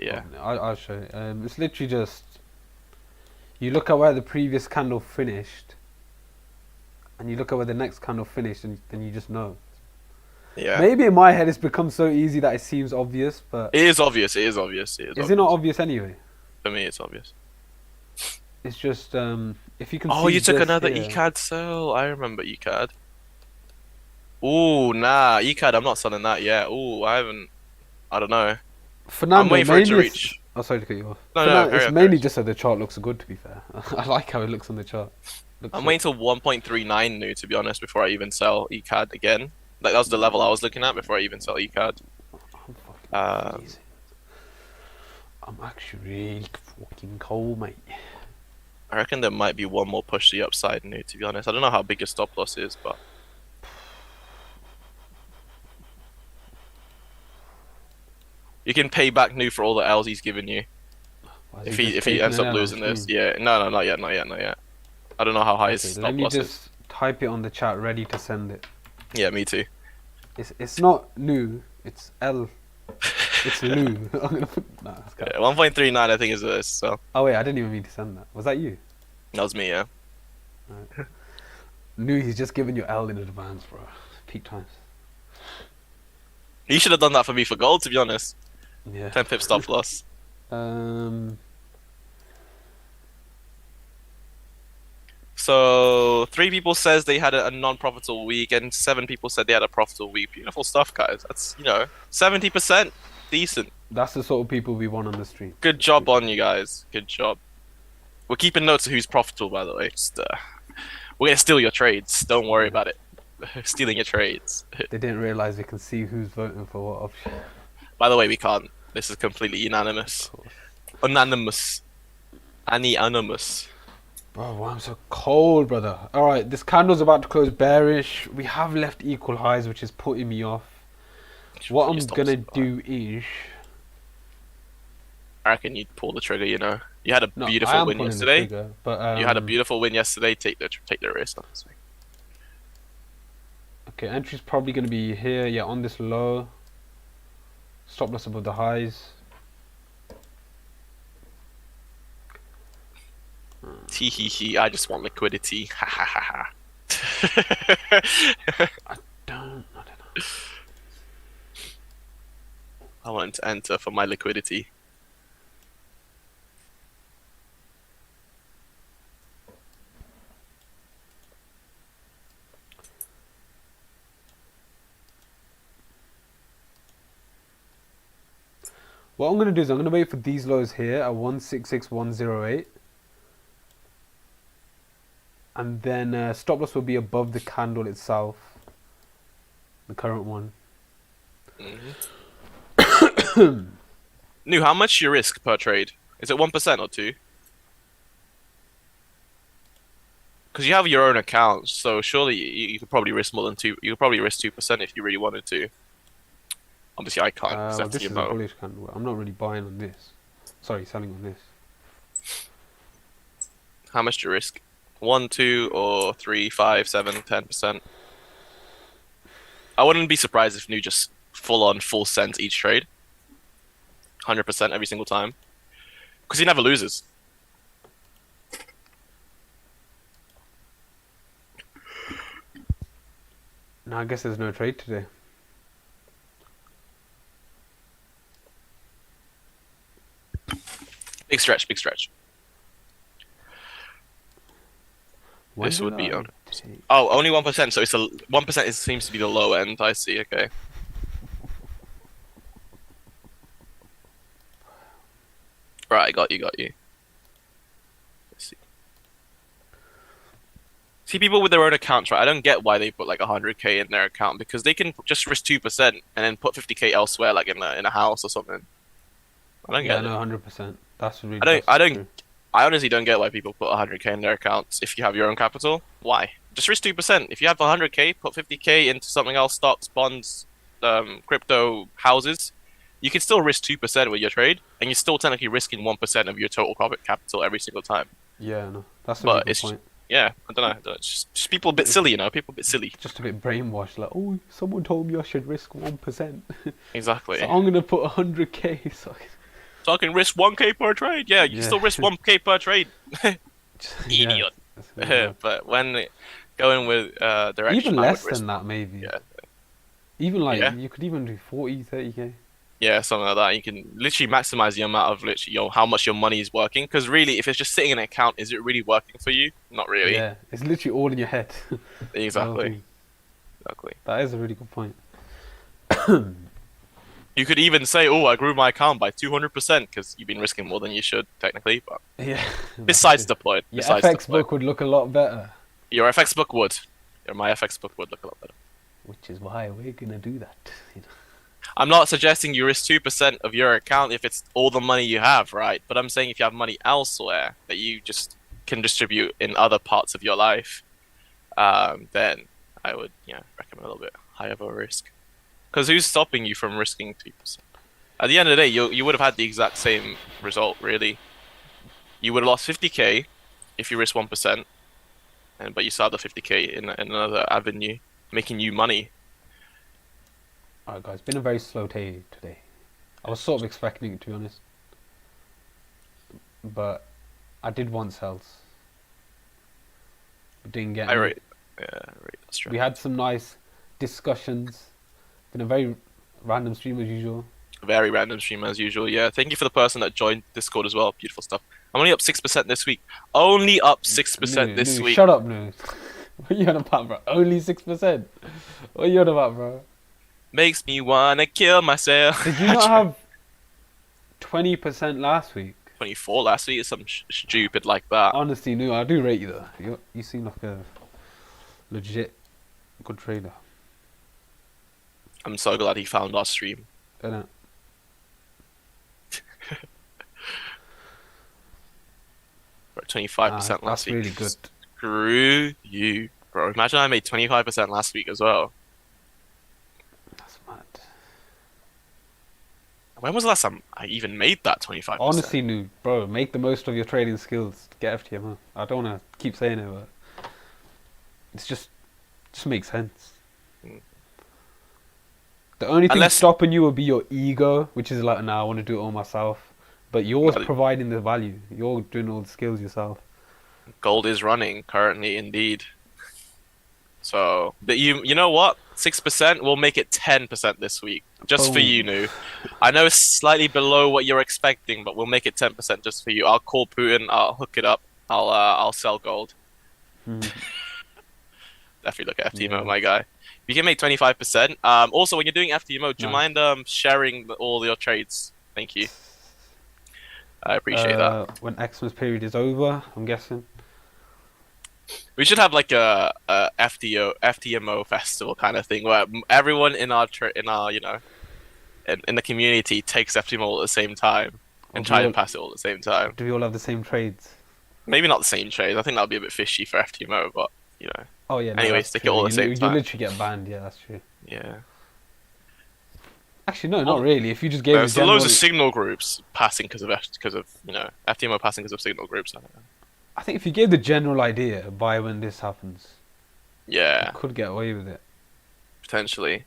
yeah. I'll show you. It's literally just you look at where the previous candle finished, and you look at where the next candle finished, and then you just know. Yeah. Maybe in my head it's become so easy that it seems obvious, but It is obvious. It is obvious. is it not obvious anyway? For me, it's obvious. It's just if you can. Oh, see you took this another here- ECAD sell. I remember ECAD. Ooh, nah, ECAD. I'm not selling that yet. Ooh, I haven't. I don't know. Fernando, I'm waiting for it to mainly it's- reach. Oh, sorry to cut you off. No, Fernando, carry it's on, mainly carry on. just so the chart looks good. To be fair, I like how it looks on the chart. I'm waiting till 1.39 new, to be honest, before I even sell ECAD again. Like that was the level I was looking at before I even sell ECAD. I'm fucking Um, freezing. I'm actually really fucking cold, mate. I reckon there might be one more push to the upside new, to be honest. I don't know how big your stop loss is, but you can pay back new for all the L's he's given you. Why is If just he taking ends an up L on losing this, stream? yeah. No, not yet. I don't know how high his Okay, stop let me loss is. just type it on the chat, ready to send it. Yeah, me too. It's not new. It's L. It's Lou. I'm gonna put. Nah, that's Yeah, 1.39 I think is this, so Oh wait, I didn't even mean to send that. Was that you? that was me, yeah. Lou, he's just giving you L in advance, bro. Peak times. He should have done that for me for gold, to be honest. Yeah. 10 pip stop loss. So 3 people says they had a non-profitable week, and 7 people said they had a profitable week. Beautiful stuff, guys. That's 70% decent. That's the sort of people we want on the stream. Good job on you guys. Good job. We're keeping notes of who's profitable, by the way. Just we're gonna steal your trades. Don't worry about it. Stealing your trades. They didn't realize they can see who's voting for what option. By the way, we can't. This is completely unanimous. Unanimous. Anonymous. Bro, why I'm so cold, brother. Alright, this candle's about to close bearish. We have left equal highs, which is putting me off. What I'm gonna do is I reckon you'd pull the trigger. You know, you had a No, I beautiful am win pulling the yesterday. trigger, but You had a beautiful win yesterday. Take the risk. Honestly. okay, entry's probably going to be here. Yeah, on this low. Stop loss above the highs. Tee hee hee. I just want liquidity. Ha ha ha ha. I don't know. I want to enter for my liquidity. What I'm going to do is I'm going to wait for these lows here at 166108. And then stop loss will be above the candle itself. The current one. New, how much you risk per trade? Is it 1% or 2%? Because you have your own account, so surely you could probably risk more than 2%. You could probably risk 2% if you really wanted to. Obviously, I can't. 'cause Well, that's this is a TMO. bullish candle. I'm not really buying on this. Sorry, selling on this. How much do you risk? 1, 2, or 3, 5, 7, 10%? I wouldn't be surprised if New just full cent each trade. 100% every single time. Because he never loses. No, I guess there's no trade today. Big stretch, big stretch. When This did would be I on. take- Oh, only 1%. So it's 1% seems to be the low end. I see. Okay. Right, got you. Let's see. See, people with their own accounts, right? I don't get why they put like 100k in their account because they can just risk 2% and then put 50k elsewhere, like in a house or something. I don't Yeah, get it. no, 100%. That's really. I that's don't. true. I honestly don't get why people put 100k in their accounts if you have your own capital. Why? Just risk 2%. If you have 100k, put 50k into something else, stocks, bonds, crypto, houses. You can still risk 2% with your trade, and you're still technically risking 1% of your total profit capital every single time. Yeah, no, that's a But really good it's point. yeah, I don't know. It's just people a bit silly, you know. People a bit silly. Just a bit brainwashed. Like, oh, someone told me I should risk 1%. Exactly. So I'm gonna put 100k. So I can risk 1k per trade. Yeah, you can still risk 1k per trade. Idiot. But when going with direction, even I would less risk than that, maybe. Yeah. Even like Yeah. you could even do 40, 30k. Yeah, something like that. You can literally maximize the amount of literally how much your money is working. Because really, if it's just sitting in an account, is it really working for you? Not really. Yeah, it's literally all in your head. Exactly. That is a really good point. You could even say, "Oh, I grew my account by 200% because you've been risking more than you should, technically." But Yeah. besides the point, Your besides the FX point. book would look a lot better. Your FX book would. My FX book would look a lot better. Which is why we're gonna do that. You know? I'm not suggesting you risk 2% of your account if it's all the money you have, right? But I'm saying if you have money elsewhere that you just can distribute in other parts of your life, then I would, recommend a little bit higher of a risk. Because who's stopping you from risking 2%? At the end of the day, you would have had the exact same result, really. You would have lost 50k if you risk 1%, but you still have the 50k in another avenue, making you money. Alright guys, been a very slow day today. I was sort of expecting it, to be honest. But I did want sells. But didn't get any. That's true. We had some nice discussions. Been a very random stream as usual. Very random stream as usual. Yeah, thank you for the person that joined Discord as well. Beautiful stuff. I'm only up 6% this week. Only up 6% this week. Shut up, News. What are you on about, bro? Only 6%. What are you on about, bro? Makes me wanna kill myself. Did you not have 20% last week? 24 last week or something stupid like that. Honestly, no, I do rate you though. You seem like a legit good trader. I'm so glad he found our stream. Isn't it? We're at 25% last that's week. really good. Screw you, bro. Imagine I made 25% last week as well. That's mad. When was the last time I even made that 25%? Honestly, new bro, make the most of your trading skills to get FTMO. I don't want to keep saying it, but it's just makes sense. The only thing stopping you will be your ego, which is like, nah, I want to do it all myself. But yours providing the value. You're doing all the skills yourself. Gold is running currently, indeed. So, but you know what? 6%. We'll make it 10% this week, just for you, Nu. I know it's slightly below what you're expecting, but we'll make it 10% just for you. I'll call Putin. I'll hook it up. I'll sell gold. Definitely look at FTMO, my guy. You can make 25%. Also, when you're doing FTMO, do you mind sharing all your trades? Thank you. I appreciate that. When Xmas period is over, I'm guessing. We should have like a FTMO festival kind of thing where everyone in our you know in the community takes FTMO all at the same time and try and pass it all at the same time. Do we all have the same trades? Maybe not the same trades. I think that'll be a bit fishy for FTMO, but you know. Oh yeah. No, anyways, take it all at the same time. You literally get banned. Yeah, that's true. Yeah. Actually, no, not really. If you just gave there's loads of signal groups passing because of you know FTMO passing because of signal groups. I don't know. I think if you gave the general idea by when this happens, yeah, you could get away with it. Potentially.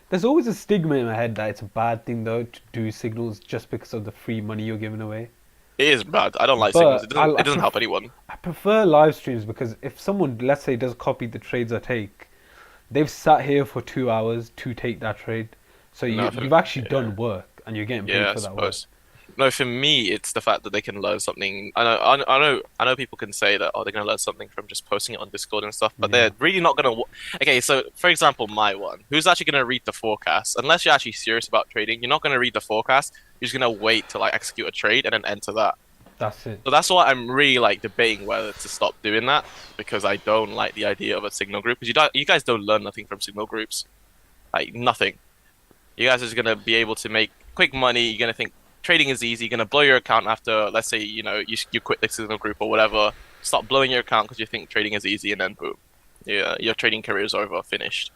There's always a stigma in my head that it's a bad thing though to do signals just because of the free money you're giving away. It is bad. I don't like signals. It doesn't help anyone. I prefer live streams because if someone, let's say, does copy the trades I take, they've sat here for 2 hours to take that trade. So you've actually done work and you're getting paid for that work. No, for me, it's the fact that they can learn something. I know people can say that, oh, they're going to learn something from just posting it on Discord and stuff, but they're really not going to... Okay, so, for example, my one. Who's actually going to read the forecast? Unless you're actually serious about trading, you're not going to read the forecast. You're just going to wait to, like, execute a trade and then enter that. That's it. So that's why I'm really, like, debating whether to stop doing that, because I don't like the idea of a signal group. Because you guys don't learn nothing from signal groups. Like, nothing. You guys are just going to be able to make quick money. You're going to think, trading is easy. You're gonna blow your account after, let's say, you know, you quit the signal group or whatever. Stop blowing your account because you think trading is easy, and then boom, your trading career is over, finished.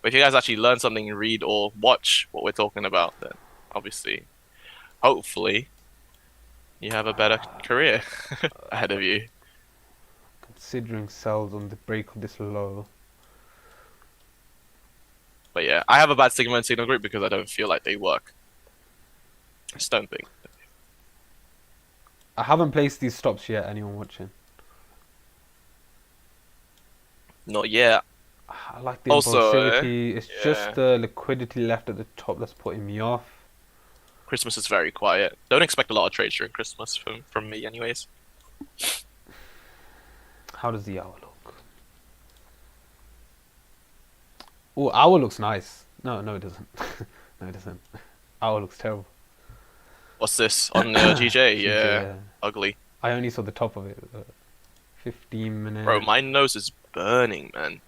But if you guys actually learn something, read or watch what we're talking about, then obviously, hopefully, you have a better career ahead of you. Considering sells on the break of this low. But yeah, I have a bad stigma in signal group because I don't feel like they work. I just don't think. I haven't placed these stops yet. Anyone watching? Not yet. I like the impulsivity. It's just the liquidity left at the top that's putting me off. Christmas is very quiet. Don't expect a lot of trades during Christmas from me, anyways. How does the hour look? Oh, hour looks nice. No, it doesn't. No, it doesn't. Hour looks terrible. What's this on GJ? Yeah, ugly. I only saw the top of it. 15 minutes. Bro, my nose is burning, man.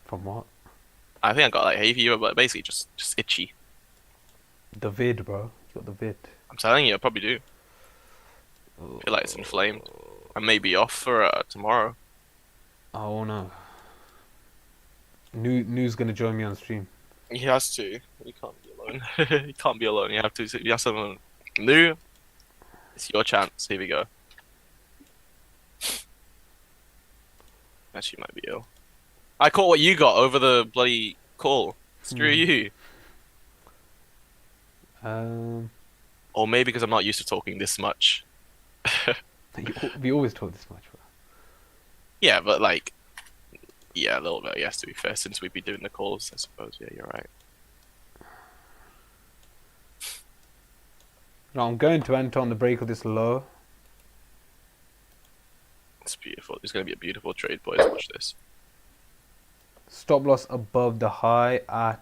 From what? I think I got like hay fever, but basically just itchy. The vid, bro. You got the vid. I'm telling you, I probably do. I feel like it's inflamed. I may be off for tomorrow. Oh no. Nu's gonna join me on stream. He has to. He can't be alone. He can't be alone. You have to. You have someone. Nu, it's your chance. Here we go. Actually, might be ill. I caught what you got over the bloody call. Screw you. Or maybe because I'm not used to talking this much. We always talk this much, bro. Yeah, but like, yeah, a little bit. Yes, to be fair, since we've been doing the calls, I suppose. Yeah, you're right. No, I'm going to enter on the break of this low. It's beautiful. It's going to be a beautiful trade, boys. Watch this. Stop loss above the high at...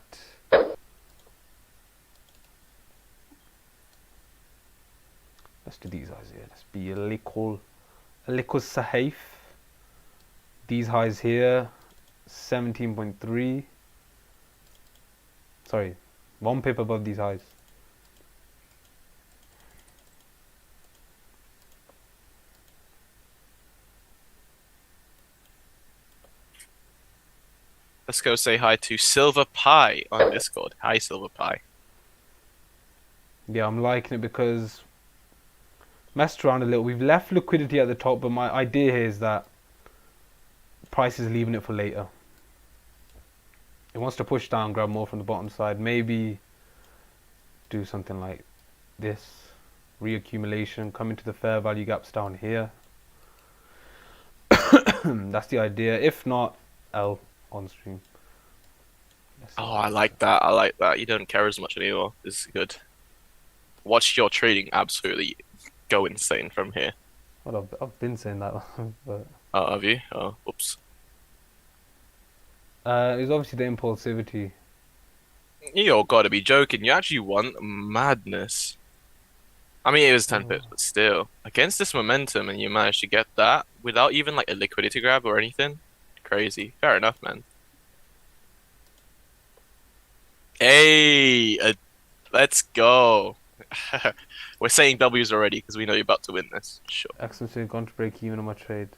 Let's do these highs here. Let's be a little safe. These highs here, 17.3. Sorry, 1 pip above these highs. Let's go say hi to Silver Pie on Discord. Hi, Silver Pie. Yeah, I'm liking it because messed around a little. We've left liquidity at the top, but my idea here is that price is leaving it for later. It wants to push down, grab more from the bottom side. Maybe do something like this. Reaccumulation, come into the fair value gaps down here. That's the idea. If not, L on stream. Oh, I like that. I like that. You don't care as much anymore. This is good. Watch your trading absolutely go insane from here. Well, I've been saying that, but Oh, have you? Oh, oops. it's obviously the impulsivity. You gotta be joking. You actually want madness. I mean, it was 10 pips, but still. Against this momentum, and you managed to get that without even like a liquidity grab or anything. Crazy. Fair enough, man. Hey, let's go. We're saying W's already because we know you're about to win this. Sure. Excellent trade, gone to break even on my trade.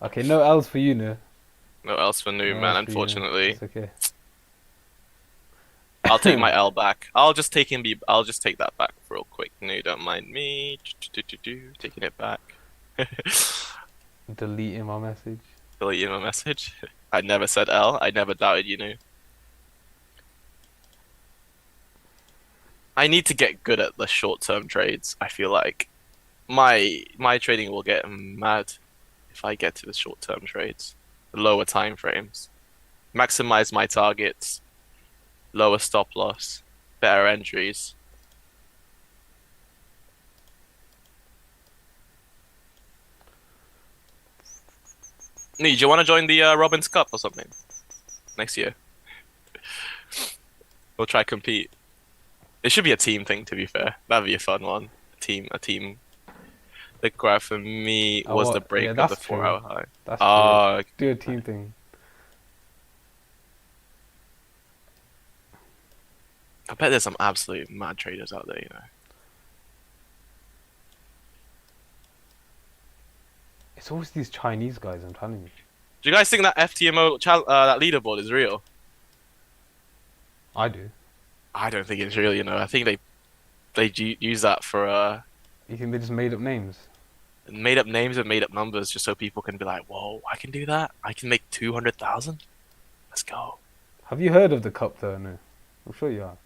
Okay, no L's for you, no. No else for new, No man, L's for you, no. unfortunately. It's okay. I'll take my L back. I'll just take that back real quick. No, don't mind me. Taking it back. Deleting my message. Deleting my message. I never said L. I never doubted you knew. I need to get good at the short-term trades. I feel like my trading will get mad if I get to the short-term trades, the lower time frames. Maximize my targets, lower stop loss, better entries. Nee, do you want to join the Robin's Cup or something next year? We'll try compete. It should be a team thing, to be fair. That'd be a fun one. A team. The graph for me was the break of the 4-hour high. That's true. Do a team thing. I bet there's some absolute mad traders out there, you know. It's always these Chinese guys, I'm telling you. Do you guys think that FTMO that leaderboard is real? I do. I don't think it's real, you know. I think they use that for You think they just made up names? made up names and made up numbers just so people can be like, whoa, I can do that? I can make 200,000? Let's go. Have you heard of the cup though? No. I'm sure you have.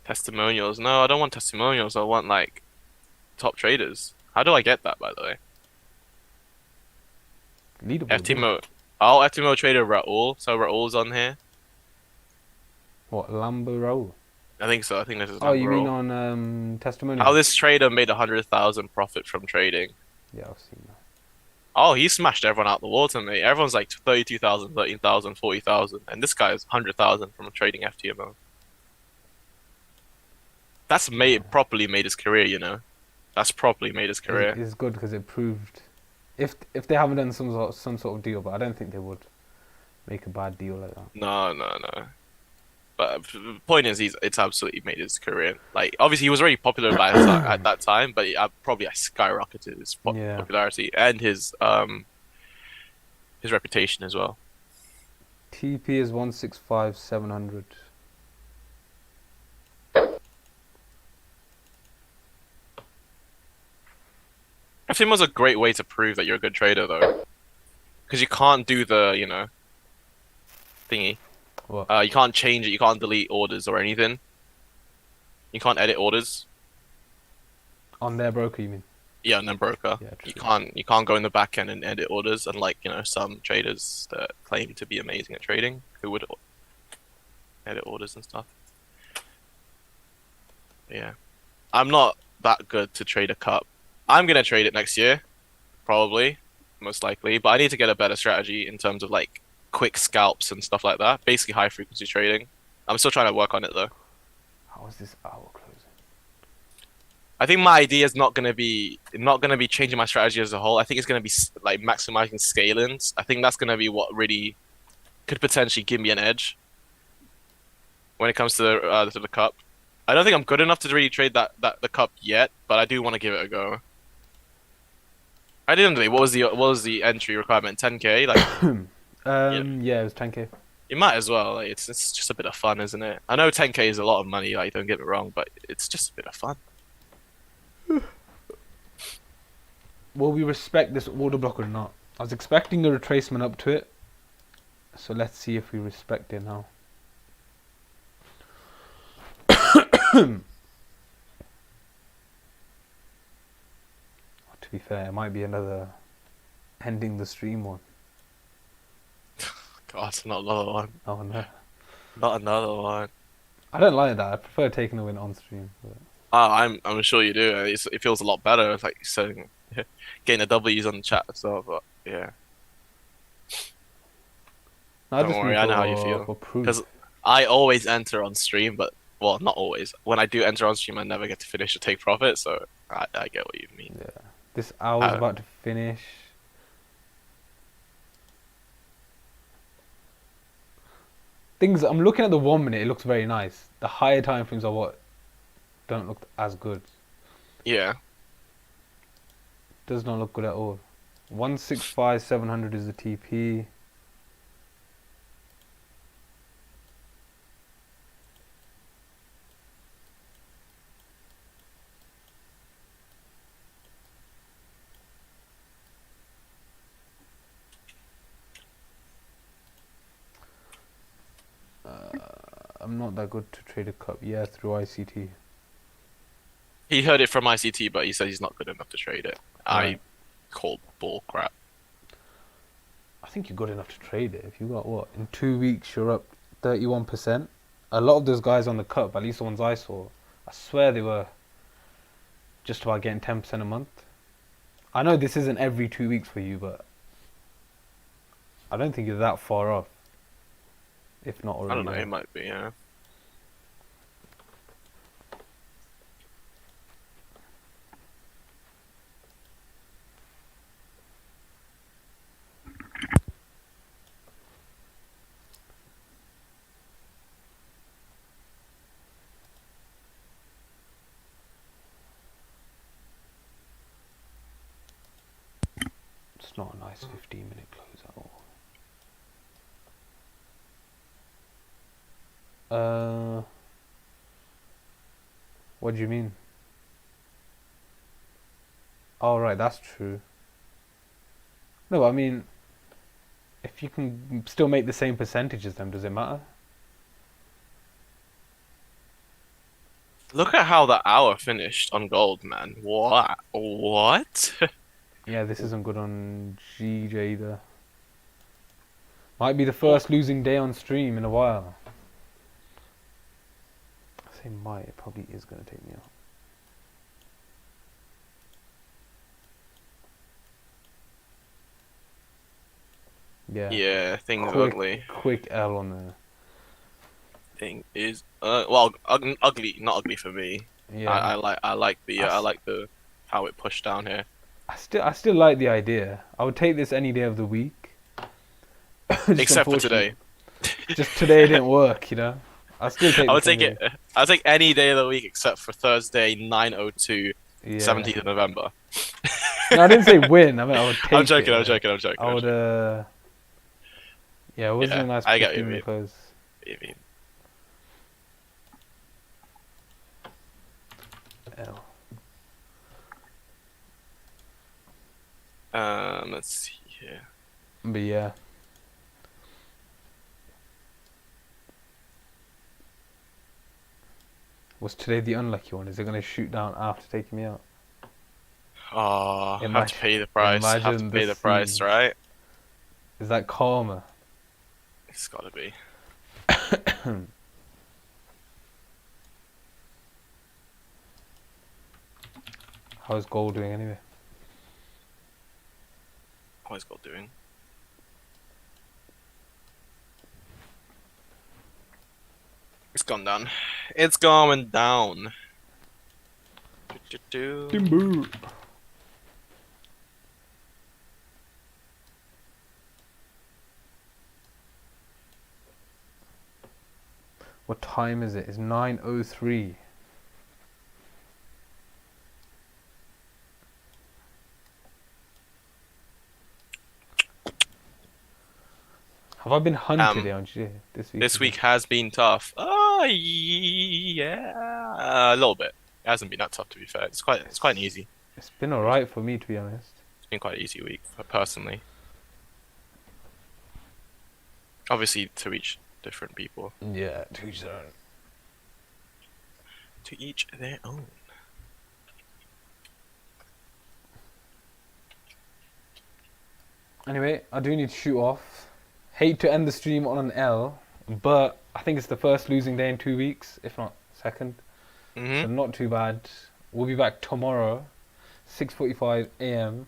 Testimonials. No, I don't want testimonials. I want, like, top traders. How do I get that, by the way? Leaderboard. FTMO. Oh, FTMO trader Raul. So Raul's on here. What, Lambo Raul? I think so. I think this is Oh, you Raul. mean on testimonial? How this trader made 100,000 profit from trading. Yeah, I've seen that. Oh, he smashed everyone out the water, mate. Everyone's like 32,000, 13,000, 40,000. And this guy is 100,000 from trading FTMO. That's properly made his career, you know. That's properly made his career. It's good because it proved if they haven't done some sort of deal, but I don't think they would make a bad deal like that. No. But the point is, it's absolutely made his career. Like, obviously, he was very popular at that time, but probably skyrocketed his popularity and his reputation as well. TP is 165,700. I think it was a great way to prove that you're a good trader, though, because you can't do the, you know, thingy. What? You can't change it. You can't delete orders or anything. You can't edit orders. On their broker, you mean? Yeah, and then broker. Yeah, You can't go in the back end and edit orders, unlike, you know, some traders that claim to be amazing at trading who would edit orders and stuff. Yeah, I'm not that good to trade a cup. I'm gonna trade it next year, probably, most likely. But I need to get a better strategy in terms of like quick scalps and stuff like that. Basically, high frequency trading. I'm still trying to work on it though. How is this hour closing? I think my idea is not gonna be changing my strategy as a whole. I think it's gonna be like maximizing scalings. I think that's gonna be what really could potentially give me an edge when it comes to the cup. I don't think I'm good enough to really trade the cup yet, but I do want to give it a go. I didn't think. What was the entry requirement? 10k? Like, yeah, it was 10k. You might as well. Like, it's just a bit of fun, isn't it? I know 10k is a lot of money. Like, don't get me wrong, but it's just a bit of fun. Will we respect this order block or not? I was expecting a retracement up to it, so let's see if we respect it now. To be fair, it might be another ending the stream one. God, not another one. Oh no. Not another one. I don't like that. I prefer taking a win on stream. But... I'm sure you do. It feels a lot better. It's like saying, getting the W's on the chat as well. But yeah, don't worry. I know how you feel. Because I always enter on stream, but well, not always. When I do enter on stream, I never get to finish or take profit. So I get what you mean. Yeah. This hour's about to finish. Things I'm looking at the 1 minute, it looks very nice. The higher time frames are what don't look as good. Yeah. Does not look good at all. 165,700 is the TP. I'm not that good to trade a cup. Yeah, through ICT. He heard it from ICT, but he said he's not good enough to trade it. Right. I called bull crap. I think you're good enough to trade it. If you got what? In 2 weeks, you're up 31%. A lot of those guys on the cup, at least the ones I saw, I swear they were just about getting 10% a month. I know this isn't every 2 weeks for you, but I don't think you're that far off. If not already. I don't know, it might be, yeah. It's not a nice 15-minute close at all. What do you mean? Oh, right, that's true. No, I mean, if you can still make the same percentages, then does it matter? Look at how the hour finished on gold, man. What? What? Yeah, this isn't good on GJ either. Might be the first losing day on stream in a while. I say might, it probably is going to take me out. Yeah. Yeah, thing's ugly. Quick L on there. Thing is, well, ugly. Not ugly for me. Yeah. I like the how it pushed down here. I still like the idea. I would take this any day of the week. Except for today. Just today it didn't work, you know. I still take. I would take it. I'll take any day of the week except for Thursday, 9:02, 17th of November. No, I didn't say win. I mean, I would take. I'm joking. it, I'm joking. I'm joking. I would. Yeah, it wasn't a nice. I get what you mean. Close. You mean? L. Let's see here. But yeah. Was today the unlucky one? Is it going to shoot down after taking me out? Oh, have to pay the price. Have to pay the price, right? Is that karma? It's gotta be. How's gold doing anyway? What is gold doing? It's gone down. It's going down. Timber. What time is it? It's 9:03. Have I been hunted on this week? This week has been tough. Yeah, a little bit. It hasn't been that tough, to be fair. It's quite an easy. It's been alright for me, to be honest. It's been quite an easy week, personally. Obviously, to each different people. Yeah, to each their own. To each their own. Anyway, I do need to shoot off. Hate to end the stream on an L, but I think it's the first losing day in 2 weeks, if not second. So not too bad. We'll be back tomorrow, 6:45 a.m.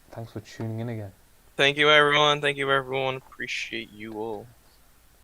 Thanks for tuning in again. Thank you, everyone. Thank you, everyone. Appreciate you all.